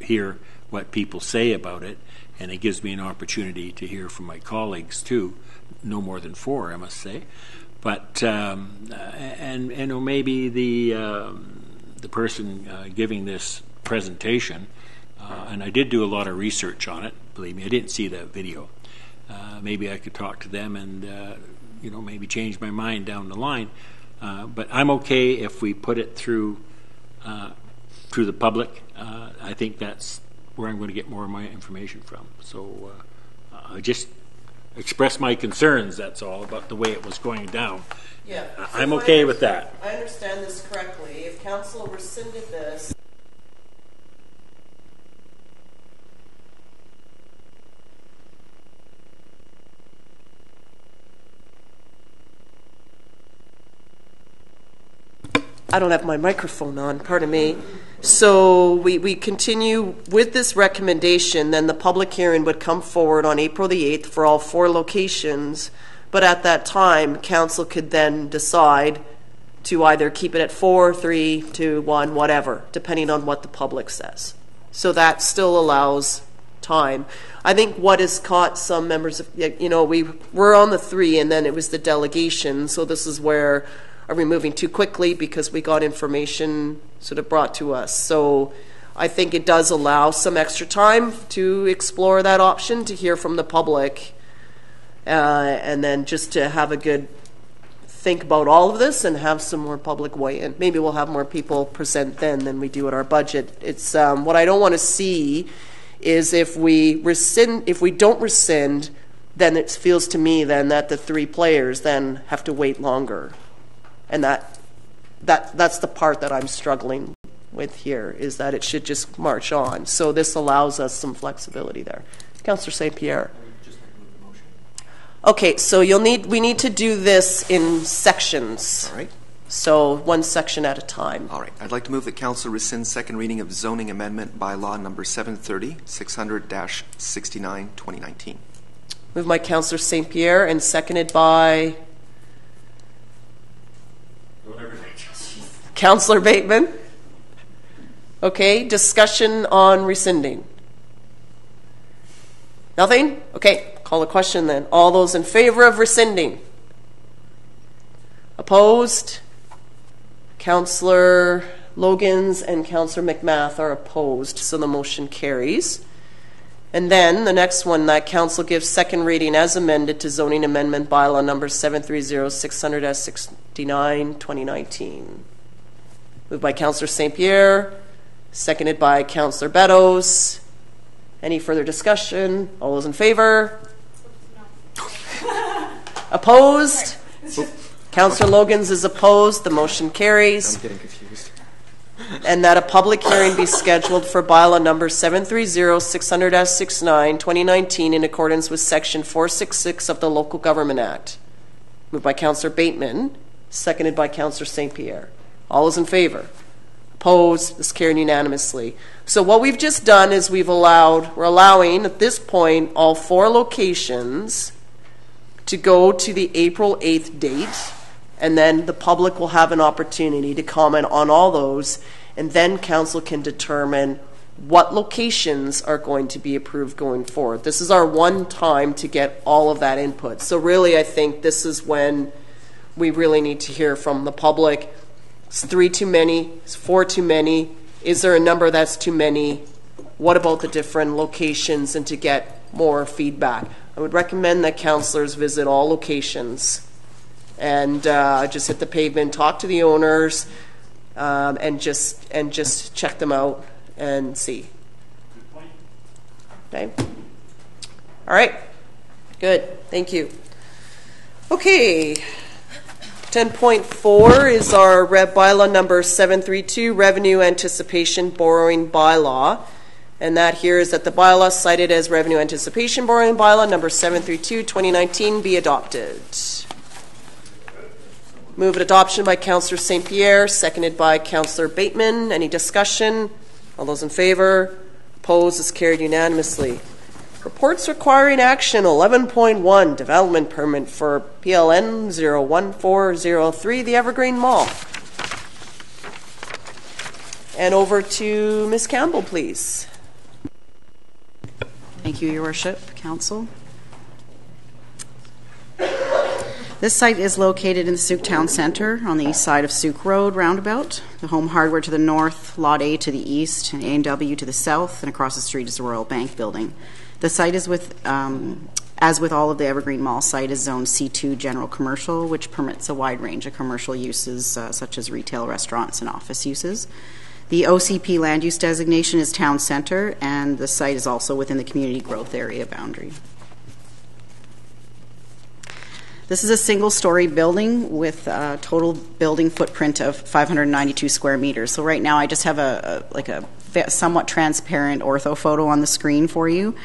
hear what people say about it, and it gives me an opportunity to hear from my colleagues too. No more than 4, I must say. But and you know, maybe the person giving this presentation, and I did do a lot of research on it. Believe me, I didn't see that video. Maybe I could talk to them and you know, maybe change my mind down the line. But I'm okay if we put it through the public. I think that's where I'm going to get more of my information from. So I just express my concerns, that's all, about the way it was going down. Yeah. So I'm okay with that. I understand this correctly. If council rescinded this, I don't have my microphone on, pardon me. So we continue with this recommendation, then the public hearing would come forward on April the 8th for all 4 locations, but at that time, council could then decide to either keep it at 4, 3, 2, 1, whatever, depending on what the public says. So that still allows time. I think what has caught some members of, you know, we're on the 3 and then it was the delegation, so this is where, are we moving too quickly because we got information sort of brought to us? So I think it does allow some extra time to explore that option, to hear from the public, and then just to have a good think about all of this and have some more public weigh in. Maybe we'll have more people present then than we do at our budget. It's what I don't want to see is if we don't rescind, then it feels to me then that the 3 players then have to wait longer. And that's the part that I'm struggling with here, is that it should just march on. So this allows us some flexibility there. Councillor St. Pierre. Okay, so we need to do this in sections. All right. So one section at a time. All right. I'd like to move that council rescind second reading of zoning amendment bylaw number 730, 600-69, 2019. Moved by Councillor St. Pierre and seconded by Councillor Bateman. Okay, discussion on rescinding. Nothing? Okay, call the question then. All those in favor of rescinding? Opposed? Councillor Logans and Councillor McMath are opposed, so the motion carries. And then the next one, that council gives second reading as amended to zoning amendment bylaw number 730-600-69, 2019. Moved by Councillor St. Pierre, seconded by Councillor Beddoes. Any further discussion? All those in favor? Opposed? Councillor Logans is opposed. The motion carries. I'm getting confused. And that a public hearing be scheduled for bylaw number 730-600-69, 2019, in accordance with Section 466 of the Local Government Act. Moved by Councillor Bateman, seconded by Councillor St. Pierre. All those in favor? Opposed? This carried unanimously. So what we've just done is we're allowing at this point all 4 locations to go to the April 8th date, and then the public will have an opportunity to comment on all those, and then council can determine what locations are going to be approved going forward. This is our one time to get all of that input. So really, I think this is when we really need to hear from the public. Is 3 too many? Is 4 too many? Is there a number that's too many? What about the different locations, and to get more feedback? I would recommend that councillors visit all locations and just hit the pavement, talk to the owners, and just check them out and see. Okay. All right. Good. Thank you. Okay. 10.4 is our bylaw number 732, Revenue Anticipation Borrowing Bylaw. And that here is that the bylaw cited as Revenue Anticipation Borrowing Bylaw number 732, 2019 be adopted. Move adoption by Councillor St. Pierre, seconded by Councillor Bateman. Any discussion? All those in favor? Opposed? Is carried unanimously. Reports requiring action 11.1, development permit for PLN 01403, the Evergreen Mall. And over to Ms. Campbell, please. Thank you, Your Worship, Council. This site is located in the Sooke Town Centre on the east side of Sooke Road roundabout. The Home Hardware to the north, Lot A to the east, and A&W to the south, and across the street is the Royal Bank building. The site is as with all of the Evergreen Mall site, is Zone C2 General Commercial, which permits a wide range of commercial uses such as retail, restaurants, and office uses. The OCP land use designation is Town Centre, and the site is also within the community growth area boundary. This is a single-story building with a total building footprint of 592 square meters. So right now I just have a somewhat transparent ortho photo on the screen for you.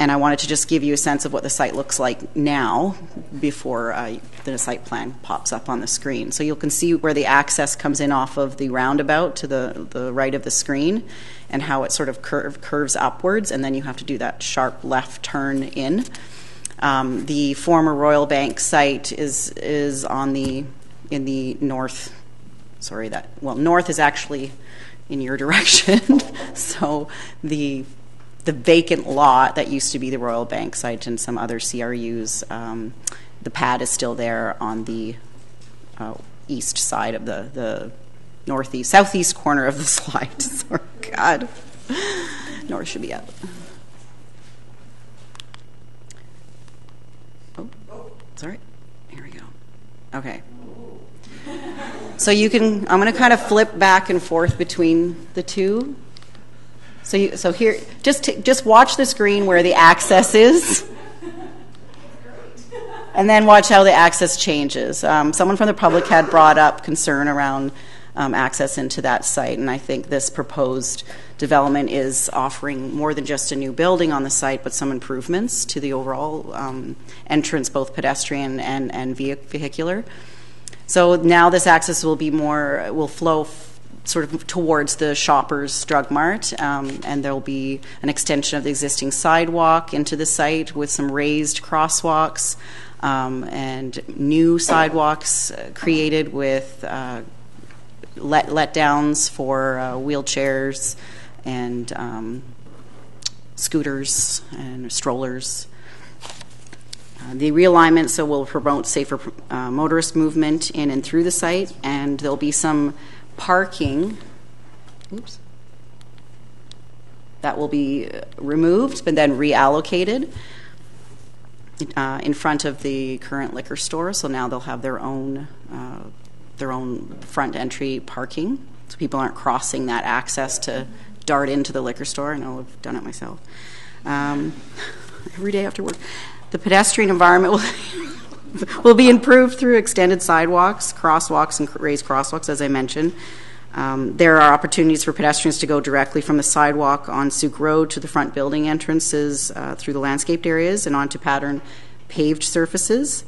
And I wanted to just give you a sense of what the site looks like now before the site plan pops up on the screen. So you can see where the access comes in off of the roundabout to the right of the screen, and how it sort of curves upwards, and then you have to do that sharp left turn in. The former Royal Bank site is in the north. Sorry, north is actually in your direction. So the vacant lot that used to be the Royal Bank site and some other CRUs, the pad is still there on the east side of the southeast corner of the slide. Sorry, God. North should be up. Oh, sorry. Here we go. Okay. So I'm going to kind of flip back and forth between the two. So here, just watch the screen where the access is, and then watch how the access changes. Someone from the public had brought up concern around access into that site, and I think this proposed development is offering more than just a new building on the site, but some improvements to the overall entrance, both pedestrian and vehicular. So now this access will flow sort of towards the Shoppers Drug Mart, and there'll be an extension of the existing sidewalk into the site with some raised crosswalks and new sidewalks created with let downs for wheelchairs and scooters and strollers. The realignment will promote safer motorist movement in and through the site, and there'll be some parking that will be removed but then reallocated in front of the current liquor store. So now they'll have their own front entry parking, so people aren't crossing that access to dart into the liquor store. I know I've done it myself every day after work. The pedestrian environment will will be improved through extended sidewalks, crosswalks, and raised crosswalks, as I mentioned. There are opportunities for pedestrians to go directly from the sidewalk on Sooke Road to the front building entrances through the landscaped areas and onto pattern paved surfaces.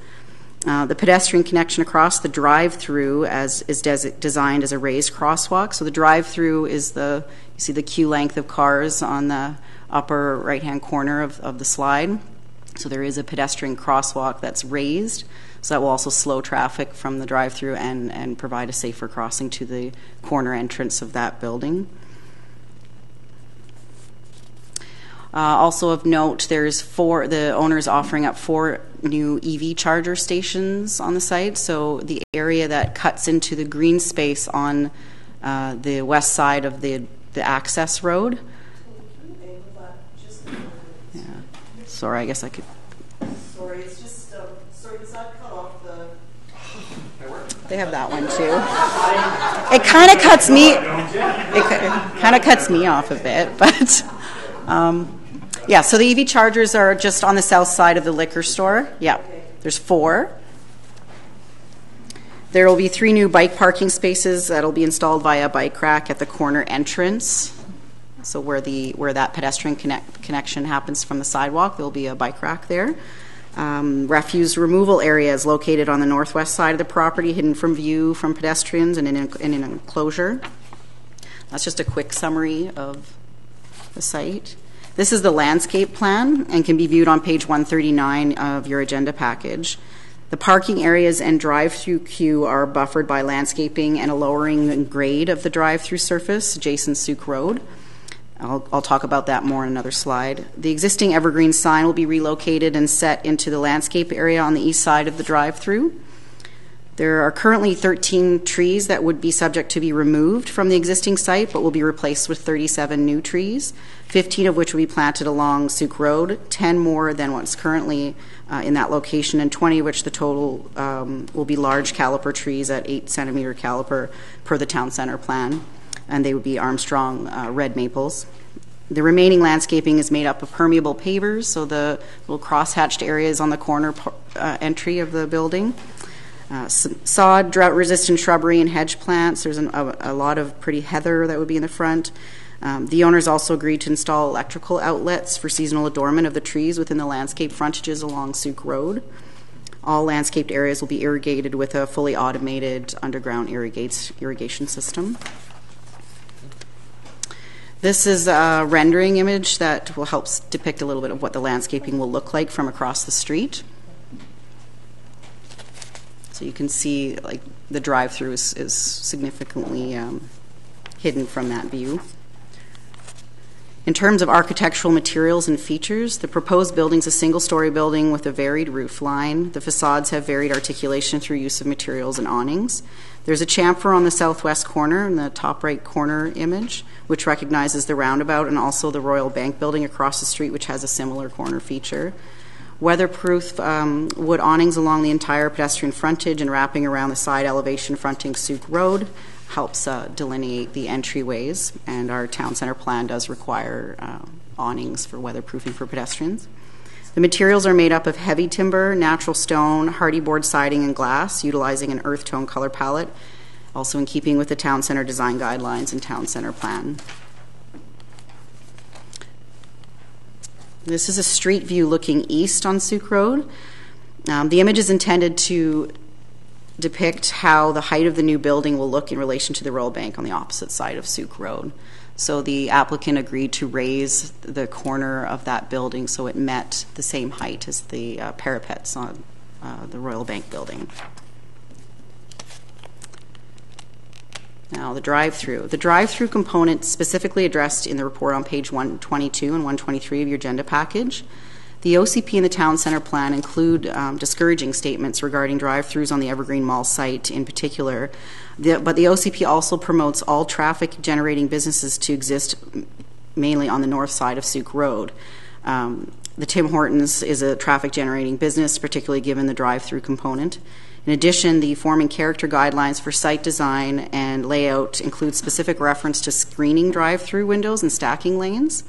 The pedestrian connection across the drive-through is designed as a raised crosswalk. So the drive-through is you see the queue length of cars on the upper right-hand corner of the slide. So there is a pedestrian crosswalk that's raised. So that will also slow traffic from the drive-through and provide a safer crossing to the corner entrance of that building. Also of note, the owner is offering up 4 new EV charger stations on the site. So the area that cuts into the green space on the west side of the access road. Yeah. Sorry, I guess I could. Sorry, it's just, sorry, does that cut off the... They have that one too. It kind of cuts me. It kind of cuts me off a bit, but yeah. So the EV chargers are just on the south side of the liquor store. Yeah, there's 4. There will be 3 new bike parking spaces that'll be installed via bike rack at the corner entrance. So where that pedestrian connection happens from the sidewalk, there'll be a bike rack there. Refuse removal area is located on the northwest side of the property, hidden from view from pedestrians and in an enclosure. That's just a quick summary of the site. This is the landscape plan and can be viewed on page 139 of your agenda package. The parking areas and drive-through queue are buffered by landscaping and a lowering in grade of the drive-through surface adjacent Sooke Road. I'll talk about that more in another slide. The existing evergreen sign will be relocated and set into the landscape area on the east side of the drive-through. There are currently 13 trees that would be subject to be removed from the existing site, but will be replaced with 37 new trees, 15 of which will be planted along Sooke Road, 10 more than what's currently in that location, and 20 of which the total will be large caliper trees at 8-centimeter caliper per the town center plan. And they would be Armstrong red maples. The remaining landscaping is made up of permeable pavers, so the little cross-hatched areas on the corner entry of the building. Sod, drought-resistant shrubbery and hedge plants. There's a lot of pretty heather that would be in the front. The owners also agreed to install electrical outlets for seasonal adornment of the trees within the landscape frontages along Sooke Road. All landscaped areas will be irrigated with a fully automated underground irrigation system. This is a rendering image that will help depict a little bit of what the landscaping will look like from across the street. So you can see like the drive-through is significantly hidden from that view. In terms of architectural materials and features, the proposed building is a single-story building with a varied roof line. The facades have varied articulation through use of materials and awnings. There's a chamfer on the southwest corner in the top right corner image, which recognizes the roundabout, and also the Royal Bank building across the street, which has a similar corner feature. Weatherproof wood awnings along the entire pedestrian frontage and wrapping around the side elevation fronting Sooke Road helps delineate the entryways, and our town center plan does require awnings for weatherproofing for pedestrians. The materials are made up of heavy timber, natural stone, hardy board siding, and glass, utilizing an earth tone color palette, also in keeping with the town center design guidelines and town center plan. This is a street view looking east on Sooke Road. The image is intended to depict how the height of the new building will look in relation to the Royal Bank on the opposite side of Sooke Road. So the applicant agreed to raise the corner of that building so it met the same height as the parapets on the Royal Bank building. Now the drive-through. The drive-through component specifically addressed in the report on page 122 and 123 of your agenda package. The OCP and the town center plan include discouraging statements regarding drive-throughs on the Evergreen Mall site in particular. But the OCP also promotes all traffic-generating businesses to exist mainly on the north side of Sooke Road. The Tim Hortons is a traffic-generating business, particularly given the drive-through component. In addition, the form and character guidelines for site design and layout include specific reference to screening drive-through windows and stacking lanes.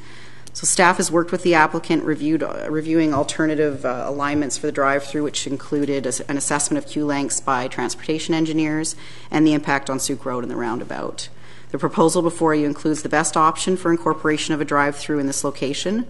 So staff has worked with the applicant, reviewing alternative alignments for the drive-through, which included an assessment of queue lengths by transportation engineers and the impact on Sooke Road and the roundabout. The proposal before you includes the best option for incorporation of a drive-through in this location.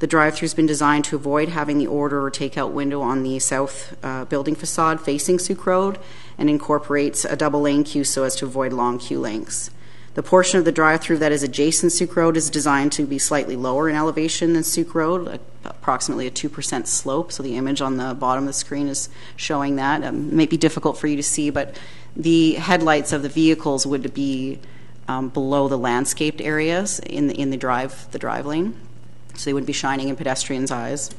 The drive-through has been designed to avoid having the order or takeout window on the south building facade facing Sooke Road and incorporates a double lane queue so as to avoid long queue lengths. The portion of the drive-through that is adjacent to Sooke Road is designed to be slightly lower in elevation than Sooke Road, approximately a 2% slope. So the image on the bottom of the screen is showing that. It may be difficult for you to see, but the headlights of the vehicles would be below the landscaped areas in the drive lane. So they wouldn't be shining in pedestrians' eyes,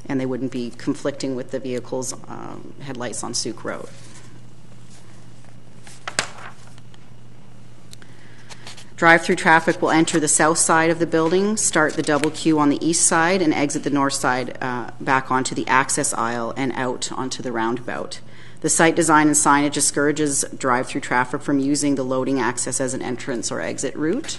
and they wouldn't be conflicting with the vehicle's headlights on Sooke Road. Drive-through traffic will enter the south side of the building, start the double queue on the east side, and exit the north side back onto the access aisle and out onto the roundabout. The site design and signage discourages drive-through traffic from using the loading access as an entrance or exit route.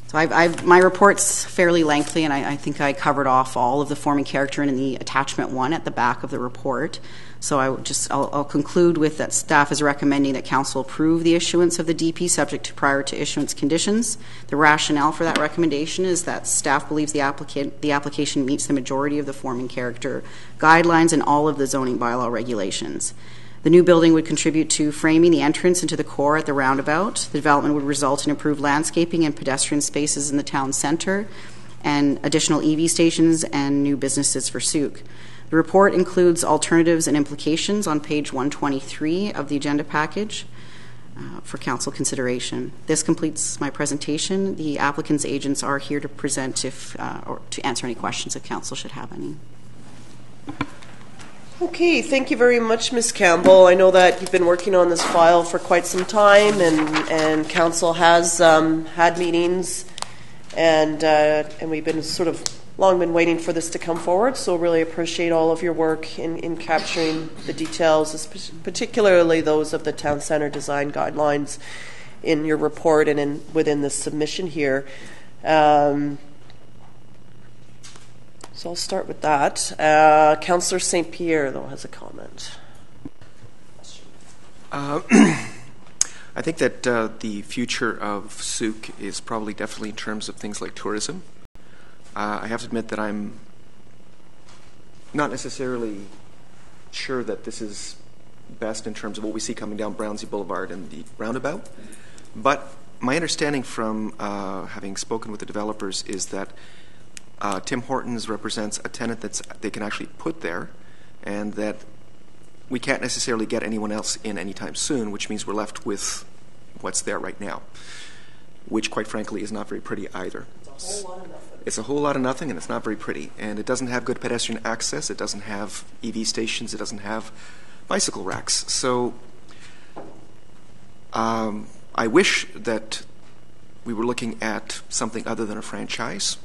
So my report's fairly lengthy, and I think I covered off all of the forming character in the attachment 1 at the back of the report. So I'll conclude with that staff is recommending that council approve the issuance of the DP subject to prior to issuance conditions. The rationale for that recommendation is that staff believes the application meets the majority of the forming character guidelines and all of the zoning bylaw regulations. The new building would contribute to framing the entrance into the core at the roundabout. The development would result in improved landscaping and pedestrian spaces in the town centre and additional EV stations and new businesses for Sooke. The report includes alternatives and implications on page 123 of the agenda package for council consideration. This completes my presentation. The applicant's agents are here to present or to answer any questions if council should have any. Okay, thank you very much, Ms. Campbell. I know that you've been working on this file for quite some time, and council has had meetings, and we've been long been waiting for this to come forward, so really appreciate all of your work in capturing the details, particularly those of the town centre design guidelines in your report and within the submission here. So I'll start with that. Councillor St. Pierre, though, has a comment. I think that the future of Sooke is probably definitely in terms of things like tourism. I have to admit that I'm not necessarily sure that this is best in terms of what we see coming down Brownsea Boulevard and the roundabout. But my understanding from having spoken with the developers is that Tim Hortons represents a tenant that they can actually put there, and that we can't necessarily get anyone else in anytime soon, which means we're left with what's there right now, which quite frankly is not very pretty either. It's a whole lot of nothing, and it's not very pretty. And it doesn't have good pedestrian access. It doesn't have EV stations. It doesn't have bicycle racks. So I wish that we were looking at something other than a franchise.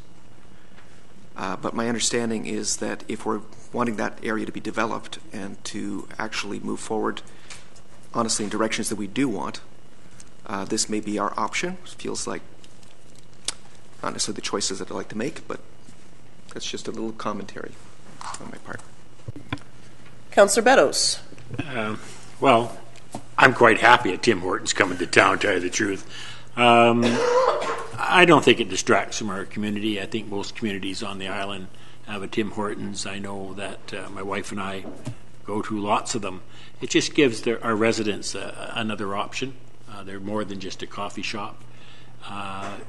But my understanding is that if we're wanting that area to be developed and to actually move forward, honestly, in directions that we do want, this may be our option. It feels like not necessarily the choices that I'd like to make, but that's just a little commentary on my part. Councillor Beddoes. Well, I'm quite happy at Tim Hortons coming to town, to tell you the truth. I don't think it distracts from our community. I think most communities on the island have a Tim Hortons. I know that my wife and I go to lots of them. It just gives our residents another option. They're more than just a coffee shop.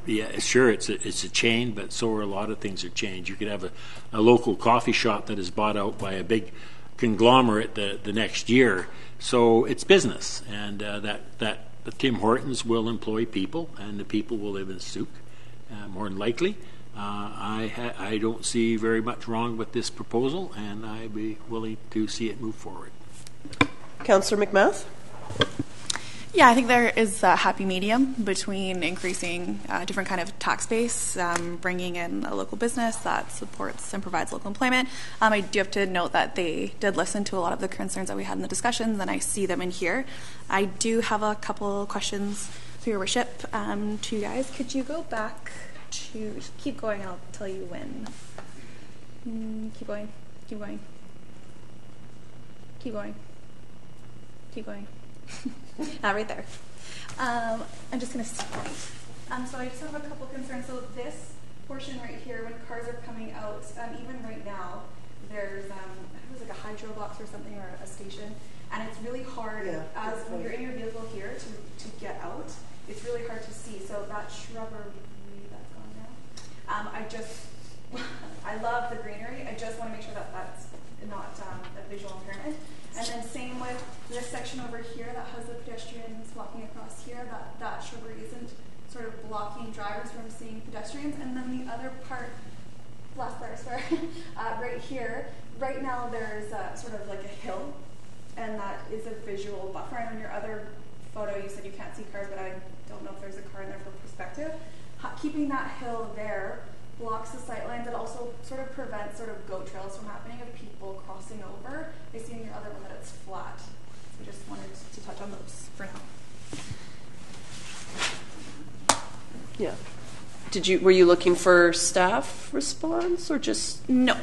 Yeah, sure, it's a chain, but so are a lot of things are chains. You could have a local coffee shop that is bought out by a big conglomerate the next year. So it's business, and that the Tim Hortons will employ people, and the people will live in Sooke, more than likely. I don't see very much wrong with this proposal, and I'd be willing to see it move forward. Councillor McMath? Yeah, I think there is a happy medium between increasing different kind of tax base, bringing in a local business that supports and provides local employment. I do have to note that they did listen to a lot of the concerns that we had in the discussions, and I see them in here. I do have a couple questions through your worship, to you guys, could you go back to, just keep going and I'll tell you when. Keep going, keep going. Keep going. Keep going. Right there. I'm just going to point. So I just have a couple concerns. So this portion right here, when cars are coming out, even right now, there's I think it was like a hydro box or something, or a station, and it's really hard as when you're in your vehicle here to get out. It's really hard to see. So that shrubbery that's gone now. I love the greenery. I just want to make sure that that's not a visual impairment. And then same with this section over here that has the pedestrians walking across here. That shrubbery isn't sort of blocking drivers from seeing pedestrians. And then the other part, last part, sorry, right here, right now there's sort of like a hill, and that is a visual buffer. And on your other photo, you said you can't see cars, but I don't know if there's a car in there for perspective. Keeping that hill there blocks the sight lines. It also sort of prevents sort of goat trails from happening of people crossing over. I see in your other one that it's flat. So I just wanted to touch on those for now. Yeah. Were you looking for staff response or just? No.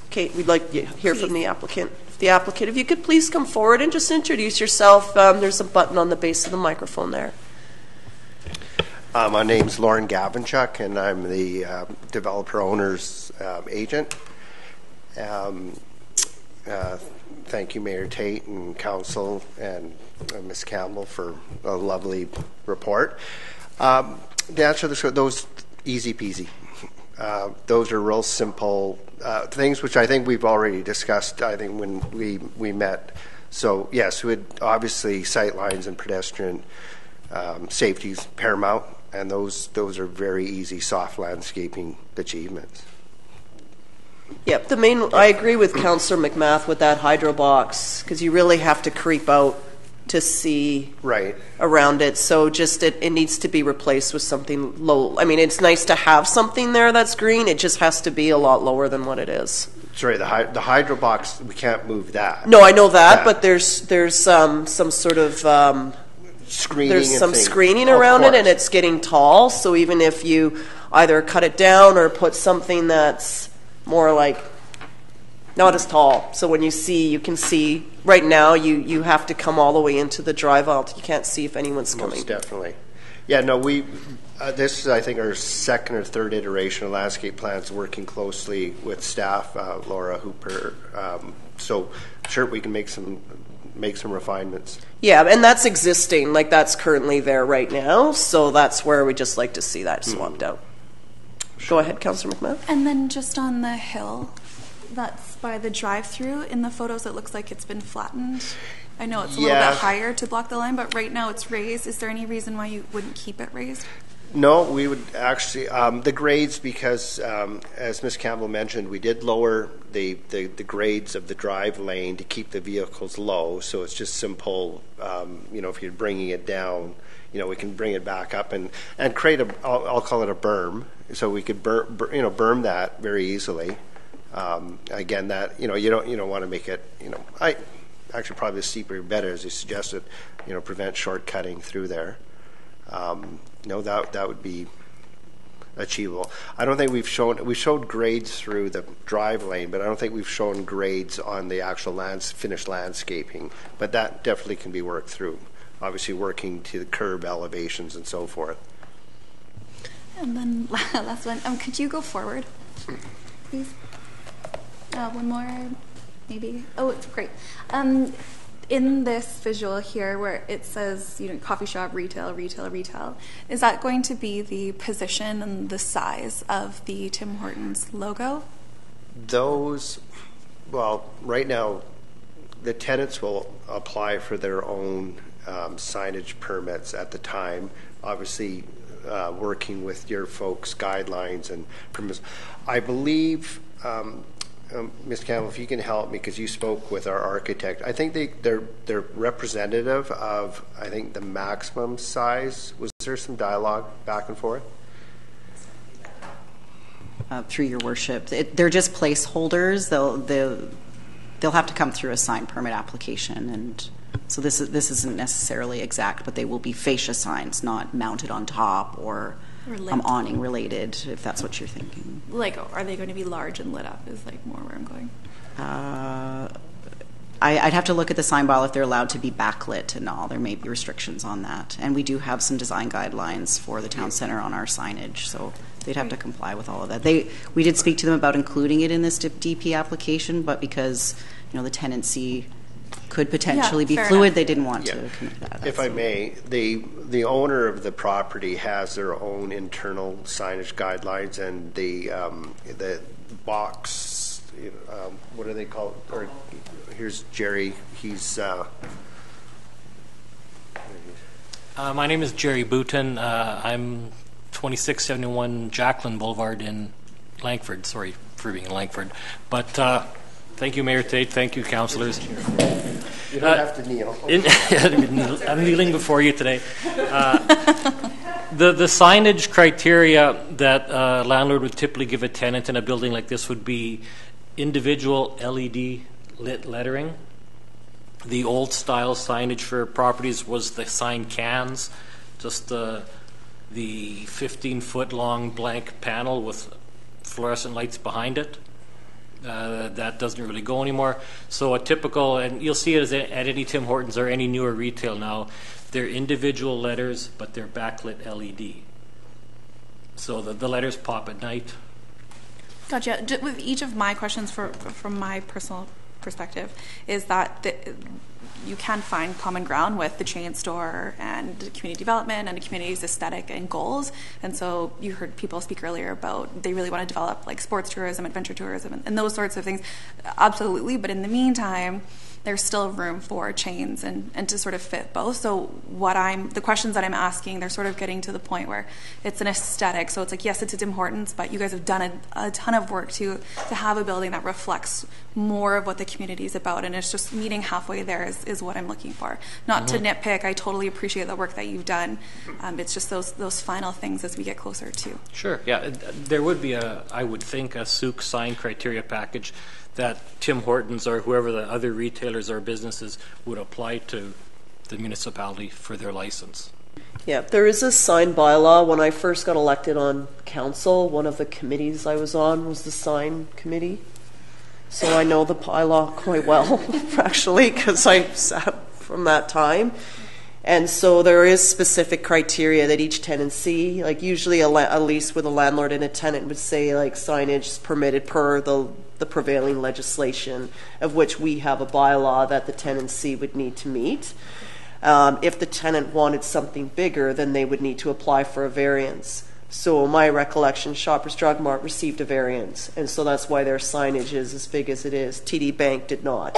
Okay, we'd like to hear from the applicant. If you could please come forward and just introduce yourself. There's a button on the base of the microphone there. My name's Lauren Gavinchuk, and I'm the developer owner's agent. Thank you, Mayor Tate and Council and Ms. Campbell for a lovely report. The answer to those easy peasy. Those are real simple things, which I think we've already discussed. I think when we met. So yes, obviously sight lines and pedestrian safety is paramount. And those are very easy soft landscaping achievements. Yep, I agree with Councillor McMath with that hydro box, because you really have to creep out to see around it. So just it needs to be replaced with something low. I mean, it's nice to have something there that's green. It just has to be a lot lower than what it is. Sorry, the hydro box, we can't move that. No, I know that, but there's some sort of screening around it, and it's getting tall. So even if you either cut it down or put something that's more like not as tall, so when you can see. Right now, you have to come all the way into the drive out. You can't see if anyone's coming. Most definitely. Yeah, no, this is, I think, our second or third iteration of landscape plans, working closely with staff, Laura Hooper. So sure, we can make some refinements. Yeah, and that's existing, like that's currently there right now, so that's where we just like to see that swapped out. Sure. Go ahead, Councillor McMahon. And then just on the hill that's by the drive-through, in the photos it looks like it's been flattened. I know it's a little bit higher to block the line, but right now it's raised. Is there any reason why you wouldn't keep it raised? No, we would actually, the grades, because as Ms. Campbell mentioned, we did lower the grades of the drive lane to keep the vehicles low. So it's just simple, if you're bringing it down, we can bring it back up and create I'll call it a berm. So we could berm that very easily. Again, that, you don't want to make it, actually probably the steeper better, as you suggested, prevent shortcutting through there. That would be achievable. I don't think we showed grades through the drive lane, but I don't think we've shown grades on the actual finished landscaping. But that definitely can be worked through. Obviously, working to the curb elevations and so forth. And then last one. Could you go forward, please? One more, maybe. Oh, it's great. In this visual here where it says, coffee shop, retail, is that going to be the position and the size of the Tim Hortons logo? Right now, the tenants will apply for their own signage permits at the time. Obviously, working with your folks' guidelines and permits. I believe... Ms. Campbell, if you can help me, because you spoke with our architect, I think they're representative of, I think, the maximum size. Was there some dialogue back and forth? Through your worship, they're just placeholders. They'll have to come through a sign permit application, and So this isn't necessarily exact, but they will be fascia signs, not mounted on top or awning related, if that's what you're thinking. Like, are they going to be large and lit up is like more where I'm going. I'd have to look at the sign bylaw if they're allowed to be backlit and all. There may be restrictions on that. And we do have some design guidelines for the town center on our signage, so they'd have to comply with all of that. We did speak to them about including it in this DP application, but because the tenancy could potentially be fluid, enough. They didn't want to commit to that. If I may, the owner of the property has their own internal signage guidelines, and the box, what do they call it? Or here's Jerry. He's my name is Jerry Bouton. I'm 2671 Jacqueline Boulevard in Langford. Sorry for being in Langford, but thank you, Mayor Tate. Thank you, councillors. You don't have to kneel. I'm kneeling before you today. The signage criteria that a landlord would typically give a tenant in a building like this would be individual LED lit lettering. The old style signage for properties was the sign cans, just the 15-foot long blank panel with fluorescent lights behind it. That doesn't really go anymore. So a typical, and you'll see it at any Tim Hortons or any newer retail now, they're individual letters, but they're backlit LED. So the letters pop at night. Gotcha. With each of my questions from my personal perspective is that you can find common ground with the chain store and community development and the community's aesthetic and goals. And so you heard people speak earlier about they really want to develop like sports tourism, adventure tourism, and those sorts of things. Absolutely. But in the meantime, there's still room for chains and to sort of fit both. So the questions that I'm asking, they're sort of getting to the point where it's an aesthetic. So it's like, yes, it's a Tim Hortons, but you guys have done a ton of work to have a building that reflects more of what the community is about. And it's just meeting halfway there is what I'm looking for. Not to nitpick. I totally appreciate the work that you've done. It's just those final things as we get closer to. Sure. Yeah. There would be I would think, a Sooke sign criteria package that Tim Hortons or whoever the other retailers or businesses would apply to the municipality for their license. Yeah, there is a sign bylaw. When I first got elected on council, one of the committees I was on was the sign committee. So I know the bylaw quite well, actually, because I sat from that time. And so there is specific criteria that each tenancy, like usually a lease with a landlord and a tenant would say like signage is permitted per the prevailing legislation, of which we have a bylaw that the tenancy would need to meet. If the tenant wanted something bigger, then they would need to apply for a variance. So my recollection, Shoppers Drug Mart received a variance, and so that's why their signage is as big as it is. TD Bank did not.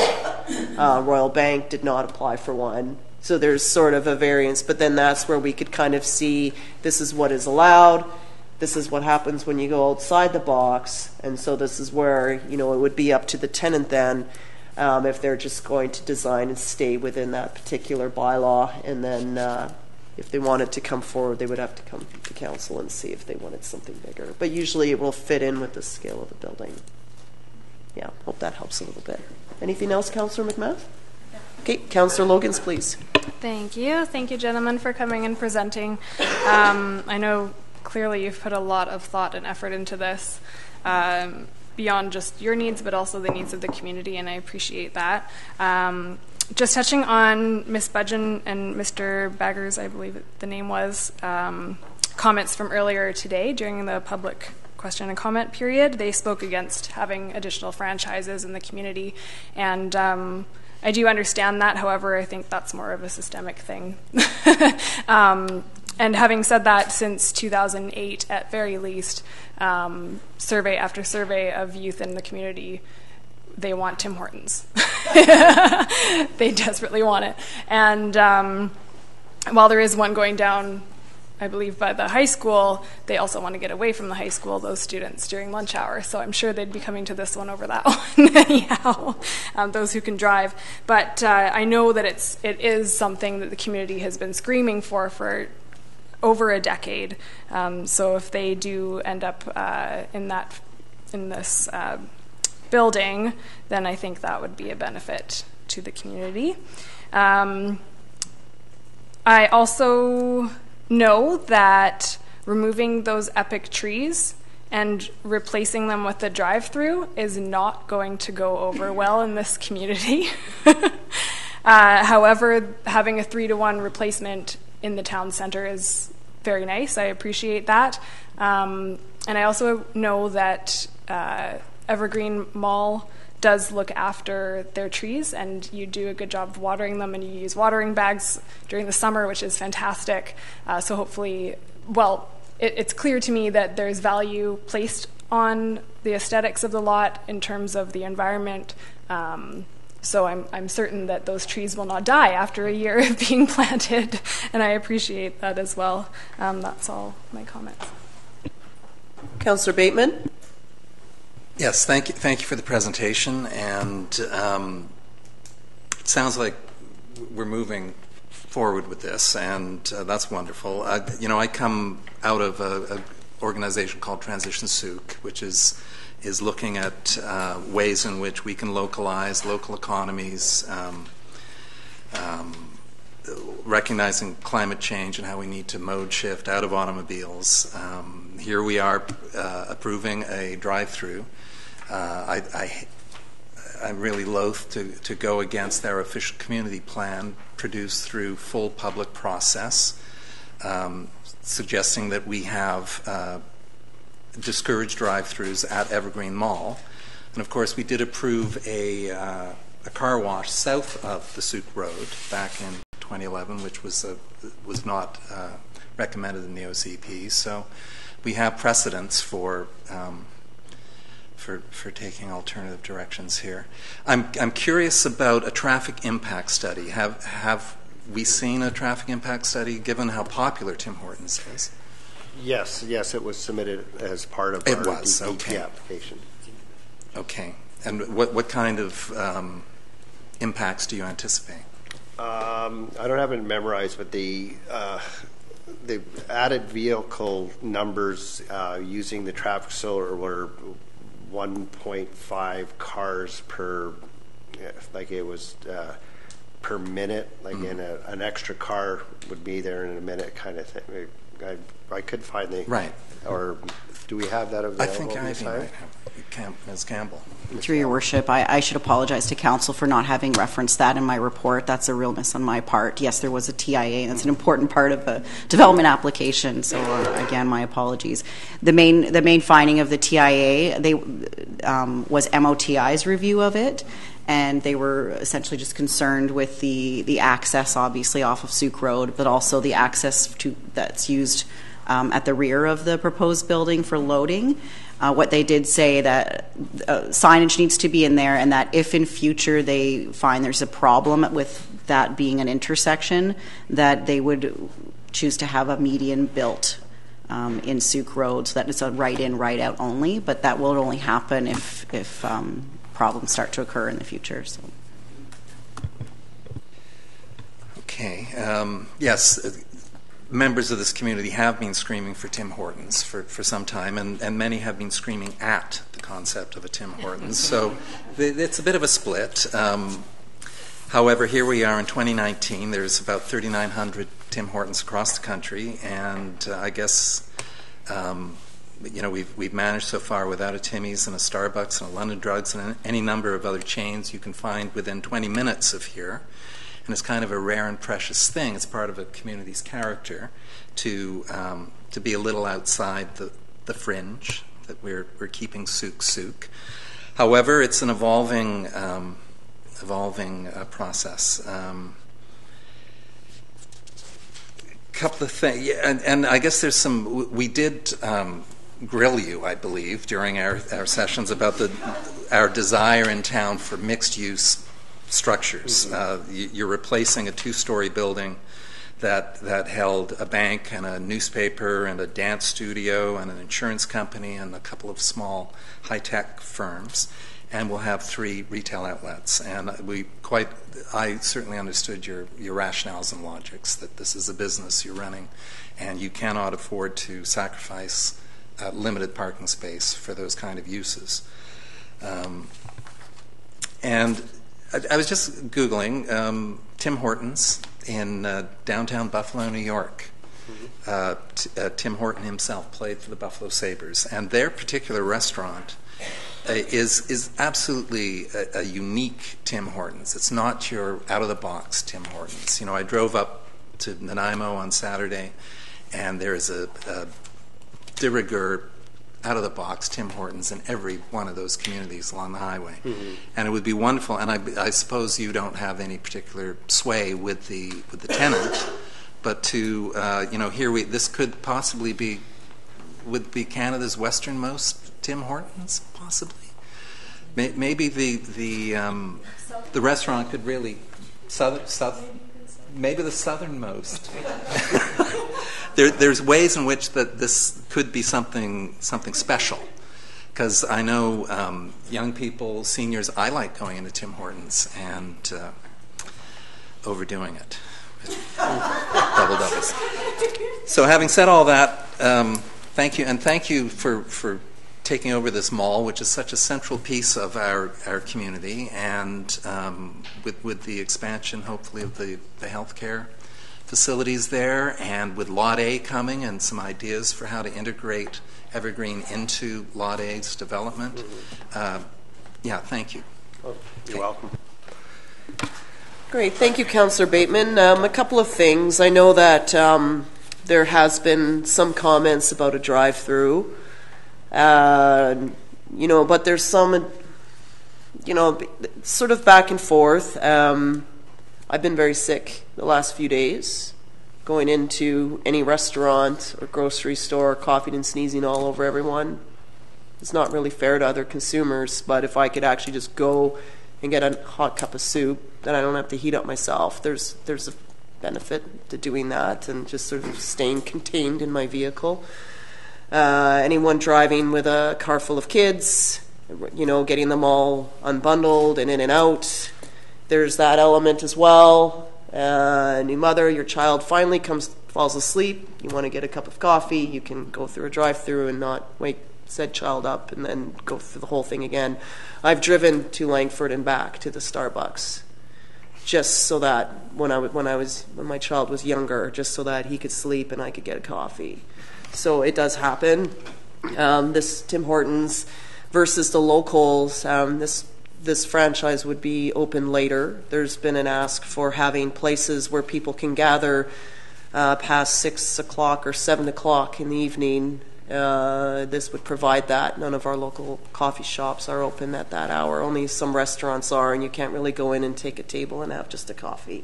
Royal Bank did not apply for one. So there's sort of a variance, but then that's where we could kind of see this is what is allowed, this is what happens when you go outside the box, and so this is where, it would be up to the tenant then if they're just going to design and stay within that particular bylaw, and then if they wanted to come forward, they would have to come to council and see if they wanted something bigger. But usually it will fit in with the scale of the building. Yeah, hope that helps a little bit. Anything else, Councillor McMath? Okay, Councillor Logans, please. Thank you. Thank you, gentlemen, for coming and presenting. I know clearly you've put a lot of thought and effort into this, beyond just your needs, but also the needs of the community, and I appreciate that. Just touching on Ms. Budgeon and Mr. Baggers, I believe the name was, comments from earlier today during the public question and comment period. They spoke against having additional franchises in the community, and I do understand that. However, I think that's more of a systemic thing. And having said that, since 2008, at very least, survey after survey of youth in the community, they want Tim Hortons. They desperately want it. And while there is one going down, I believe, by the high school, they also want to get away from the high school, those students, during lunch hour. So I'm sure they'd be coming to this one over that one anyhow, those who can drive. But I know that it is something that the community has been screaming for over a decade. So if they do end up in this building, then I think that would be a benefit to the community. I also know that removing those epic trees and replacing them with a drive-through is not going to go over well in this community. However, having a 3-to-1 replacement in the town center is very nice. I appreciate that. And I also know that Evergreen Mall does look after their trees, and you do a good job of watering them, and you use watering bags during the summer, which is fantastic. So hopefully, well, it's clear to me that there's value placed on the aesthetics of the lot in terms of the environment. So I'm certain that those trees will not die after a year of being planted, and I appreciate that as well. That's all my comments. Councillor Bateman? Yes, thank you for the presentation, and it sounds like we're moving forward with this, and that's wonderful. I come out of an organization called Transition Sooke, which is looking at ways in which we can localize local economies, recognizing climate change and how we need to mode shift out of automobiles. Here we are approving a drive-through. I'm really loath to go against our official community plan produced through full public process, suggesting that we have discourage drive-throughs at Evergreen Mall. And of course, we did approve a car wash south of the Sooke Road back in 2011, which was not recommended in the OCP. So we have precedents for taking alternative directions here. I'm curious about a traffic impact study. Have we seen a traffic impact study, given how popular Tim Hortons is? Yes, it was submitted as part of our DEP application. Okay, and what kind of impacts do you anticipate? I don't have it memorized, but the added vehicle numbers using the traffic solar were 1.5 cars per, like it was per minute, like in an extra car would be there in a minute kind of thing. I could find the right. Or do we have that available? I think Ivy might have. Ms. Campbell. Through your worship, I should apologize to council for not having referenced that in my report. That's a real miss on my part. Yes, there was a TIA, and it's an important part of the development application. So again, my apologies. The main finding of the TIA was MOTI's review of it. And they were essentially just concerned with the access, obviously, off of Sooke Road, but also the access that's used at the rear of the proposed building for loading. What they did say that signage needs to be in there, and that if in future they find there's a problem with that being an intersection, that they would choose to have a median built in Sooke Road, so that it's a right in, right out only. But that will only happen if problems start to occur in the future. So. Okay. Yes, members of this community have been screaming for Tim Hortons for some time, and many have been screaming at the concept of a Tim Hortons. So it's a bit of a split. However, here we are in 2019. There's about 3,900 Tim Hortons across the country, and I guess we've managed so far without a Timmy's and a Starbucks and a London Drugs and any number of other chains you can find within 20 minutes of here. And it's kind of a rare and precious thing. It's part of a community's character to be a little outside the fringe, that we're keeping Sooke. However, it's an evolving process. Couple of things, and I guess there's some. We did grill you, I believe, during our sessions about our desire in town for mixed-use structures. You're replacing a two-story building that held a bank and a newspaper and a dance studio and an insurance company and a couple of small high-tech firms, and we'll have 3 retail outlets. And I certainly understood your rationales and logics, that this is a business you're running and you cannot afford to sacrifice limited parking space for those kind of uses. And I was just Googling Tim Hortons in downtown Buffalo, New York. Tim Horton himself played for the Buffalo Sabres, and their particular restaurant is absolutely a unique Tim Hortons. It's not your out-of-the-box Tim Hortons. You know, I drove up to Nanaimo on Saturday, and there's a de rigueur out-of-the-box Tim Hortons in every one of those communities along the highway. And it would be wonderful, and I suppose you don't have any particular sway with the tenant, but to, this could possibly would be Canada's westernmost Tim Hortons, possibly. Maybe the restaurant could really maybe the southernmost. There's ways in which that this could be something special, because I know young people, seniors, I like going into Tim Hortons and overdoing it. Double doubles. So having said all that, thank you, and thank you for taking over this mall, which is such a central piece of our community, and with the expansion, hopefully, of the healthcare facilities there, and with Lot A coming and some ideas for how to integrate Evergreen into Lot A's development. Thank you. You're welcome. Great. Thank you, Councillor Bateman. A couple of things. I know that there has been some comments about a drive-through, but there's some, sort of back and forth. I've been very sick the last few days, going into any restaurant or grocery store, coughing and sneezing all over everyone. It's not really fair to other consumers, but if I could actually just go and get a hot cup of soup, then I don't have to heat up myself. There's a benefit to doing that and just sort of staying contained in my vehicle. Anyone driving with a car full of kids, getting them all unbundled and in and out, there's that element as well. New mother, your child finally falls asleep, you want to get a cup of coffee, you can go through a drive-through and not wake said child up and then go through the whole thing again. I've driven to Langford and back to the Starbucks just so that when my child was younger, just so that he could sleep and I could get a coffee. So it does happen. This Tim Hortons versus the locals, this franchise would be open later. There's been an ask for having places where people can gather past 6 o'clock or 7 o'clock in the evening. This would provide that. None of our local coffee shops are open at that hour. Only some restaurants are, and you can't really go in and take a table and have just a coffee.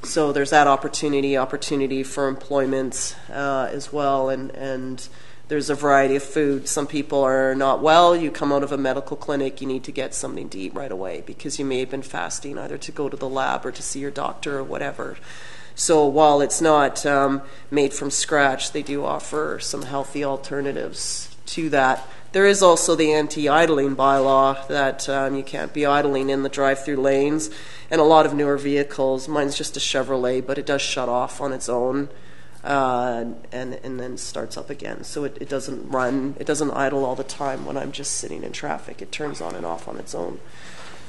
So there's that opportunity for employment as well, and there's a variety of food. Some people are not well. You come out of a medical clinic, you need to get something to eat right away because you may have been fasting either to go to the lab or to see your doctor or whatever. So while it's not made from scratch, they do offer some healthy alternatives to that. There is also the anti-idling bylaw that you can't be idling in the drive-through lanes. And a lot of newer vehicles, mine's just a Chevrolet, but it does shut off on its own and then starts up again. So it doesn't run, it doesn't idle all the time when I'm just sitting in traffic. It turns on and off on its own.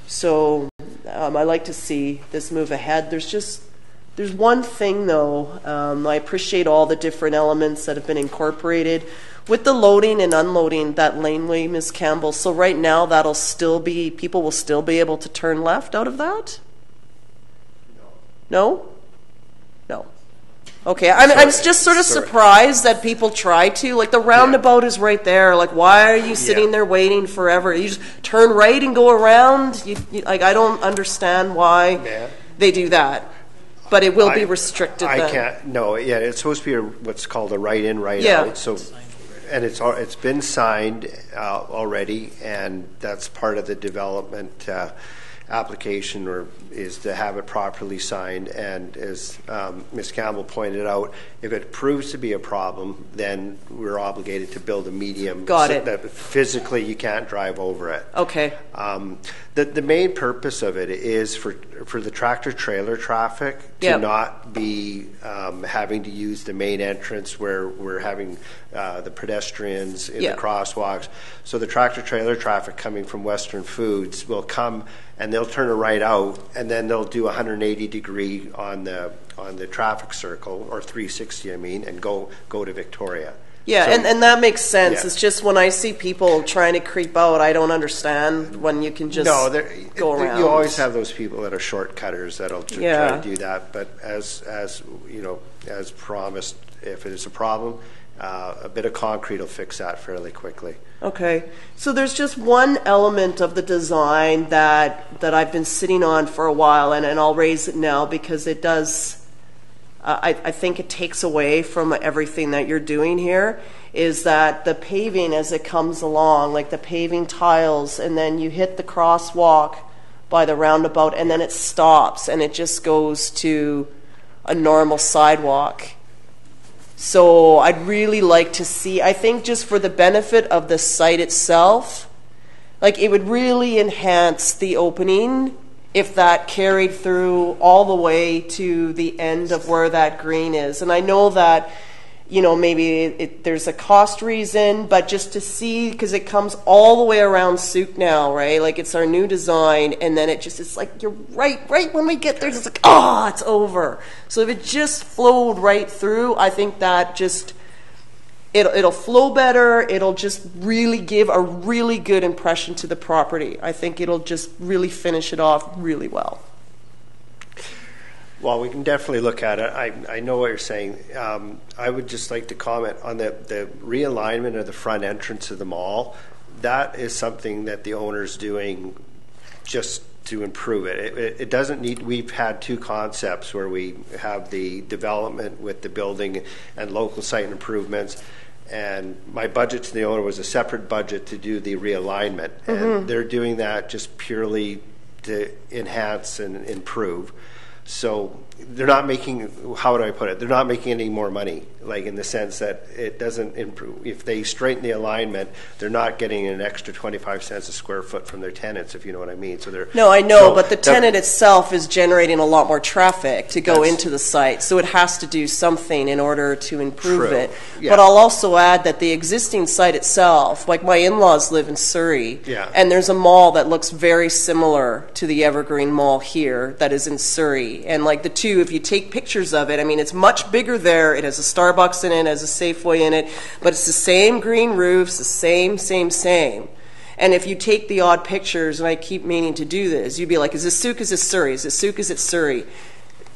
So I like to see this move ahead. There's one thing, though. I appreciate all the different elements that have been incorporated. With the loading and unloading, that laneway, Ms. Campbell, so right now people will still be able to turn left out of that? No? No. Okay, I'm just sort of surprised that people try to. Like, the roundabout is right there. Like, why are you sitting there waiting forever? You just turn right and go around? I don't understand why they do that. But it will be restricted then. I can't. No, it's supposed to be what's called a right-in, right-out. So, and it's been signed already, and that's part of the development application, or is to have it properly signed. And as Ms. Campbell pointed out, if it proves to be a problem, then we're obligated to build a medium. Got it. That physically you can't drive over it. Okay. The main purpose of it is for the tractor-trailer traffic to not be having to use the main entrance where we're having the pedestrians in the crosswalks. So the tractor-trailer traffic coming from Western Foods will come and they'll turn a right out, and then they'll do 180 degree on the traffic circle, or 360, I mean, and go to Victoria. Yeah, So- and that makes sense. Yeah. It's just when I see people trying to creep out, I don't understand when you can just go around. You always have those people that are shortcutters that'll Yeah. try to do that. But as you know, as promised, if it is a problem, a bit of concrete will fix that fairly quickly. Okay, so there's just one element of the design that I've been sitting on for a while, and I'll raise it now because it does. I think it takes away from everything that you're doing here, is that the paving as it comes along, like the paving tiles, and then you hit the crosswalk by the roundabout, and then it stops, and it just goes to a normal sidewalk. So I'd really like to see, I think just for the benefit of the site itself, like it would really enhance the opening if that carried through all the way to the end of where that green is. And I know that, you know, maybe there's a cost reason, but just to see, because it comes all the way around Sooke now, right? Like it's our new design, and then it's like you're right when we get there, it's like, oh, it's over. So if it just flowed right through, I think that just, it'll flow better. It'll just really give a really good impression to the property. I think it'll just really finish it off really well. Well, we can definitely look at it. I know what you're saying. I would just like to comment on the realignment of the front entrance of the mall. That is something that the owner's doing just to improve it. It doesn't need, we've had two concepts where we have the development with the building and local site improvements. And my budget to the owner was a separate budget to do the realignment. And they're doing that just purely to enhance and improve. So they're not making, how would I put it? They're not making any more money, like in the sense that it doesn't improve. If they straighten the alignment, they're not getting an extra 25 cents a square foot from their tenants, if you know what I mean. So they're No, I know, but the tenant itself is generating a lot more traffic to go into the site, so it has to do something in order to improve True. it. Yeah. But I'll also add that the existing site itself, like my in-laws live in Surrey, and there's a mall that looks very similar to the Evergreen Mall here that is in Surrey. And like the two, if you take pictures of it, I mean, it's much bigger there. It has a Starbucks in it, it has a Safeway in it, but it's the same green roofs, the same. And if you take the odd pictures, and I keep meaning to do this, you'd be like, is this Sooke, is this Surrey? Is this Sooke, is it Surrey?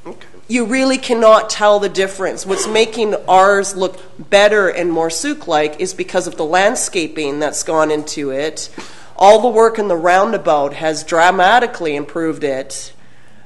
Okay. You really cannot tell the difference. What's making ours look better and more Sooke-like is because of the landscaping that's gone into it. All the work in the roundabout has dramatically improved it.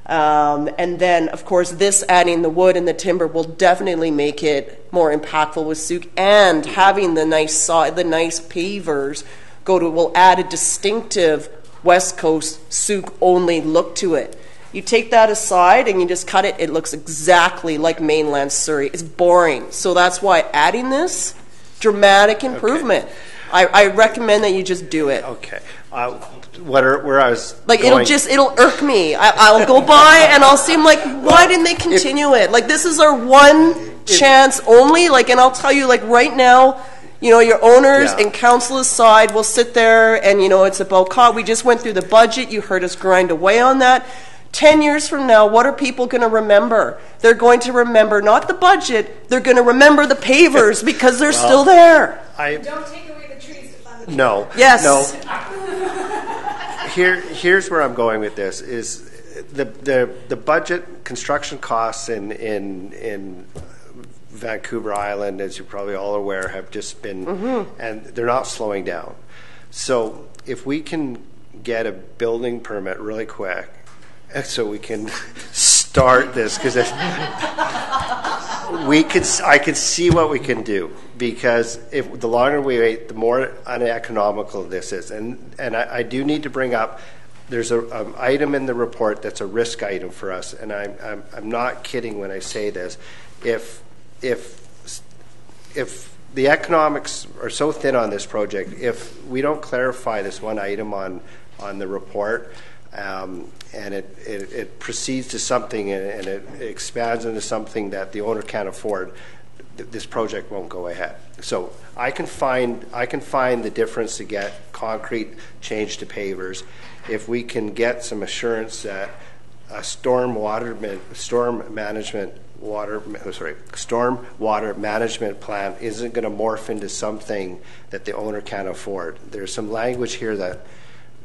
And then, of course, this adding the wood and the timber will definitely make it more impactful with Sooke, and having the nice pavers will add a distinctive West Coast Sooke only look to it. You take that aside and you just cut it, it looks exactly like mainland Surrey. It's boring. So that's why adding this, dramatic improvement. Okay. I recommend that you just do it. Okay. Where I was like going, it'll irk me. I'll go by and I'll seem like, why didn't they continue it? Like, this is our one chance only. Like, and I'll tell you, like, right now, you know, your owners and council's side will sit there and, you know, it's about, we just went through the budget. You heard us grind away on that. 10 years from now, what are people going to remember? They're going to remember not the budget, they're going to remember the pavers because they're still there. Don't take away the trees to fund the No. Yes. No. Here's where I'm going with this is the budget construction costs in Vancouver Island, as you're probably all aware, have just been, and they're not slowing down. So if we can get a building permit really quick, so we can start this, because I can see what we can do. Because if the longer we wait, the more uneconomical this is. And I do need to bring up, there's an item in the report that's a risk item for us, and I'm not kidding when I say this. If the economics are so thin on this project, if we don't clarify this one item on the report, and it proceeds to something and it expands into something that the owner can't afford, this project won't go ahead. So I can find the difference to get concrete change to pavers if we can get some assurance that a storm water management plan isn't going to morph into something that the owner can't afford. There's some language here that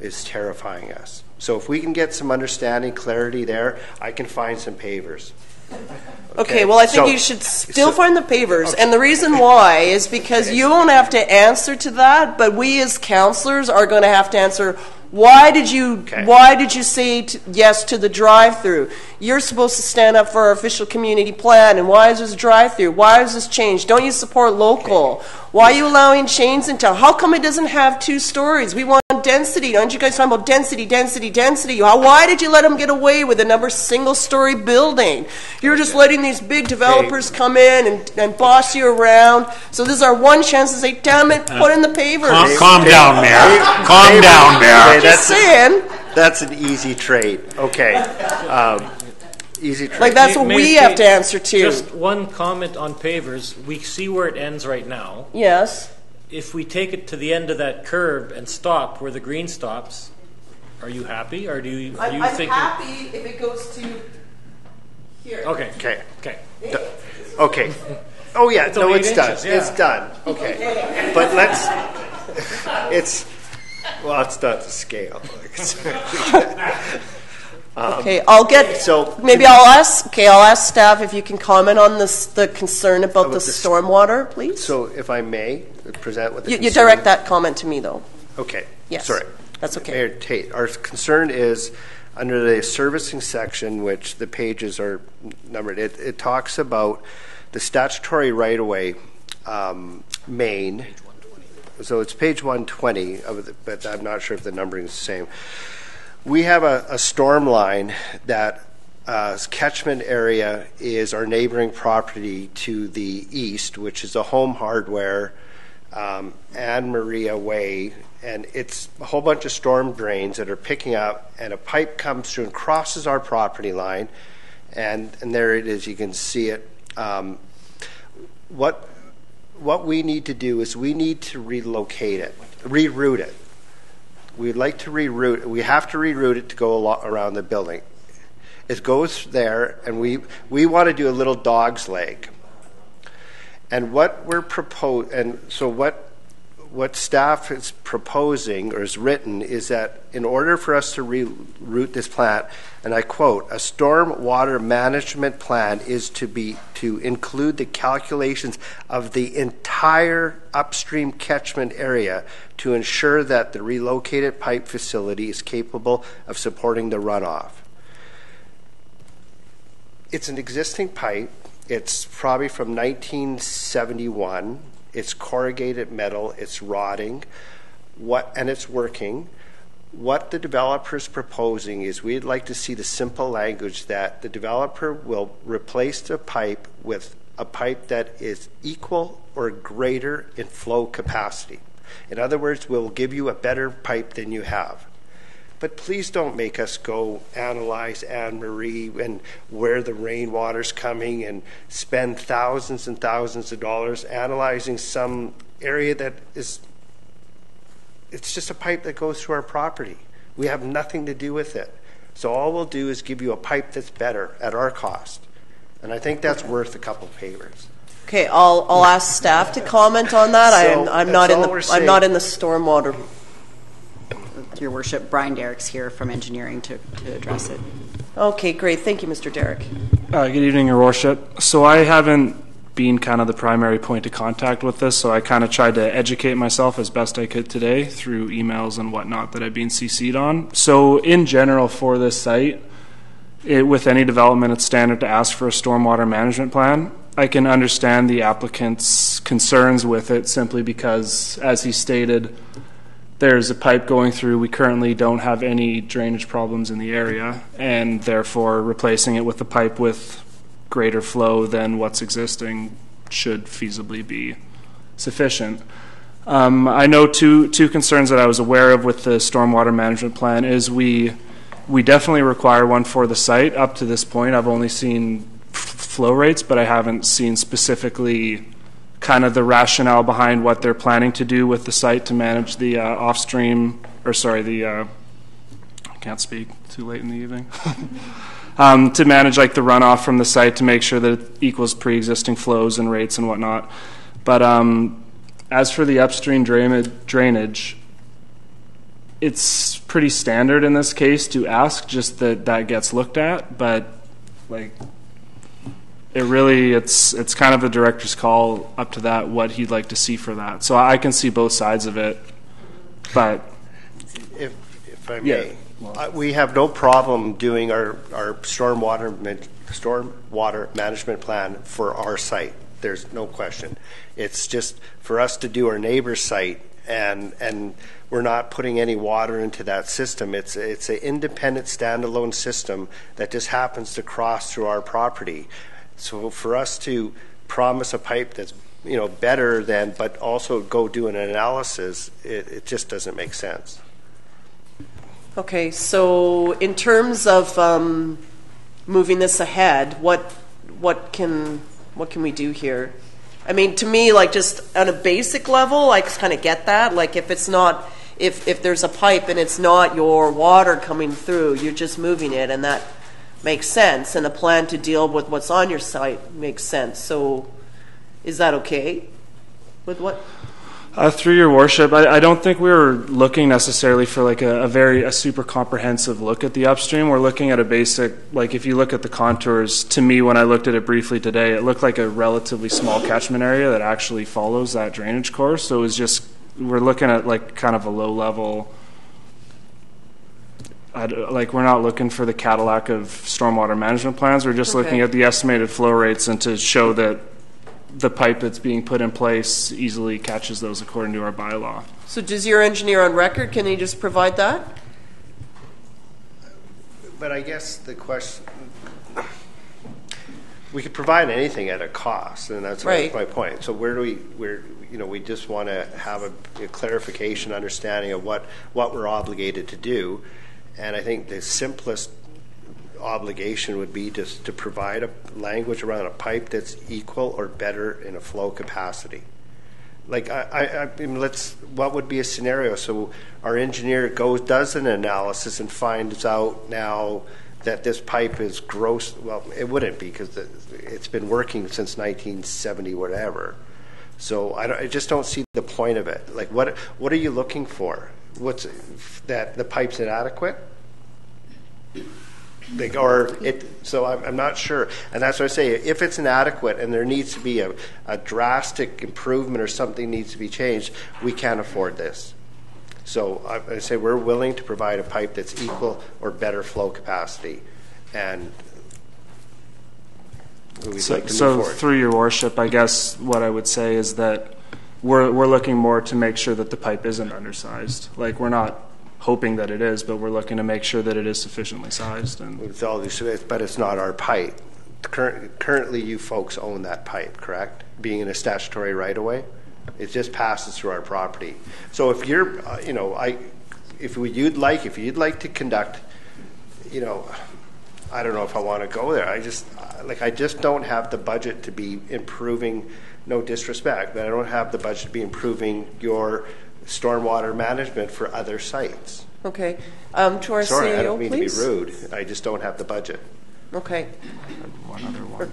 is terrifying us. So if we can get some understanding, clarity there, I can find some pavers. Okay, well, I think you should still find the pavers. Okay. And the reason why is because you won't have to answer to that, but we as councillors are going to have to answer, why did you say yes to the drive-through? You're supposed to stand up for our official community plan, and why is this drive-through? Why is this changed? Don't you support local? Okay. Why are you allowing chains in town? How come it doesn't have 2 stories? We want density. Aren't you guys talking about density, density, density? Why did you let them get away with another single-story building? You're just letting these big developers come in and boss you around. So this is our one chance to say, damn it, put in the pavers. Calm down, Mayor. Calm down, Mayor. Just saying. That's an easy trade. Okay. Easy trade. Like, that's what we have to answer to. Just one comment on pavers. We see where it ends right now. Yes. If we take it to the end of that curb and stop where the green stops, are you happy, or I'm happy if it goes to here. Okay. Okay. Okay. Okay. Oh yeah. No, it's done. Yeah. It's done. Okay. But it's not to scale. Okay, I'll ask staff if you can comment on the concern about the stormwater, please. So, if I may present what you direct that comment to me, though. Okay. Yes. Sorry. That's okay. Mayor Tate, our concern is under the servicing section, which the pages are numbered. It talks about the statutory right-of-way main. So it's page 120 of it, but I'm not sure if the numbering is the same. We have a storm line that catchment area is our neighboring property to the east, which is a Home Hardware, Anne Maria Way, and it's a whole bunch of storm drains that are picking up, and a pipe comes through and crosses our property line, and there it is. You can see it. What we need to do is we need to reroute it. We'd like to reroute it. We have to reroute it to go around the building. It goes there, and we want to do a little dog's leg. And what we're what staff is proposing or is written is that in order for us to reroute this plant, and I quote, a storm water management plan is to include the calculations of the entire upstream catchment area to ensure that the relocated pipe facility is capable of supporting the runoff. It's an existing pipe. It's probably from 1971. It's corrugated metal. It's rotting. And it's working. What the developer is proposing is we'd like to see the simple language that the developer will replace the pipe with a pipe that is equal or greater in flow capacity. In other words, we'll give you a better pipe than you have. But please don't make us go analyze Anne Marie and where the rainwater's coming and spend thousands and thousands of dollars analyzing some area that is, it's just a pipe that goes through our property. We have nothing to do with it. So all we'll do is give you a pipe that's better at our cost. And I think that's worth a couple pavers. Okay, I'll ask staff to comment on that. So I'm not in the stormwater. Your Worship, Brian Derrick's here from engineering to address it. Okay, great. Thank you, Mr. Derrick. Good evening, Your Worship. So I haven't been kind of the primary point of contact with this, so I kind of tried to educate myself as best I could today through emails and whatnot that I've been CC'd on. So in general for this site, with any development, it's standard to ask for a stormwater management plan. I can understand the applicant's concerns with it simply because, as he stated, there's a pipe going through. We currently don't have any drainage problems in the area, and therefore replacing it with a pipe with greater flow than what's existing should feasibly be sufficient. I know two concerns that I was aware of with the stormwater management plan is we definitely require one for the site. Up to this point, I've only seen flow rates, but I haven't seen specifically kind of the rationale behind what they're planning to do with the site to manage the I can't speak, too late in the evening. To manage like the runoff from the site to make sure that it equals pre-existing flows and rates and whatnot. But as for the upstream drainage, it's pretty standard in this case to ask just that gets looked at, but like it's kind of the director's call up to that what he'd like to see for that. So I can see both sides of it, but if I may, we have no problem doing our stormwater management plan for our site. There's no question. It's just for us to do our neighbor's site, and we're not putting any water into that system. It's an independent standalone system that just happens to cross through our property. So for us to promise a pipe that's better than, but also go do an analysis, it just doesn't make sense. Okay, so in terms of moving this ahead, what can we do here? I mean, to me, like just on a basic level, I kind of get that. Like if it's not, if there's a pipe and it's not your water coming through, you're just moving it, and that makes sense. And a plan to deal with what's on your site makes sense. So, is that okay? With what? Through your worship, I don't think we were looking necessarily for like a super comprehensive look at the upstream. We're looking at a basic, like if you look at the contours, to me when I looked at it briefly today, it looked like a relatively small catchment area that actually follows that drainage course. So it was just, we're looking at like kind of a low level, like we're not looking for the Cadillac of stormwater management plans. We're just looking at the estimated flow rates and to show that the pipe that's being put in place easily catches those according to our bylaw. So does your engineer on record, can he just provide that? But I guess the question, we could provide anything at a cost, and that's my point. So we just want to have a clarification, understanding of what we're obligated to do. And I think the simplest obligation would be just to provide a language around a pipe that's equal or better in a flow capacity. Like I mean, what would be a scenario? So our engineer does an analysis and finds out now that this pipe is gross. Well, it wouldn't be because it's been working since 1970, whatever. So I just don't see the point of it. Like what are you looking for? What's that the pipe's inadequate? So I'm not sure, and that's what I say. If it's inadequate and there needs to be a drastic improvement or something needs to be changed, we can't afford this. So I say we're willing to provide a pipe that's equal or better flow capacity, and we'd like to move forward. Through your worship, I guess what I would say is that we're looking more to make sure that the pipe isn't undersized. Like we're not hoping that it is, but we're looking to make sure that it is sufficiently sized. And but it's not our pipe. Currently, you folks own that pipe, correct? Being in a statutory right-of-way, it just passes through our property. So if you're, if you'd like to conduct, I don't know if I want to go there. I just don't have the budget to be improving. No disrespect, but I don't have the budget to be improving your stormwater management for other sites. Okay. To our Sorry, CEO, I don't mean please. to be rude. I just don't have the budget. Okay. One other one.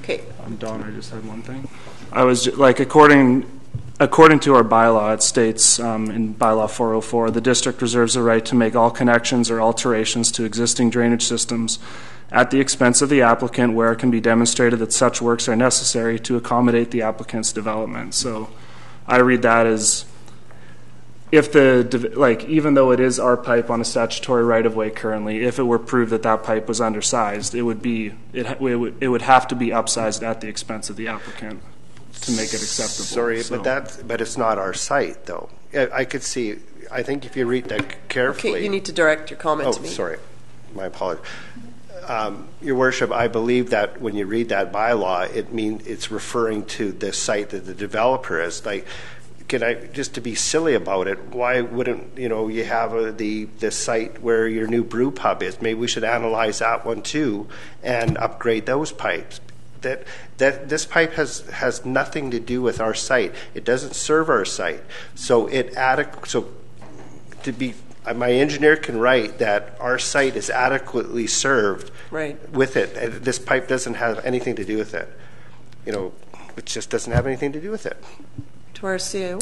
Okay. I'm done. I just had one thing. I was according to our bylaw, it states in Bylaw 404, the district reserves the right to make all connections or alterations to existing drainage systems at the expense of the applicant where it can be demonstrated that such works are necessary to accommodate the applicant's development. So I read that as if even though it is our pipe on a statutory right-of-way currently, if it were proved that that pipe was undersized, it would have to be upsized at the expense of the applicant to make it acceptable. Sorry, but it's not our site, though. I could see. I think if you read that carefully. Okay, you need to direct your comment to me. Oh, sorry, my apologies. Your Worship, I believe that when you read that bylaw, it's referring to the site that the developer is. Like, just to be silly about it, why wouldn't you have the site where your new brew pub is? Maybe we should analyze that one too and upgrade those pipes. that this pipe has nothing to do with our site. It doesn't serve our site. So my engineer can write that our site is adequately served with it. And this pipe doesn't have anything to do with it. You know, it just doesn't have anything to do with it. To our CIO?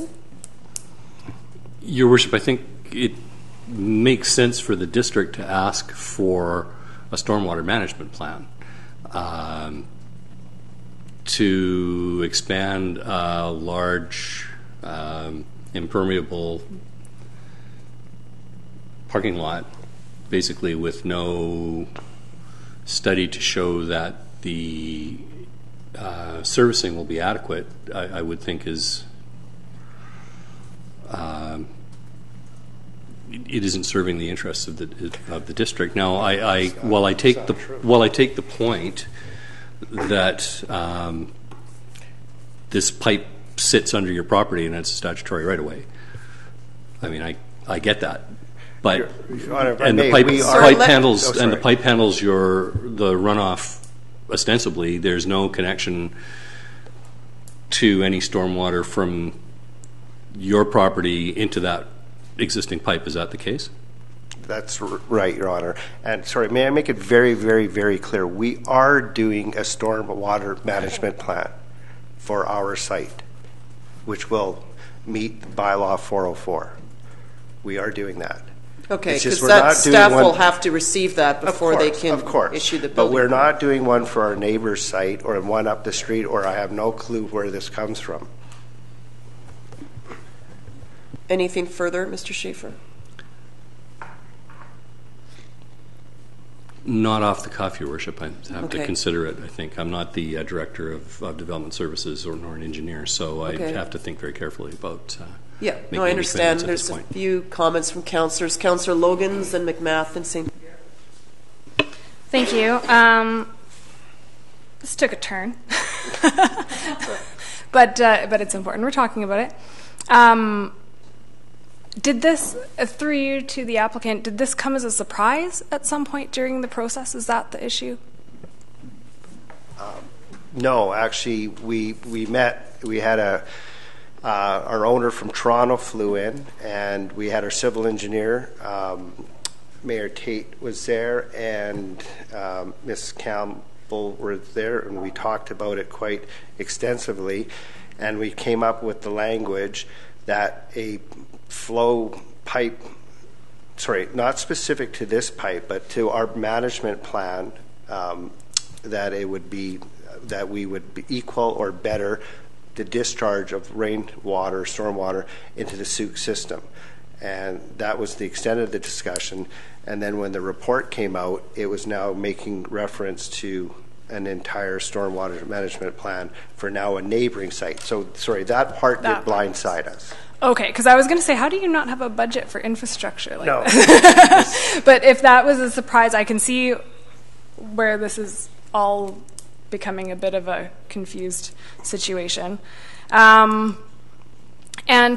Your Worship, I think it makes sense for the district to ask for a stormwater management plan to expand a large impermeable parking lot, basically with no study to show that the servicing will be adequate, I would think is it isn't serving the interests of the district. Now, while I take the point that this pipe sits under your property and it's a statutory right of way, I mean, I get that. But the pipe handles the runoff ostensibly. There's no connection to any stormwater from your property into that existing pipe. Is that the case? That's right, Your Honor. And sorry, may I make it very, very, very clear? We are doing a stormwater management plan for our site, which will meet Bylaw 404. We are doing that. Okay, because that staff will have to receive that before they can issue the building. But we're not doing one for our neighbor's site or one up the street, or I have no clue where this comes from. Anything further, Mr. Schaefer? Not off the cuff, Your Worship. I have to consider it, I think. I'm not the Director of Development Services nor an engineer, so I have to think very carefully about yeah, no, I understand. There's a few comments from councillors. Councillor Logans and McMath and St. Pierre. Thank you. This took a turn, but it's important. We're talking about it. Did this, through you to the applicant, did this come as a surprise at some point during the process? Is that the issue? No, actually, we met. We had our owner from Toronto flew in, and we had our civil engineer, Mayor Tate was there, and Ms. Campbell were there, and we talked about it quite extensively, and we came up with the language that a flow pipe, sorry, not specific to this pipe, but to our management plan, that it would be, that we would be equal or better the discharge of rainwater, stormwater into the Sooke system. And that was the extent of the discussion. And then when the report came out, it was now making reference to an entire stormwater management plan for now a neighboring site. So, sorry, that part did blindside us. Okay, because I was going to say, how do you not have a budget for infrastructure like no. that? But if that was a surprise, I can see where this is all becoming a bit of a confused situation. And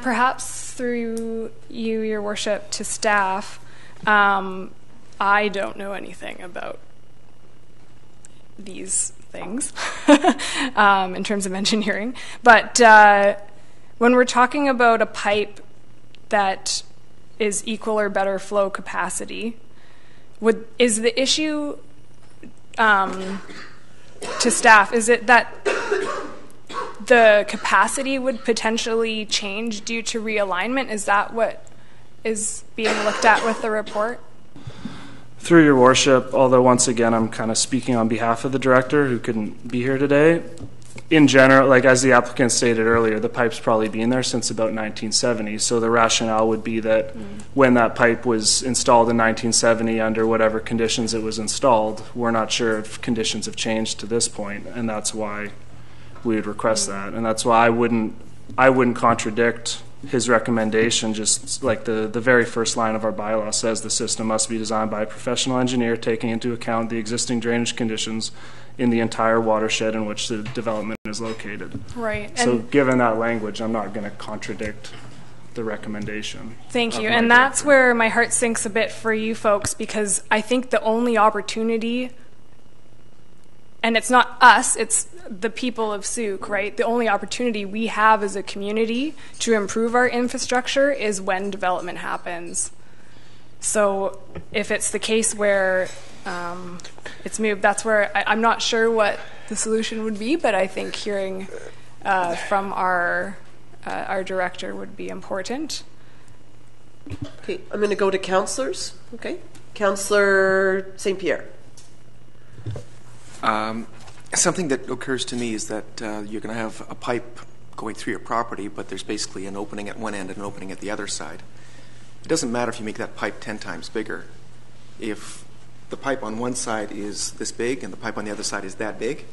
perhaps through you, Your Worship, to staff, I don't know anything about these things in terms of engineering. But when we're talking about a pipe that is equal or better flow capacity, is the issue to staff, is it that the capacity would potentially change due to realignment? Is that what is being looked at with the report? Through Your Worship, although once again I'm kind of speaking on behalf of the director who couldn't be here today, in general, like as the applicant stated earlier, the pipe's probably been there since about 1970, so the rationale would be that when that pipe was installed in 1970 under whatever conditions it was installed, we're not sure if conditions have changed to this point, and that's why we would request that. And that's why I wouldn't contradict his recommendation. Just like the very first line of our bylaw says, the system must be designed by a professional engineer taking into account the existing drainage conditions in the entire watershed in which the development is located. Right. So given that language, I'm not going to contradict the recommendation. Thank you. And that's where my heart sinks a bit for you folks, because I think the only opportunity and it's not us, it's the people of Sooke, right? The only opportunity we have as a community to improve our infrastructure is when development happens. So if it's the case where it's moved, that's where I'm not sure what the solution would be, but I think hearing from our director would be important. Okay, I'm going to go to councillors. Okay, Councillor St. Pierre. Something that occurs to me is that you're going to have a pipe going through your property, but there's basically an opening at one end and an opening at the other side. It doesn't matter if you make that pipe 10 times bigger. If the pipe on one side is this big and the pipe on the other side is that big,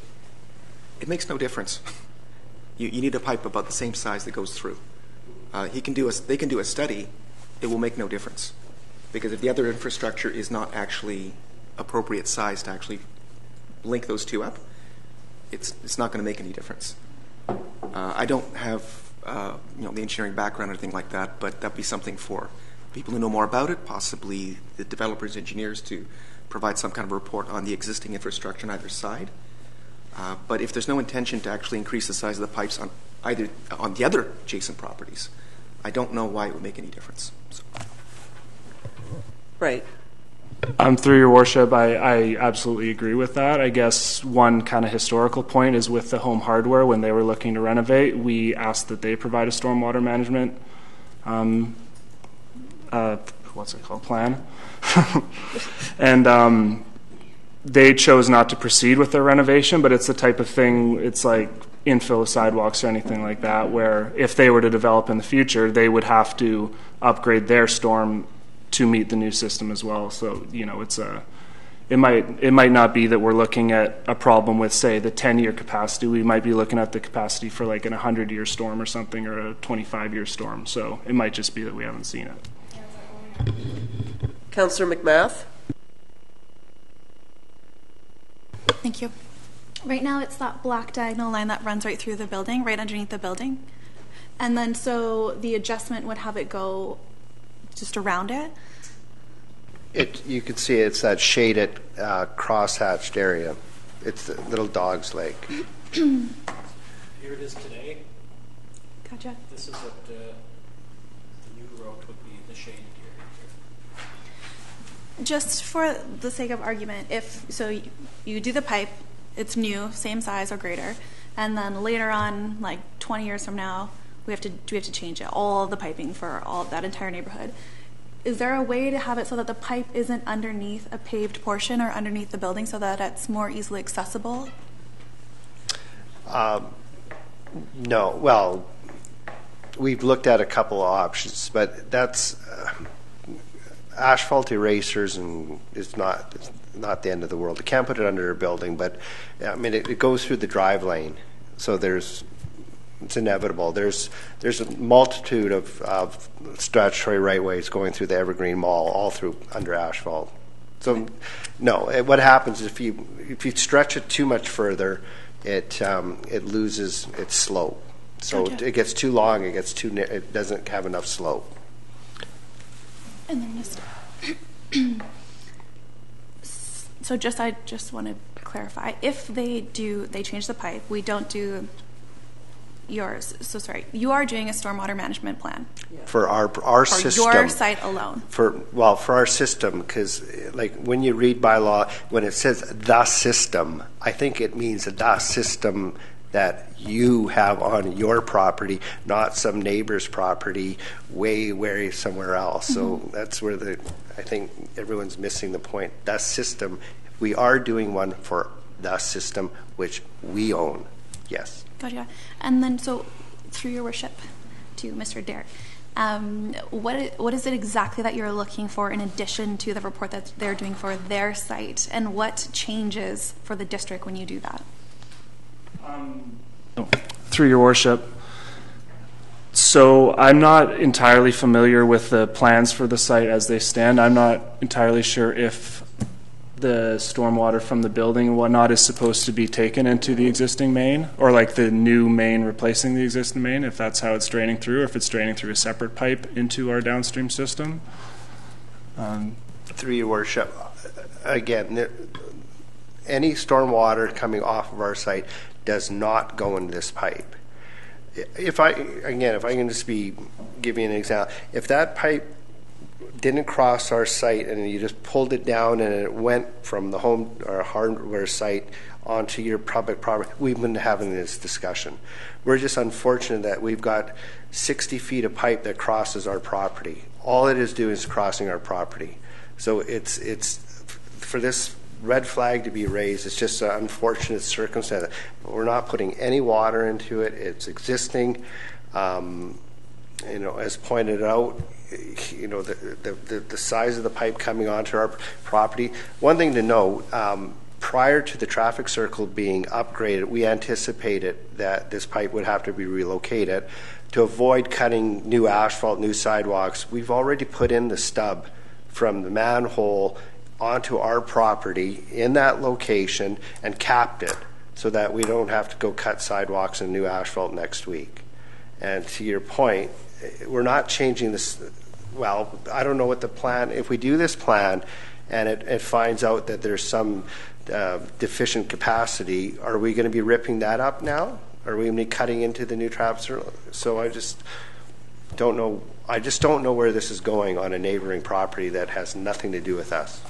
it makes no difference. You need a pipe about the same size that goes through. They can do a study. It will make no difference, because if the other infrastructure is not actually appropriate size to actually link those two up, it's not going to make any difference. I don't have the engineering background or anything like that, but that'd be something for people who know more about it, possibly the developers, engineers, to provide some kind of report on the existing infrastructure on either side. But if there's no intention to actually increase the size of the pipes on the other adjacent properties, I don't know why it would make any difference. So. Right. Through your worship, I absolutely agree with that. I guess one kind of historical point is with the Home Hardware, when they were looking to renovate, we asked that they provide a stormwater management plan. And they chose not to proceed with their renovation, but it's the type of thing, it's like infill of sidewalks or anything like that, where if they were to develop in the future, they would have to upgrade their storm to meet the new system as well. So, it might not be that we're looking at a problem with, say, the 10-year capacity. We might be looking at the capacity for like an 100-year storm or something, or a 25-year storm. So it might just be that we haven't seen it. Councillor McMath. Thank you. Right now it's that black diagonal line that runs right through the building, right underneath the building. And then so the adjustment would have it go just around it? You can see it's that shaded cross-hatched area. It's the little dog's leg. Here it is today. Gotcha. This is what the new road would be, the shaded area here. Just for the sake of argument, if so you do the pipe, it's new, same size or greater, and then later on, like 20 years from now, we have to change it, all the piping for all of that entire neighborhood. Is there a way to have it so that the pipe isn't underneath a paved portion or underneath the building so that it's more easily accessible? No. Well, we've looked at a couple of options, but that's asphalt erasers and is not the end of the world. You can't put it under a building, but I mean it goes through the drive lane, so it's inevitable. There's a multitude of statutory right-ways going through the Evergreen Mall, all through under asphalt. So, no. What happens if you stretch it too much further, it loses its slope. So it gets too long. It doesn't have enough slope. And then I just want to clarify. If they change the pipe, we don't do yours. So sorry, you are doing a stormwater management plan for our system. For your site alone. For our system, because like when you read bylaw, when it says the system, I think it means the system that you have on your property, not some neighbor's property way somewhere else. So that's where I think everyone's missing the point. The system, we are doing one for the system which we own. Yes. Gotcha. And then, so through your worship to Mr. Derek, what is it exactly that you're looking for in addition to the report that they're doing for their site, and what changes for the district when you do that? Through your worship. So I'm not entirely familiar with the plans for the site as they stand. I'm not entirely sure if the stormwater from the building and whatnot is supposed to be taken into the existing main, or like the new main replacing the existing main, if that's how it's draining through, or if it's draining through a separate pipe into our downstream system. Through your worship, again, any stormwater coming off of our site does not go into this pipe. If I can just give you an example, if that pipe didn't cross our site and you just pulled it down and it went from the home or hardware site onto your public property, we've been having this discussion. We're just unfortunate that we've got 60 feet of pipe that crosses our property. All it is doing is crossing our property. So it's for this red flag to be raised, it's just an unfortunate circumstance. We're not putting any water into it. It's existing. As pointed out, the size of the pipe coming onto our property. One thing to note, prior to the traffic circle being upgraded, we anticipated that this pipe would have to be relocated. To avoid cutting new asphalt, new sidewalks, we've already put in the stub from the manhole onto our property in that location and capped it so that we don't have to go cut sidewalks and new asphalt next week. And to your point, we're not changing this. Well, I don't know what the plan, if we do this plan and it finds out that there's some deficient capacity, are we going to be ripping that up now? Are we going to be cutting into the new traps? So I just don't know. I just don't know where this is going on a neighboring property that has nothing to do with us.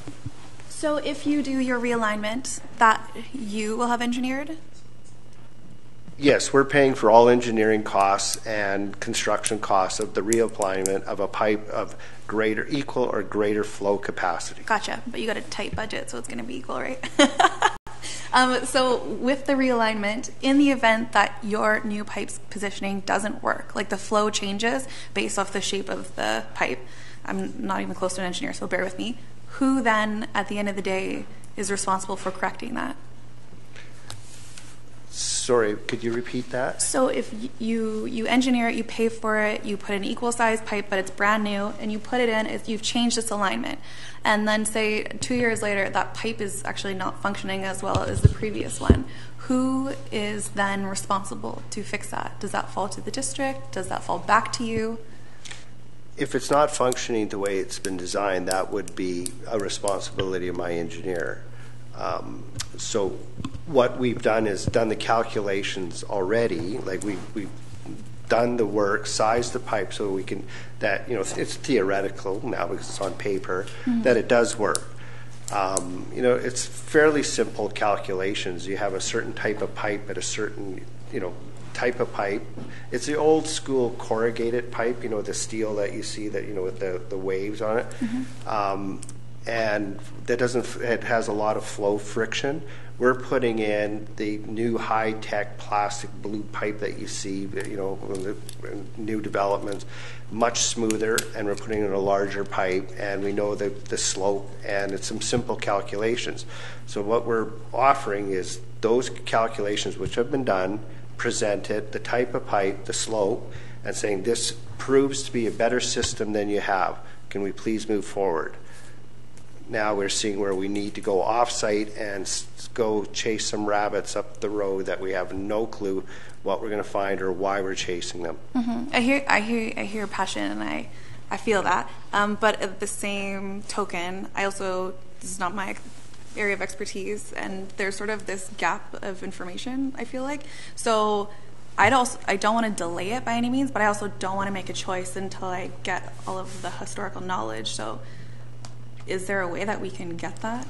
So if you do your realignment, that you will have engineered? Yes, we're paying for all engineering costs and construction costs of the realignment of a pipe of equal or greater flow capacity. Gotcha, but you got a tight budget, so it's going to be equal, right? So with the realignment, in the event that your new pipe's positioning doesn't work, like the flow changes based off the shape of the pipe, I'm not even close to an engineer, so bear with me, who then, at the end of the day, is responsible for correcting that? Sorry, could you repeat that? So if you engineer it, you pay for it, you put an equal size pipe, but it's brand new, and you put it in, you've changed this alignment. And then say 2 years later, that pipe is actually not functioning as well as the previous one. Who is then responsible to fix that? Does that fall to the district? Does that fall back to you? If it's not functioning the way it's been designed, that would be a responsibility of my engineer. So what we've done is done the calculations already. Like we've done the work, sized the pipe so we can, that, it's theoretical now because it's on paper, that it does work. It's fairly simple calculations. You have a certain type of pipe at a certain, type of pipe. It's the old school corrugated pipe, the steel that you see that, with the waves on it. And that it has a lot of flow friction. We're putting in the new high-tech plastic blue pipe that you see, the new developments, much smoother, and we're putting in a larger pipe, and we know the slope, and it's some simple calculations. So what we're offering is those calculations which have been done, presented, the type of pipe, the slope, and saying this proves to be a better system than you have. Can we please move forward? Now we're seeing where we need to go off-site and go chase some rabbits up the road that we have no clue what we're going to find or why we're chasing them. I hear your passion, and I feel that. But at the same token, this is not my area of expertise, and there's sort of this gap of information, I feel like. So I don't want to delay it by any means, but I also don't want to make a choice until I get all of the historical knowledge. So is there a way that we can get that?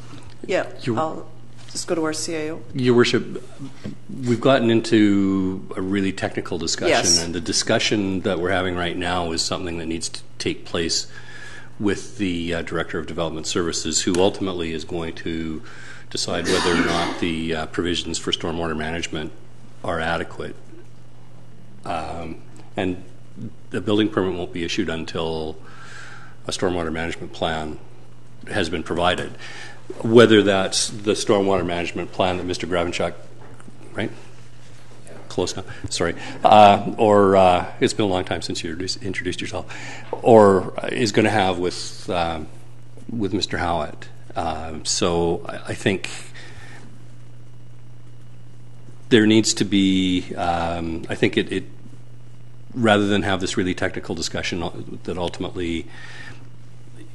Yeah, I'll just go to our CAO. Your Worship, we've gotten into a really technical discussion, yes. And the discussion that we're having right now is something that needs to take place with the Director of Development Services, who ultimately is going to decide whether or not the provisions for stormwater management are adequate. And the building permit won't be issued until a stormwater management plan has been provided. Whether that's the stormwater management plan that Mr. Gravenchuk, right? Close now, sorry. Or it's been a long time since you introduced yourself. Or is going to have with Mr. Howitt. So I think there needs to be, I think it rather than have this really technical discussion that ultimately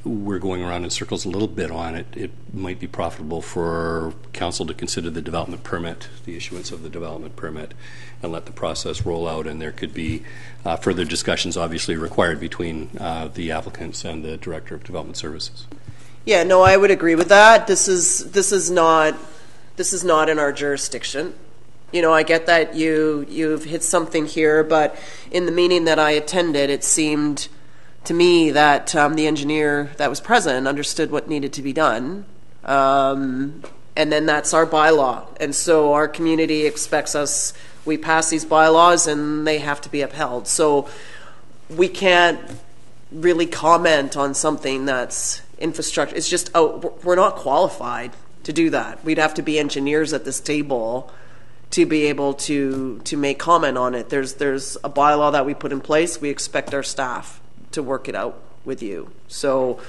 we're going around in circles a little bit on it, it might be profitable for council to consider the development permit, the issuance of the development permit, and let the process roll out. And there could be further discussions obviously required between the applicants and the Director of Development Services. Yeah, no, I would agree with that. This is not in our jurisdiction. You know, I get that you've hit something here, but in the meeting that I attended, it seemed to me that the engineer that was present understood what needed to be done. And then that's our bylaw. And so our community expects us, we pass these bylaws and they have to be upheld. So we can't really comment on something that's infrastructure. It's just, we're not qualified to do that. We'd have to be engineers at this table to be able to make comment on it. There's a bylaw that we put in place. We expect our staff to work it out with you. So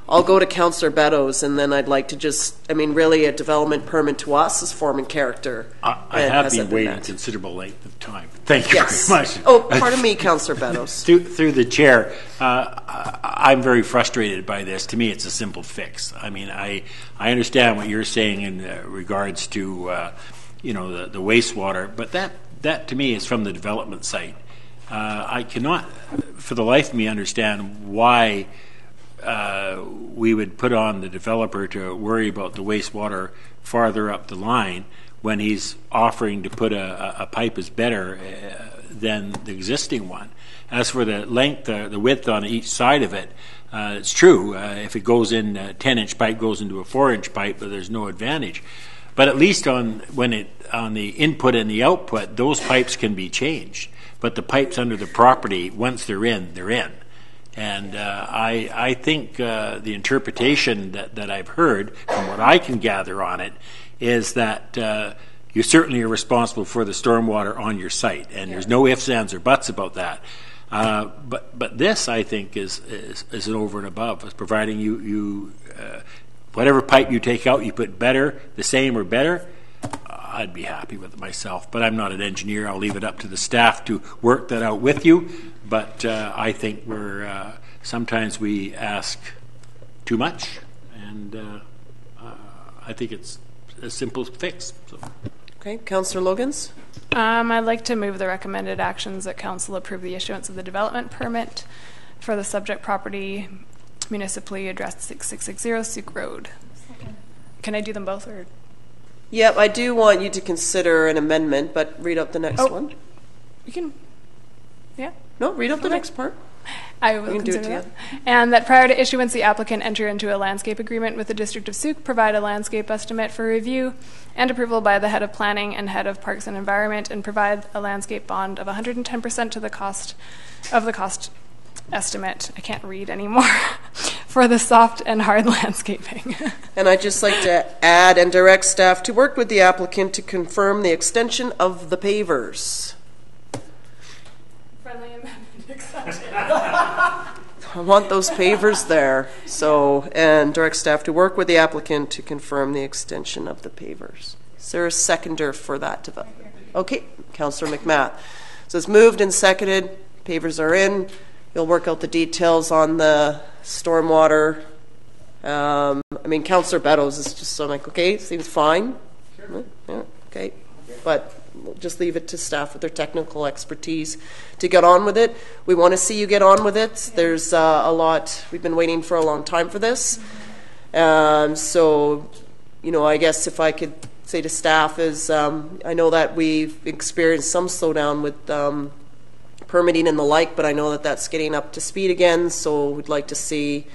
I'll go to Councillor Beddoes, and then I'd like to just, I mean, really a development permit to us is forming character. I have been waiting a considerable length of time. Thank you very much. Oh, pardon me, Councillor Beddoes. Through the chair, I'm very frustrated by this. To me, it's a simple fix. I mean, I understand what you're saying in regards to, you know, the wastewater, but that to me is from the development site. I cannot, for the life of me, understand why we would put on the developer to worry about the wastewater farther up the line when he's offering to put a pipe is better than the existing one. As for the length, the width on each side of it, it's true. If it goes in, a 10-inch pipe goes into a 4-inch pipe, but there's no advantage. But at least on the input and the output, those pipes can be changed. But the pipes under the property, once they're in, they're in. And I think the interpretation that I've heard, from what I can gather on it, is that you certainly are responsible for the stormwater on your site, and there's no ifs, ands, or buts about that. But this, I think, is an over and above. It's providing you whatever pipe you take out, you put better, the same, or better. I'd be happy with it myself, but I'm not an engineer. I'll leave it up to the staff to work that out with you. But I think sometimes we ask too much, and I think it's a simple fix. So. Okay, Councillor Logans. I'd like to move the recommended actions that Council approve the issuance of the development permit for the subject property municipally addressed 6660 Sooke Road. Can I do them both, or? Yep, I do want you to consider an amendment, but read out the next one. You can, yeah. No, read out the next part. I will consider that. And that prior to issuance, the applicant enter into a landscape agreement with the District of Sooke, provide a landscape estimate for review and approval by the head of planning and head of parks and environment, and provide a landscape bond of 110% to the cost of the cost estimate. I can't read anymore. For the soft and hard landscaping. And I'd just like to add and direct staff to work with the applicant to confirm the extension of the pavers. Friendly amendment accepted. I want those pavers there. So, and direct staff to work with the applicant to confirm the extension of the pavers. Is there a seconder for that development? Okay, Councillor McMath. So it's moved and seconded. Pavers are in. You'll work out the details on the stormwater. I mean, Councillor Beddoes is just so like, okay, seems fine. Sure. Yeah, okay. But we'll just leave it to staff with their technical expertise to get on with it. We want to see you get on with it. There's a lot. We've been waiting for a long time for this. So, you know, I guess if I could say to staff is, I know that we've experienced some slowdown with permitting and the like, but I know that that's getting up to speed again, so we'd like to see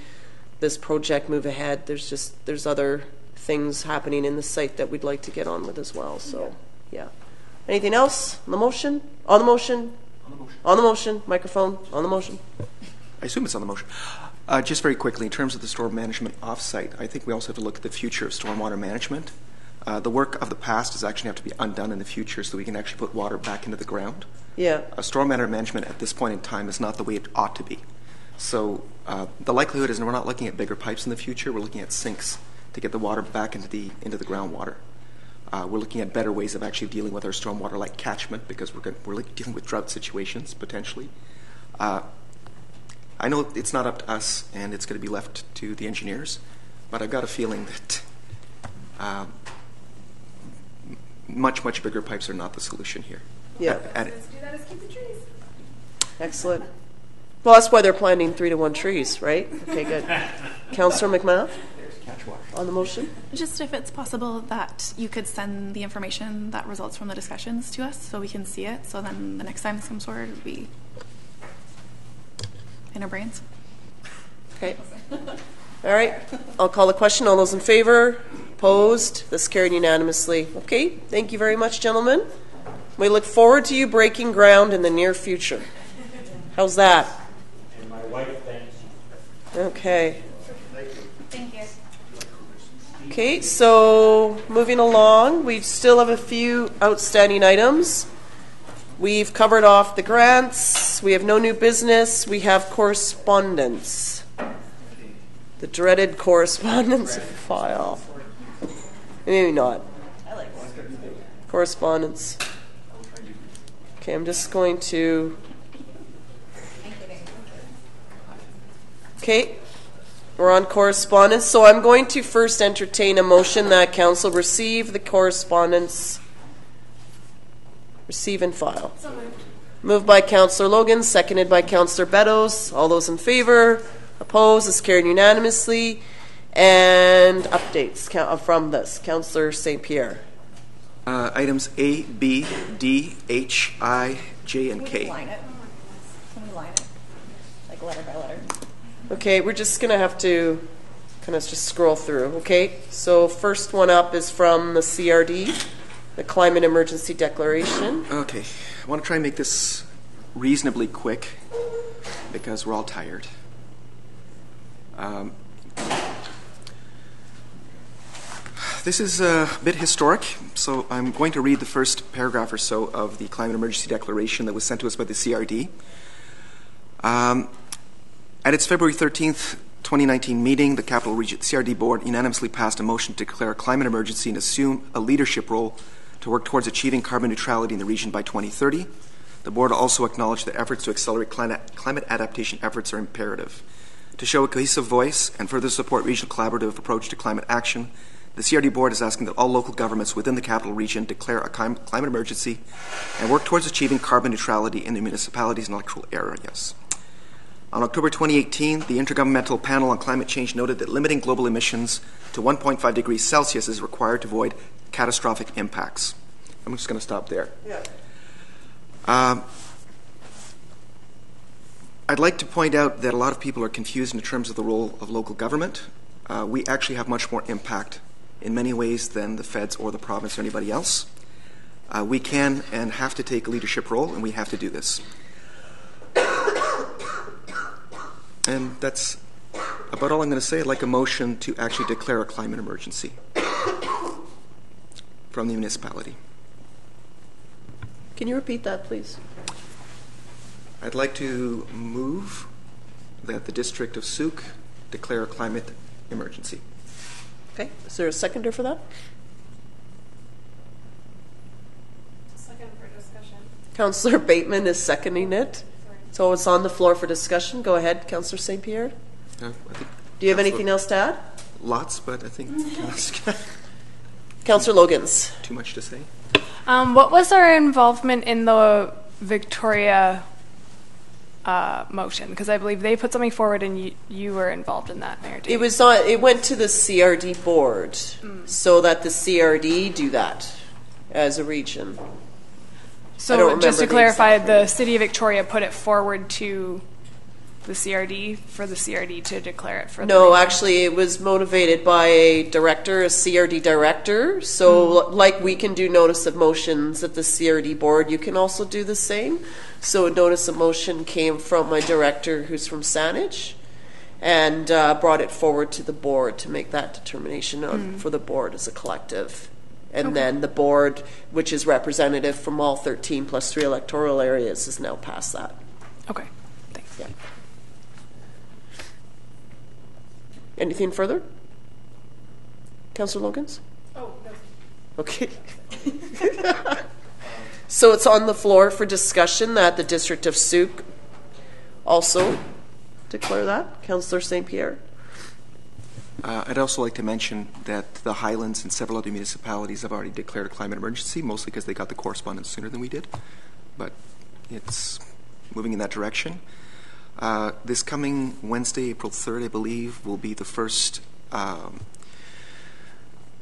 this project move ahead. There's other things happening in the site that we'd like to get on with as well. So, yeah. Anything else on the motion? On the motion? On the motion. On the motion. Microphone. On the motion. I assume it's on the motion. Just very quickly, in terms of the storm management off-site, I think we also have to look at the future of stormwater management. The work of the past does actually have to be undone in the future so we can actually put water back into the ground. Yeah. Stormwater management at this point in time is not the way it ought to be. So the likelihood is we're not looking at bigger pipes in the future. We're looking at sinks to get the water back into the groundwater. We're looking at better ways of actually dealing with our stormwater, like catchment, because we're dealing with drought situations potentially. I know it's not up to us, and it's going to be left to the engineers, but I've got a feeling that much bigger pipes are not the solution here. Yeah. Let's do that. Is keep the trees. Excellent. Well, that's why they're planting 3 to 1 trees, right? Okay, good. Councillor McMath? On the motion? Just if it's possible that you could send the information that results from the discussions to us so we can see it, so then the next time this comes forward, it would be in our brains. Okay. All right. I'll call the question. All those in favor? Opposed? This carried unanimously. Okay. Thank you very much, gentlemen. We look forward to you breaking ground in the near future. How's that? And my wife thanks you. Okay. Thank you. Okay, so moving along, we still have a few outstanding items. We've covered off the grants. We have no new business. We have correspondence. The dreaded correspondence file. Maybe not. Correspondence. Okay, I'm just going to... Okay. We're on correspondence, so I'm going to first entertain a motion that council receive the correspondence, receive and file. So moved. Moved by Councillor Logan, seconded by Councillor Beddoes. All those in favor? Opposed? Is carried unanimously. And updates from this. Councillor St. Pierre. Items A, B, D, H, I, J, and K. Can we line it? Like letter by letter? Okay, we're just going to have to kind of just scroll through, okay? So first one up is from the CRD, the Climate Emergency Declaration. Okay, I want to try and make this reasonably quick because we're all tired. This is a bit historic, so I'm going to read the first paragraph or so of the Climate Emergency Declaration that was sent to us by the CRD. At its February 13th, 2019 meeting, the Capital Region CRD Board unanimously passed a motion to declare a climate emergency and assume a leadership role to work towards achieving carbon neutrality in the region by 2030. The Board also acknowledged that efforts to accelerate climate adaptation efforts are imperative. To show a cohesive voice and further support regional collaborative approach to climate action, the CRD Board is asking that all local governments within the Capital Region declare a climate emergency and work towards achieving carbon neutrality in the municipalities and electoral areas. On October 2018, the Intergovernmental Panel on Climate Change noted that limiting global emissions to 1.5 degrees Celsius is required to avoid catastrophic impacts. I'm just going to stop there. Yeah. I'd like to point out that a lot of people are confused in terms of the role of local government. We actually have much more impact in many ways than the feds or the province or anybody else. We can and have to take a leadership role, and we have to do this. And that's about all I'm going to say. I'd like a motion to actually declare a climate emergency from the municipality. Can you repeat that, please? I'd like to move that the District of Sooke declare a climate emergency. Okay. Is there a seconder for that? Second for discussion. Councillor Bateman is seconding it. So it's on the floor for discussion. Go ahead, Councillor St. Pierre. I think Do you have anything else to add? Lots, but I think Councillor Logans. Too much to say. What was our involvement in the Victoria motion? Because I believe they put something forward, and you were involved in that narrative. It was on. It went to the CRD board, so that the CRD do that as a region. So just to clarify, the City of Victoria put it forward to the CRD for the CRD to declare it for the No, region. actually, it was motivated by a director, a CRD director. So like we can do notice of motions at the CRD board, you can also do the same. So a notice of motion came from my director who's from Saanich and brought it forward to the board to make that determination for the board as a collective. And then the board, which is representative from all 13 plus 3 electoral areas, has now passed that. Okay, thanks. Yeah. Anything further? Councillor Logans? Oh, no. Okay. So it's on the floor for discussion that the District of Sooke also declare that? Councillor St. Pierre? I'd also like to mention that the Highlands and several other municipalities have already declared a climate emergency, mostly because they got the correspondence sooner than we did. But it's moving in that direction. This coming Wednesday, April 3rd, I believe, will be the first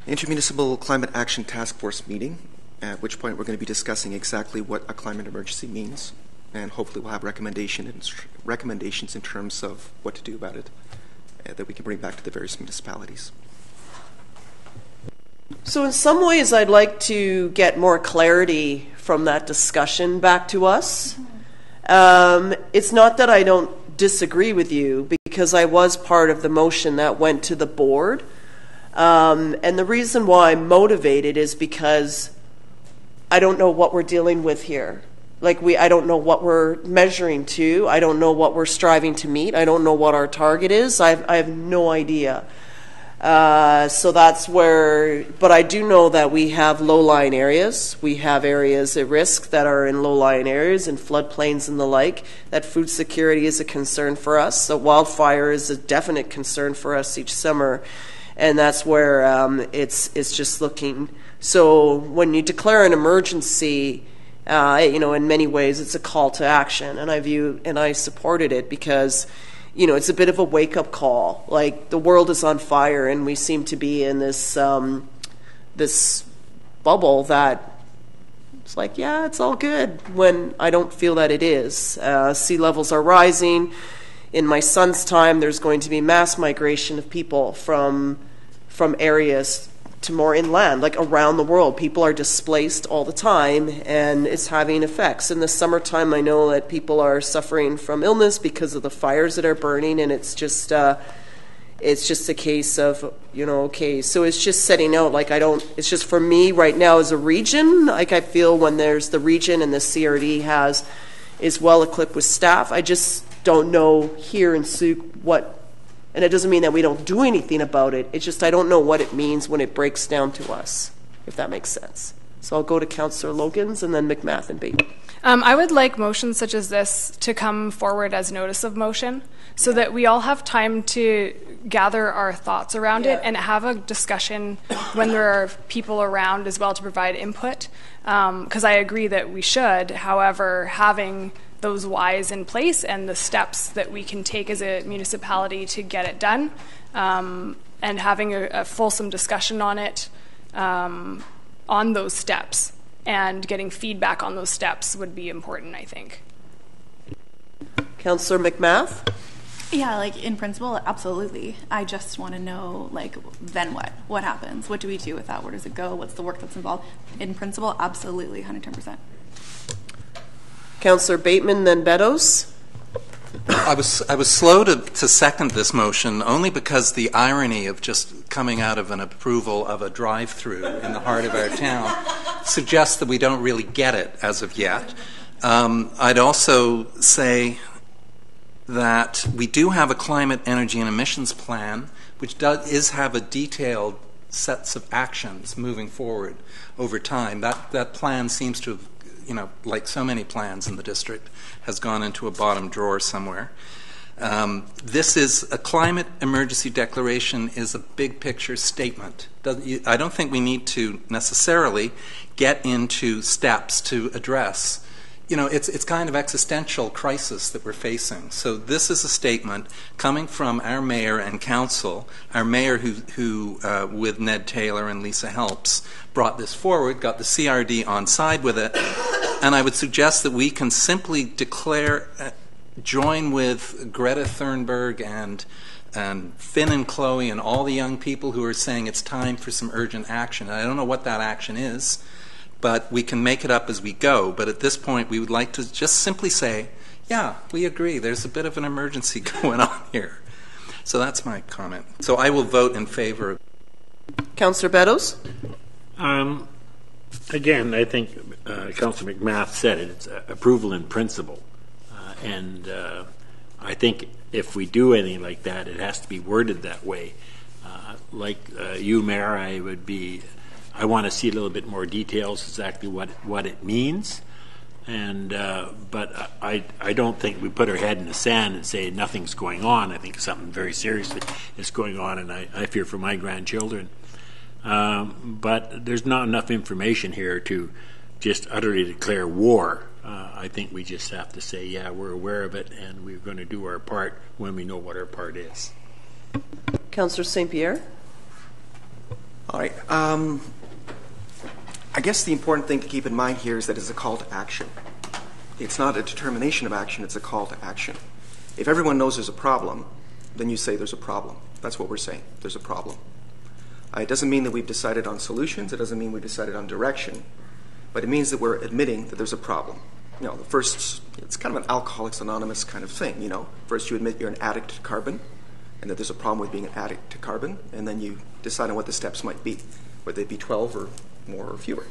Intermunicipal Climate Action Task Force meeting, at which point we're going to be discussing exactly what a climate emergency means, and hopefully we'll have recommendations in terms of what to do about it that we can bring back to the various municipalities. So in some ways, I'd like to get more clarity from that discussion back to us. It's not that I don't disagree with you, because I was part of the motion that went to the board. And the reason why I'm motivated is because I don't know what we're dealing with here. I don't know what we're measuring to. I don't know what we're striving to meet. I don't know what our target is. I have no idea. So that's where, but I do know that we have low-lying areas. We have areas at risk that are in low-lying areas and floodplains and the like, that food security is a concern for us. So wildfire is a definite concern for us each summer. And that's where it's just looking. So when you declare an emergency, in many ways it's a call to action, and I supported it because, it's a bit of a wake-up call. Like, the world is on fire, and we seem to be in this this bubble that it's like, yeah, it's all good, when I don't feel that it is. Sea levels are rising. In my son's time, there's going to be mass migration of people from areas to more inland, like around the world. People are displaced all the time, and it's having effects. In the summertime, I know that people are suffering from illness because of the fires that are burning, and it's just a case of, okay, so it's just setting out, it's just for me right now as a region, I feel when there's the region and the CRD is well equipped with staff, I just don't know here in Sooke what. And it doesn't mean that we don't do anything about it. It's just I don't know what it means when it breaks down to us, if that makes sense. So I'll go to Councillor Logans and then McMath and Bateman. I would like motions such as this to come forward as notice of motion so that we all have time to gather our thoughts around it and have a discussion when there are people around as well to provide input. Because I agree that we should. However, having those whys in place and the steps that we can take as a municipality to get it done, and having a fulsome discussion on it, on those steps, and getting feedback on those steps would be important, I think. Councillor McMath? Yeah, in principle, absolutely. I just want to know, then what? What happens? What do we do with that? Where does it go? What's the work that's involved? In principle, absolutely, 110%. Councillor Bateman, then Beddoes. I was slow to second this motion only because the irony of just coming out of an approval of a drive-through in the heart of our town suggests that we don't really get it as of yet. I'd also say that we do have a climate, energy, and emissions plan, which is have a detailed sets of actions moving forward over time. That plan seems to have, like so many plans in the district, has gone into a bottom drawer somewhere. This is a climate emergency declaration is a big picture statement. I don't think we need to necessarily get into steps to address. It's kind of existential crisis that we're facing. So this is a statement coming from our mayor and council, our mayor who with Ned Taylor and Lisa Helps, brought this forward, got the CRD on side with it, and I would suggest that we can simply declare, join with Greta Thunberg and Finn and Chloe and all the young people who are saying it's time for some urgent action. And I don't know what that action is, but we can make it up as we go. But at this point, we would like to just simply say, yeah, we agree. There's a bit of an emergency going on here. So that's my comment. So I will vote in favor of Councillor Beddoes? Again, I think Councillor McMath said it. It's approval in principle. And I think if we do anything like that, it has to be worded that way. Like you, Mayor, I want to see a little bit more details exactly what it means. And but I don't think we put our head in the sand and say nothing's going on. I think something very seriously is going on, and I fear for my grandchildren. But there's not enough information here to just utterly declare war. I think we just have to say, yeah, we're aware of it, and we're going to do our part when we know what our part is. Councillor St. Pierre? All right. I guess the important thing to keep in mind here is that it's a call to action. It's not a determination of action, it's a call to action. If everyone knows there's a problem, then you say there's a problem. That's what we're saying. There's a problem. It doesn't mean that we've decided on solutions. It doesn't mean we've decided on direction. But it means that we're admitting that there's a problem. You know, the first, it's kind of an Alcoholics Anonymous kind of thing, you know. First you admit you're an addict to carbon, and that there's a problem with being an addict to carbon, and then you decide on what the steps might be, whether they be 12 or more or fewer.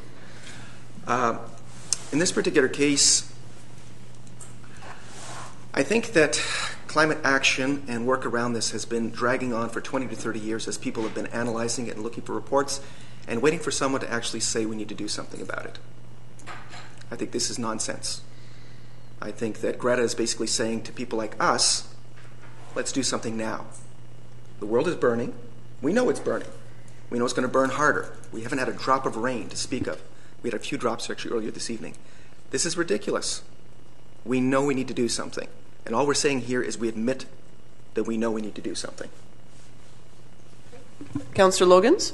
In this particular case, I think that climate action and work around this has been dragging on for 20 to 30 years as people have been analyzing it and looking for reports and waiting for someone to actually say we need to do something about it. I think this is nonsense. I think that Greta is basically saying to people like us, let's do something now. The world is burning. We know it's burning. We know it's going to burn harder. We haven't had a drop of rain to speak of. We had a few drops actually earlier this evening. This is ridiculous. We know we need to do something. And all we're saying here is we admit that we know we need to do something. Councillor Logans?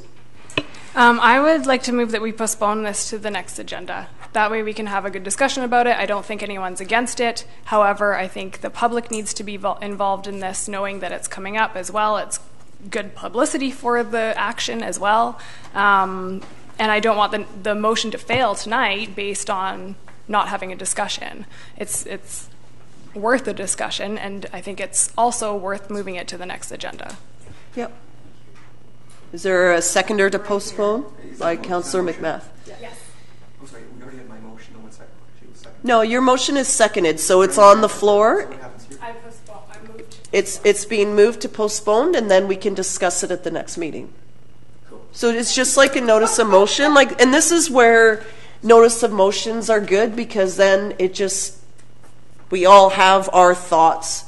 I would like to move that we postpone this to the next agenda. That way we can have a good discussion about it. I don't think anyone's against it. However, I think the public needs to be involved in this, knowing that it's coming up as well. It's good publicity for the action as well. And I don't want the motion to fail tonight based on not having a discussion. It's worth a discussion, and I think it's also worth moving it to the next agenda. Yep. Is there a seconder to postpone by Councillor McMath? Yes. I'm sorry, we already had my motion. No one seconded. No, your motion is seconded, so it's on the floor. It's being moved to postpone, and then we can discuss it at the next meeting. So it's just like a notice of motion, and this is where notice of motions are good, because then we all have our thoughts,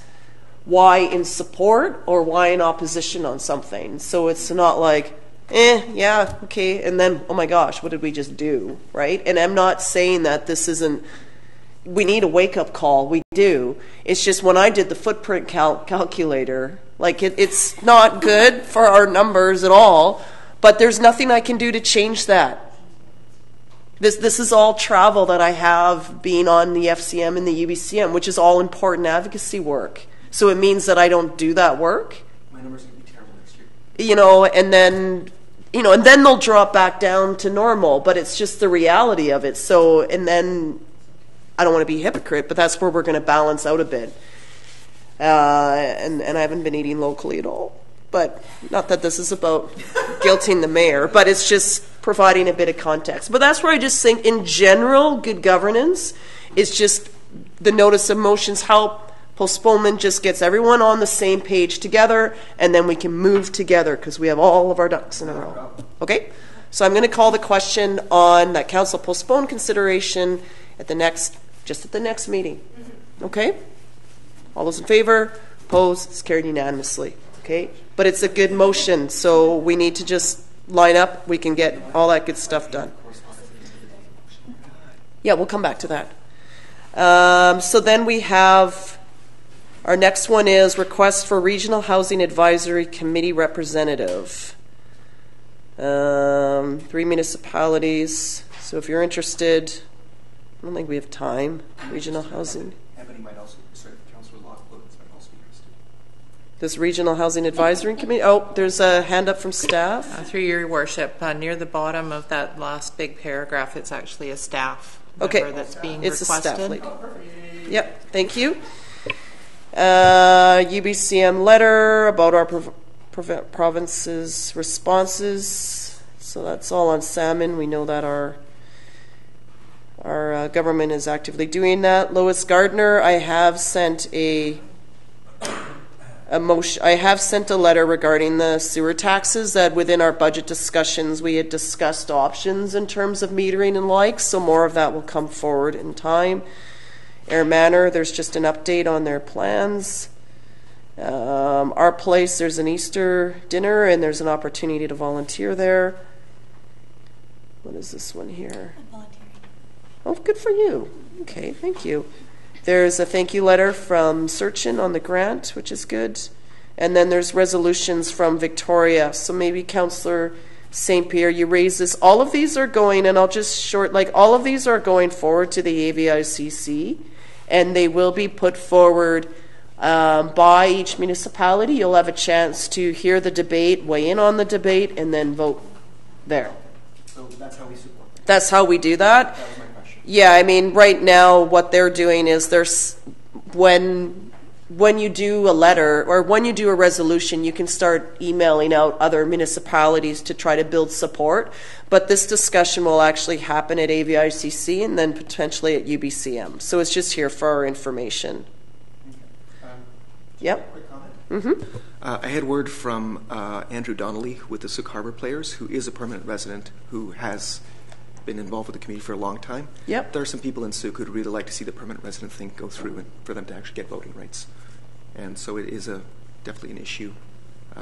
why in support or why in opposition on something. So it's not like, yeah, okay, and then, oh my gosh, what did we just do, right? And I'm not saying that this isn't, we need a wake-up call, we do. It's just when I did the footprint calculator, it's not good for our numbers at all, but there's nothing I can do to change that. This is all travel that I have being on the FCM and the UBCM, which is all important advocacy work. So it means that I don't do that work. My numbers are going to be terrible next year. And then they'll drop back down to normal, but it's just the reality of it. So, and then I don't want to be a hypocrite, but that's where we're going to balance out a bit. And I haven't been eating locally at all. But not that this is about guilting the mayor, but it's just providing a bit of context. But that's where I just think, in general, good governance is just the notice of motions help. Postponement just gets everyone on the same page together, and then we can move together because we have all of our ducks in a row. Okay? So I'm going to call the question on that council postpone consideration at the next meeting. Okay? All those in favor? Opposed? It's carried unanimously. Okay? But it's a good motion, so we need to just line up. We can get all that good stuff done. Yeah, we'll come back to that. So then we have, our next one is request for Regional Housing Advisory Committee representative. 3 municipalities. So if you're interested, I don't think we have time. Regional Housing. Ebony might also, Councillor Lockwood might also be interested. This Regional Housing Advisory Committee. Oh, there's a hand up from staff. Through your worship, near the bottom of that last big paragraph, it's actually a staff member that's being it's requested. A staff lady. Yep, thank you. UBCM letter about our province's responses. So that's all on salmon. We know that our government is actively doing that. Lois Gardner, I have sent a a motion. I have sent a letter regarding the sewer taxes that within our budget discussions we had discussed options in terms of metering and like, so more of that will come forward in time. Air Manor, there's just an update on their plans. Our place, there's an Easter dinner and there's an opportunity to volunteer there. What is this one here? Oh, good for you. Okay, thank you. There's a thank you letter from Searchin on the grant, which is good. And then there's resolutions from Victoria. So maybe Councillor St. Pierre, you raised this. All of these are going, and I'll just all of these are going forward to the AVICC, and they will be put forward by each municipality. You'll have a chance to hear the debate, weigh in on the debate, and then vote there. So that's how we support that. That's how we do that. That was my question. Yeah, I mean, right now what they're doing is when you do a letter or when you do a resolution, you can start emailing out other municipalities to try to build support. But this discussion will actually happen at AVICC and then potentially at UBCM. So it's just here for our information. Yep. Quick comment. Mm-hmm. I had word from Andrew Donnelly with the Sooke Harbor Players, who is a permanent resident who has been involved with the community for a long time. Yep. There are some people in Sooke who'd really like to see the permanent resident thing go through and for them to actually get voting rights. And so it is definitely an issue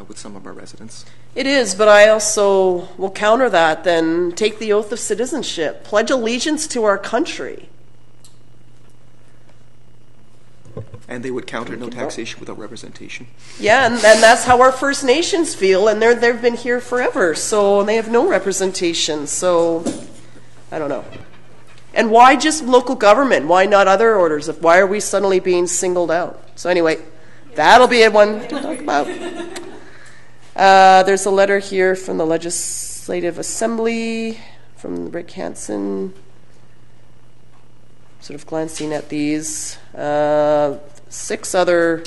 with some of our residents. It is, but I also will counter that then. Take the oath of citizenship. Pledge allegiance to our country. And they would counter no taxation without representation. Yeah, and that's how our First Nations feel, and they've been here forever, so they have no representation. So, I don't know. And why just local government? Why not other orders? Why are we suddenly being singled out? So anyway, that'll be one to talk about. There's a letter here from the Legislative Assembly, from Rick Hansen. Sort of glancing at these. 6 other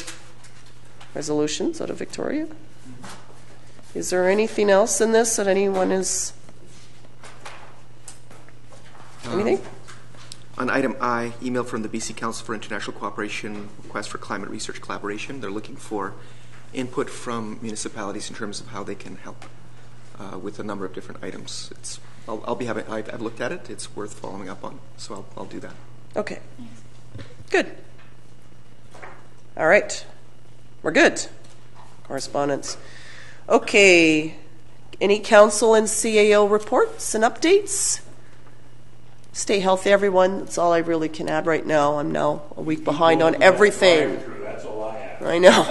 resolutions out of Victoria. Is there anything else in this that anyone is... Anything? On item I, email from the BC Council for International Cooperation, request for climate research collaboration. They're looking for input from municipalities in terms of how they can help with a number of different items. I've looked at it. It's worth following up on, so I'll do that. Okay. Good. All right. We're good. Correspondence. Okay. Any council and CAO reports and updates? Stay healthy, everyone. That's all I really can add right now. I'm now a week behind on everything. That's all I have. I know.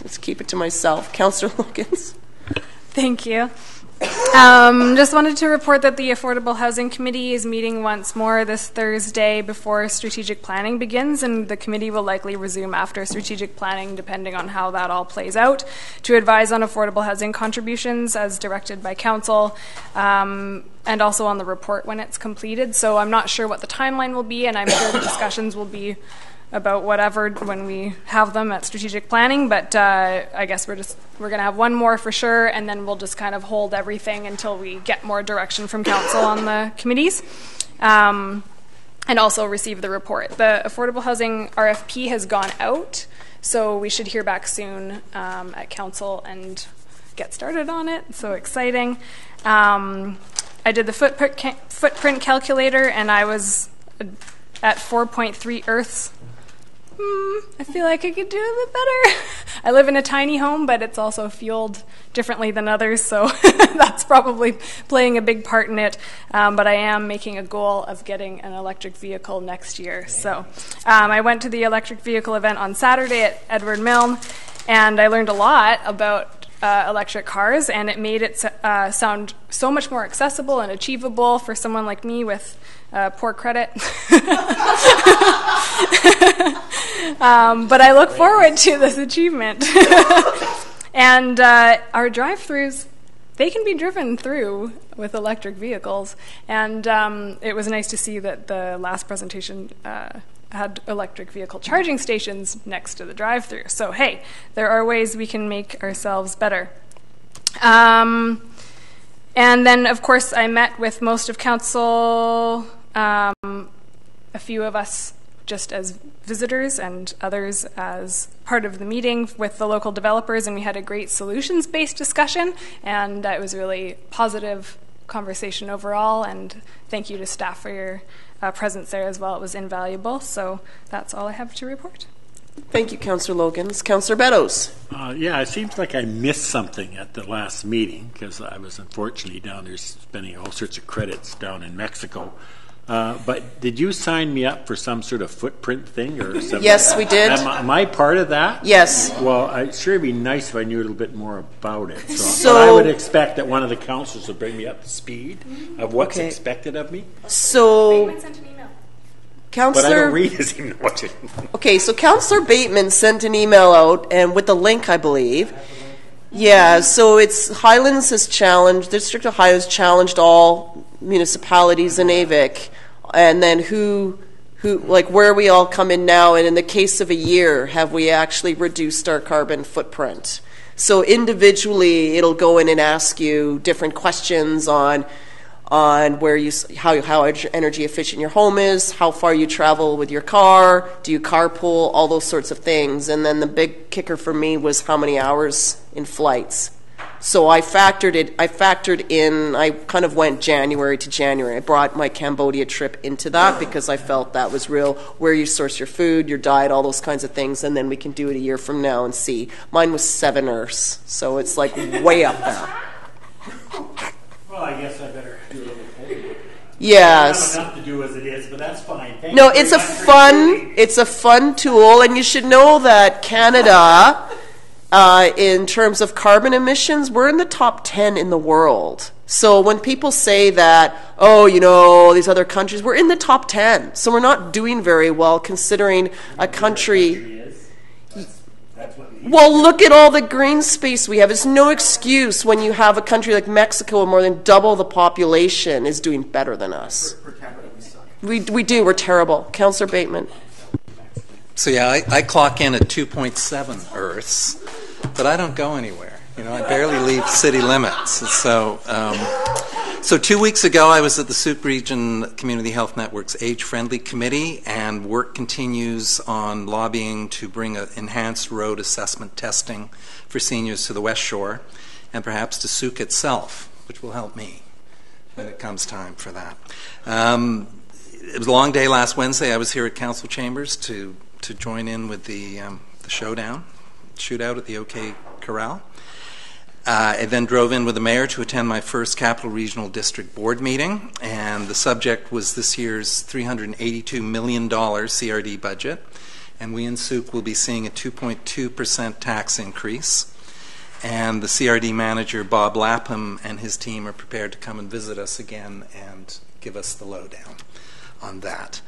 Let's keep it to myself. Councillor Wilkins. Thank you. Just wanted to report that the Affordable Housing Committee is meeting once more this Thursday before strategic planning begins, and the committee will likely resume after strategic planning depending on how that all plays out, to advise on affordable housing contributions as directed by Council, and also on the report when it's completed. So I'm not sure what the timeline will be, and I'm sure the discussions will be about whatever when we have them at strategic planning, but I guess we're going to have one more for sure, and then we'll just kind of hold everything until we get more direction from Council on the committees, and also receive the report. The affordable housing RFP has gone out, so we should hear back soon at Council and get started on it. So exciting. I did the footprint calculator, and I was at 4.3 Earths. I feel like I could do a bit better. I live in a tiny home, but it's also fueled differently than others, so that's probably playing a big part in it. But I am making a goal of getting an electric vehicle next year. So I went to the electric vehicle event on Saturday at Edward Milne, and I learned a lot about electric cars, and it made it sound so much more accessible and achievable for someone like me with poor credit. But I look forward to this achievement. And our drive-thrus, they can be driven through with electric vehicles. And it was nice to see that the last presentation had electric vehicle charging stations next to the drive-thru. So, hey, there are ways we can make ourselves better. And then, of course, I met with most of Council. A few of us just as visitors and others as part of the meeting with the local developers, and we had a great solutions-based discussion, and it was a really positive conversation overall, and thank you to staff for your presence there as well. It was invaluable, so that's all I have to report. Thank you, Councillor Logans. Councillor Beddoes. Yeah, it seems like I missed something at the last meeting because I was unfortunately down there spending all sorts of credits down in Mexico. But did you sign me up for some sort of footprint thing or something? Yes, we did. Am I part of that? Yes. Well, it sure would be nice if I knew a little bit more about it. So I would expect that one of the councillors would bring me up to speed of what's expected of me. So, Councillor, but I don't read his email. Okay, so Councillor Bateman sent an email out, and with the link, I believe. Yeah, so it's Highlands has challenged, District of Ohio has challenged all municipalities in AVIC, and then who, like where we all come in now, and in the case of a year, have we actually reduced our carbon footprint? So individually, it'll go in and ask you different questions on where you, how energy efficient your home is, how far you travel with your car, do you carpool, all those sorts of things. And then the big kicker for me was how many hours in flights. So I factored in, I kind of went January to January. I brought my Cambodia trip into that because I felt that was real, where you source your food, your diet, all those kinds of things, and then we can do it a year from now and see. Mine was 7 Earths, so it's like way up there. Well, I guess I better do a little homework. Yes. I don't have enough to do as it is, but that's fine. No, it's a fun tool, and you should know that Canada, in terms of carbon emissions, we're in the top 10 in the world. So when people say that, oh, you know, these other countries, we're in the top 10. So we're not doing very well considering a country. Well, look at all the green space we have. It's no excuse when you have a country like Mexico with more than double the population is doing better than us. Per capita, we suck. We do. We're terrible. Councillor Bateman. So yeah, I clock in at 2.7 Earths, but I don't go anywhere. You know, I barely leave city limits. So 2 weeks ago, I was at the Sooke Region Community Health Network's Age-Friendly Committee, and work continues on lobbying to bring enhanced road assessment testing for seniors to the West Shore, and perhaps to Sooke itself, which will help me when it comes time for that. It was a long day last Wednesday. I was here at Council Chambers to join in with the shootout at the OK Corral. I then drove in with the mayor to attend my first Capital Regional District Board meeting, and the subject was this year's $382 million CRD budget, and we in Sooke will be seeing a 2.2% tax increase, and the CRD manager, Bob Lapham, and his team are prepared to come and visit us again and give us the lowdown on that.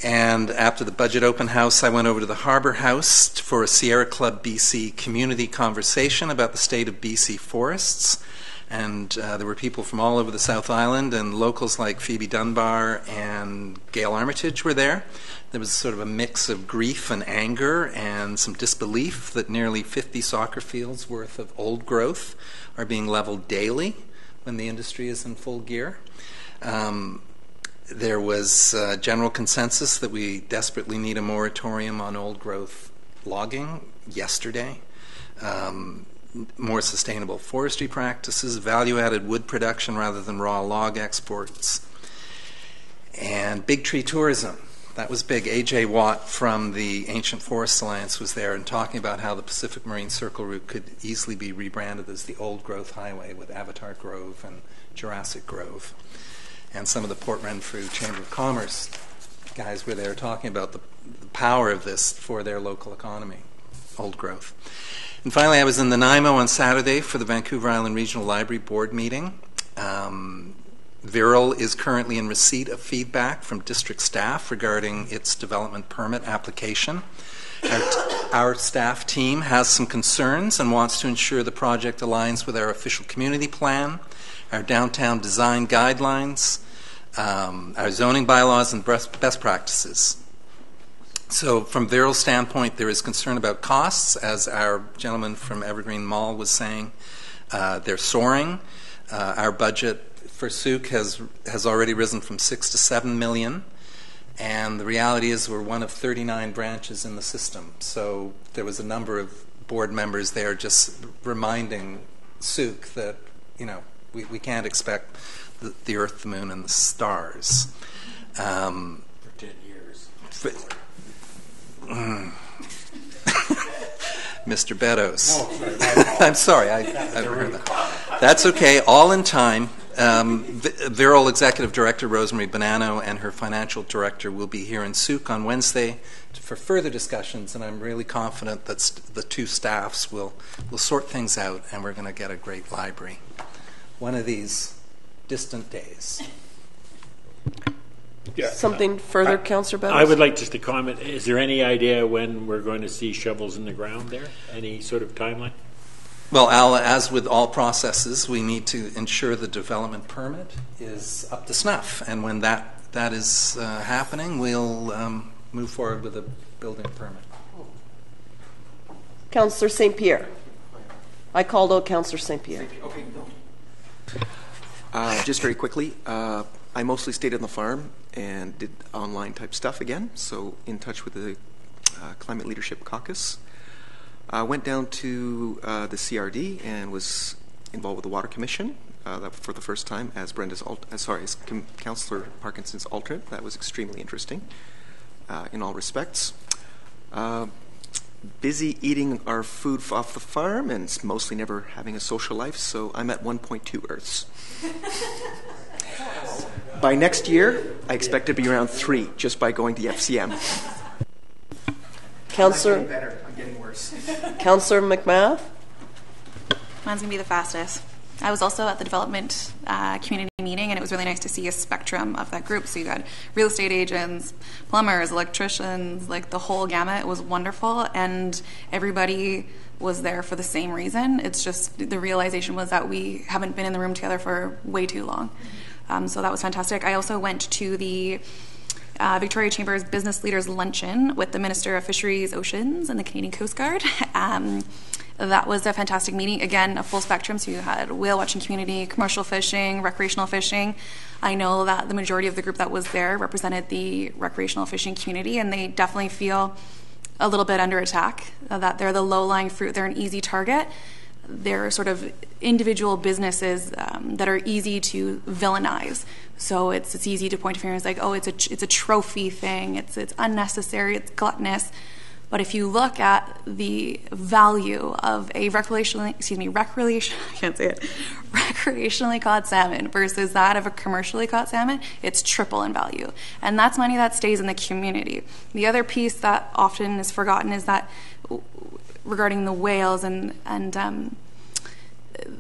And after the budget open house, I went over to the Harbour House for a Sierra Club BC community conversation about the state of BC forests. And there were people from all over the South Island, and locals like Phoebe Dunbar and Gail Armitage were there. There was sort of a mix of grief and anger and some disbelief that nearly 50 soccer fields worth of old growth are being leveled daily when the industry is in full gear. There was general consensus that we desperately need a moratorium on old growth logging yesterday, more sustainable forestry practices, value-added wood production rather than raw log exports, and big tree tourism. That was big. A.J. Watt from the Ancient Forest Alliance was there and talking about how the Pacific Marine Circle route could easily be rebranded as the Old Growth Highway with Avatar Grove and Jurassic Grove. And some of the Port Renfrew Chamber of Commerce guys were there talking about the power of this for their local economy, old growth. And finally, I was in Nanaimo on Saturday for the Vancouver Island Regional Library Board meeting. Viral is currently in receipt of feedback from district staff regarding its development permit application. Our staff team has some concerns and wants to ensure the project aligns with our official community plan, our downtown design guidelines, our zoning bylaws, and best practices. So from Viral's standpoint, there is concern about costs, as our gentleman from Evergreen Mall was saying. They're soaring. Our budget for Sooke has already risen from $6 to $7 million. And the reality is we're one of 39 branches in the system. So there was a number of board members there just reminding Sooke that, you know, we can't expect the Earth, the Moon, and the stars. For 10 years. Mr. Beddoes. No, sorry. I'm sorry. I heard that. That's okay. All in time. Viral Executive Director Rosemary Bonanno and her Financial Director will be here in Sooke on Wednesday for further discussions, and I'm really confident that the two staffs will sort things out, and we're going to get a great library one of these distant days. Yeah. Something further, Councillor Beddoes? I would like just to comment. Is there any idea when we're going to see shovels in the ground there? Any sort of timeline? Well, Al, as with all processes, we need to ensure the development permit is up to snuff. And when that is happening, we'll move forward with a building permit. Councillor St. Pierre. I called out Councillor St. Pierre. Okay, no. Just very quickly, I mostly stayed on the farm and did online type stuff again, so in touch with the Climate Leadership Caucus. Went down to the CRD and was involved with the Water Commission for the first time as as Councillor Parkinson's alternate. That was extremely interesting in all respects. Busy eating our food off the farm and mostly never having a social life, so I'm at 1.2 Earths. By next year, I expect to be around 3 just by going to the FCM. Councillor. I'm getting better. I'm getting worse. Councillor McMath. Mine's going to be the fastest. I was also at the development community meeting, and it was really nice to see a spectrum of that group. So you got real estate agents, plumbers, electricians, like the whole gamut. It was wonderful, and everybody was there for the same reason. It's just the realization was that we haven't been in the room together for way too long. So that was fantastic. I also went to the Victoria Chamber's Business Leaders Luncheon with the Minister of Fisheries, Oceans, and the Canadian Coast Guard. That was a fantastic meeting. Again, a full spectrum. So you had whale watching community, commercial fishing, recreational fishing. I know that the majority of the group that was there represented the recreational fishing community, and they definitely feel a little bit under attack, that they're the low-lying fruit. They're an easy target. They're sort of individual businesses that are easy to villainize. So it's easy to point a finger and it's like, oh, it's a trophy thing. It's unnecessary. It's gluttonous. But if you look at the value of a recreationally caught salmon versus that of a commercially caught salmon, it's triple in value. And that's money that stays in the community. The other piece that often is forgotten is that regarding the whales and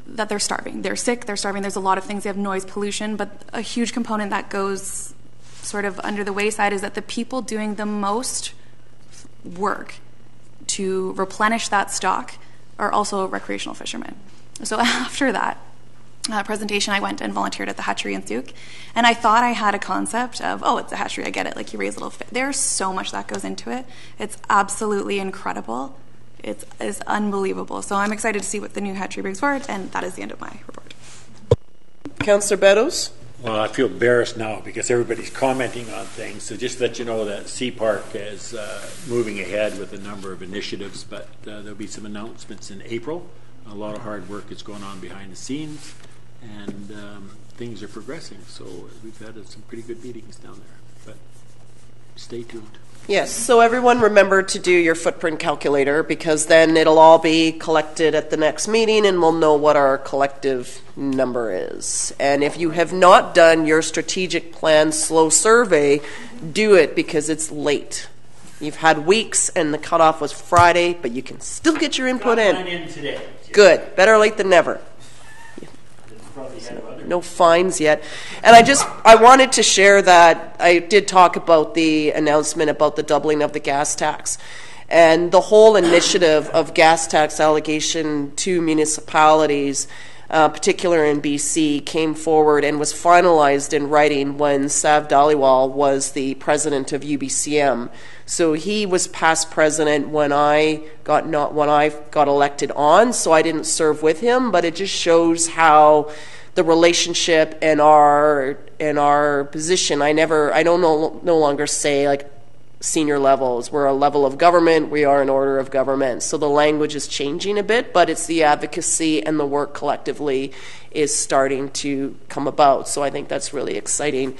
that they're starving. They're sick, they're starving. There's a lot of things. They have noise pollution, but a huge component that goes sort of under the wayside is that the people doing the most work to replenish that stock are also recreational fishermen. So after that presentation, I went and volunteered at the hatchery in Sooke, and I thought I had a concept of, oh, it's a hatchery, I get it, like you raise little fish. There's so much that goes into it. It's absolutely incredible. It's unbelievable. So I'm excited to see what the new hatchery brings forward, and that is the end of my report. Councillor Beddoes. Well, I feel embarrassed now because everybody's commenting on things. So just to let you know that C-Park is moving ahead with a number of initiatives, but there'll be some announcements in April. A lot of hard work is going on behind the scenes, and things are progressing. So we've had some pretty good meetings down there, but stay tuned. Yes, so everyone remember to do your footprint calculator, because then it'll all be collected at the next meeting and we'll know what our collective number is. And if you have not done your strategic plan slow survey, do it because it's late. You've had weeks and the cutoff was Friday, but you can still get your input in Today. Good, better late than never. No fines yet. And I wanted to share that I did talk about the announcement about the doubling of the gas tax. And the whole initiative of gas tax allocation to municipalities, particular in BC, came forward and was finalized in writing when Sav Dhaliwal was the president of UBCM. So he was past president when I got elected on, so I didn't serve with him, but it just shows how the relationship and our position. I don't no longer say like senior levels. We're a level of government. We are an order of government. So the language is changing a bit, but it's the advocacy and the work collectively is starting to come about. So I think that's really exciting.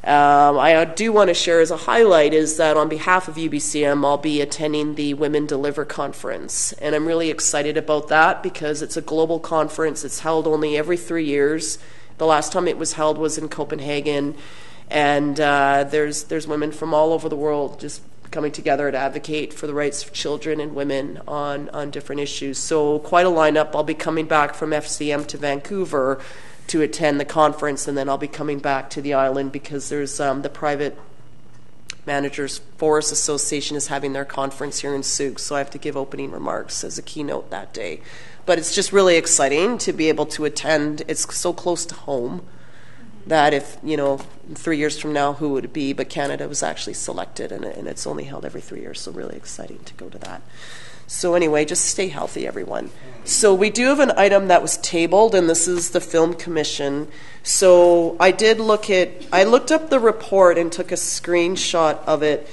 I do want to share as a highlight is that on behalf of UBCM, I'll be attending the Women Deliver Conference. And I'm really excited about that because it's a global conference. It's held only every 3 years. The last time it was held was in Copenhagen. And there's women from all over the world just coming together to advocate for the rights of children and women on different issues. So quite a lineup. I'll be coming back from FCM to Vancouver to attend the conference, and then I'll be coming back to the island because there's the Private Managers Forest Association is having their conference here in Sooke, so I have to give opening remarks as a keynote that day. But it's just really exciting to be able to attend. It's so close to home that if, 3 years from now, who would it be? But Canada was actually selected, and it's only held every 3 years, so really exciting to go to that. So anyway, just stay healthy, everyone. So we do have an item that was tabled, and this is the Film Commission. So I looked up the report and took a screenshot of it.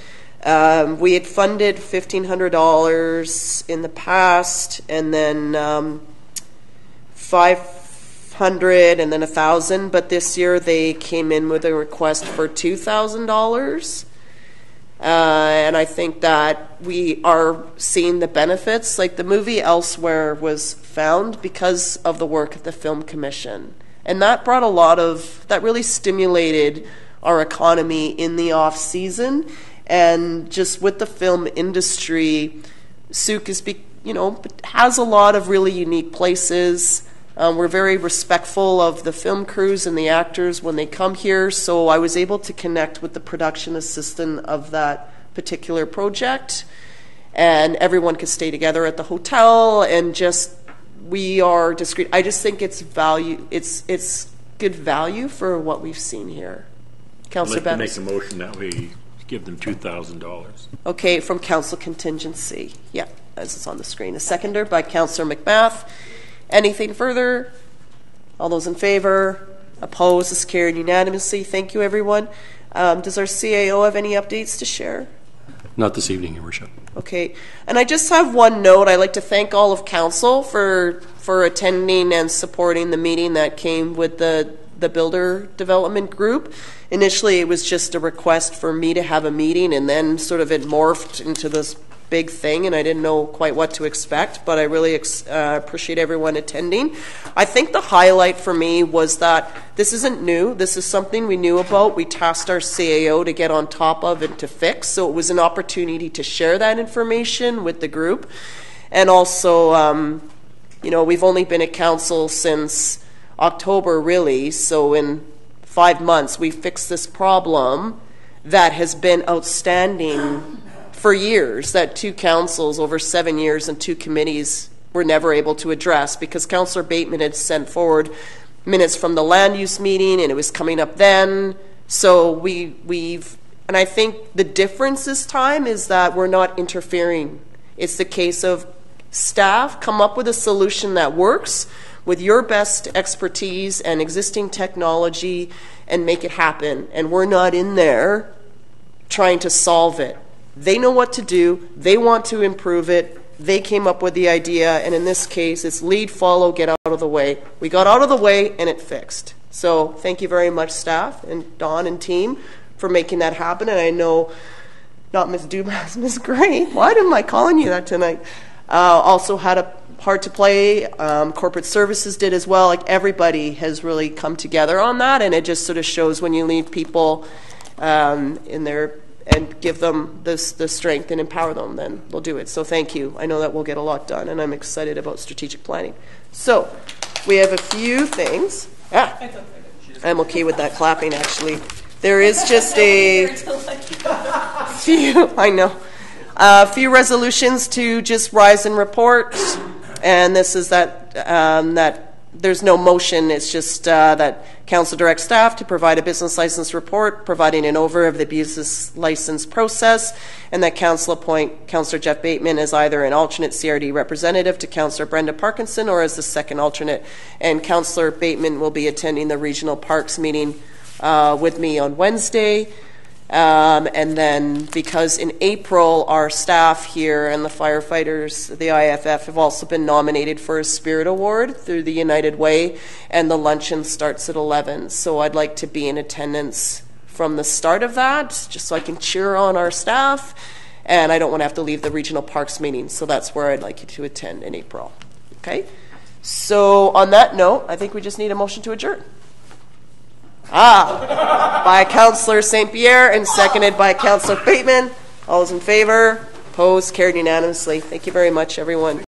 We had funded $1,500 in the past, and then $500, and then $1,000. But this year they came in with a request for $2,000. And I think that we are seeing the benefits. Like the movie Elsewhere was found because of the work of the Film Commission. And that brought that really stimulated our economy in the off season. And just with the film industry, Sooke has a lot of really unique places. We're very respectful of the film crews and the actors when they come here, so I was able to connect with the production assistant of that particular project, and everyone could stay together at the hotel, and we are discreet. I just think it's good value for what we've seen here. Councillor I'd like to make a motion that we give them $2,000. Okay, from Council Contingency. Yeah, as it's on the screen. A seconder by Councillor McMath. Anything further? All those in favor? Opposed? Is carried unanimously. Thank you, everyone. Does our CAO have any updates to share? Not this evening, Your Worship. Okay. And I just have one note. I'd like to thank all of Council for attending and supporting the meeting that came with the Builder Development Group. Initially, it was just a request for me to have a meeting, and then sort of it morphed into this big thing, and I didn't know quite what to expect, but I really appreciate everyone attending. I think the highlight for me was that this isn't new. This is something we knew about. We tasked our CAO to get on top of and to fix, so it was an opportunity to share that information with the group. And also, we've only been at council since October, really, so in 5 months we fixed this problem that has been outstanding for years, that 2 councils over 7 years and 2 committees were never able to address because Councillor Bateman had sent forward minutes from the land use meeting and it was coming up then. So and I think the difference this time is that we're not interfering. It's the case of staff come up with a solution that works with your best expertise and existing technology and make it happen. And we're not in there trying to solve it. They know what to do. They want to improve it. They came up with the idea, and in this case, it's lead, follow, get out of the way. We got out of the way, and it fixed. So thank you very much, staff, and Don and team, for making that happen. And I know, not Ms. Dumas, Ms. Gray, why am I calling you that tonight? Also had a part to play. Corporate services did as well. Like everybody has really come together on that, and it just sort of shows when you leave people in their and give them the strength and empower them, then we'll do it. So thank you. I know that we'll get a lot done, and I'm excited about strategic planning. So we have a few things. I'm okay with that clapping, actually. There is just a few resolutions to just rise and report, and this is that there's no motion. It's just that council directs staff to provide a business license report providing an overview of the business license process, and that council appoint Councillor Jeff Bateman as either an alternate CRD representative to Councillor Brenda Parkinson or as the second alternate. And Councillor Bateman will be attending the Regional Parks meeting with me on Wednesday. And then because in April our staff here and the firefighters, the IFF, have also been nominated for a Spirit Award through the United Way, and the luncheon starts at 11. So I'd like to be in attendance from the start of that, just so I can cheer on our staff, and I don't want to have to leave the Regional Parks meeting, so that's where I'd like you to attend in April. Okay? So on that note, I think we just need a motion to adjourn. By Councillor St. Pierre and seconded by Councillor Bateman. All those in favor? Opposed? Carried unanimously. Thank you very much, everyone.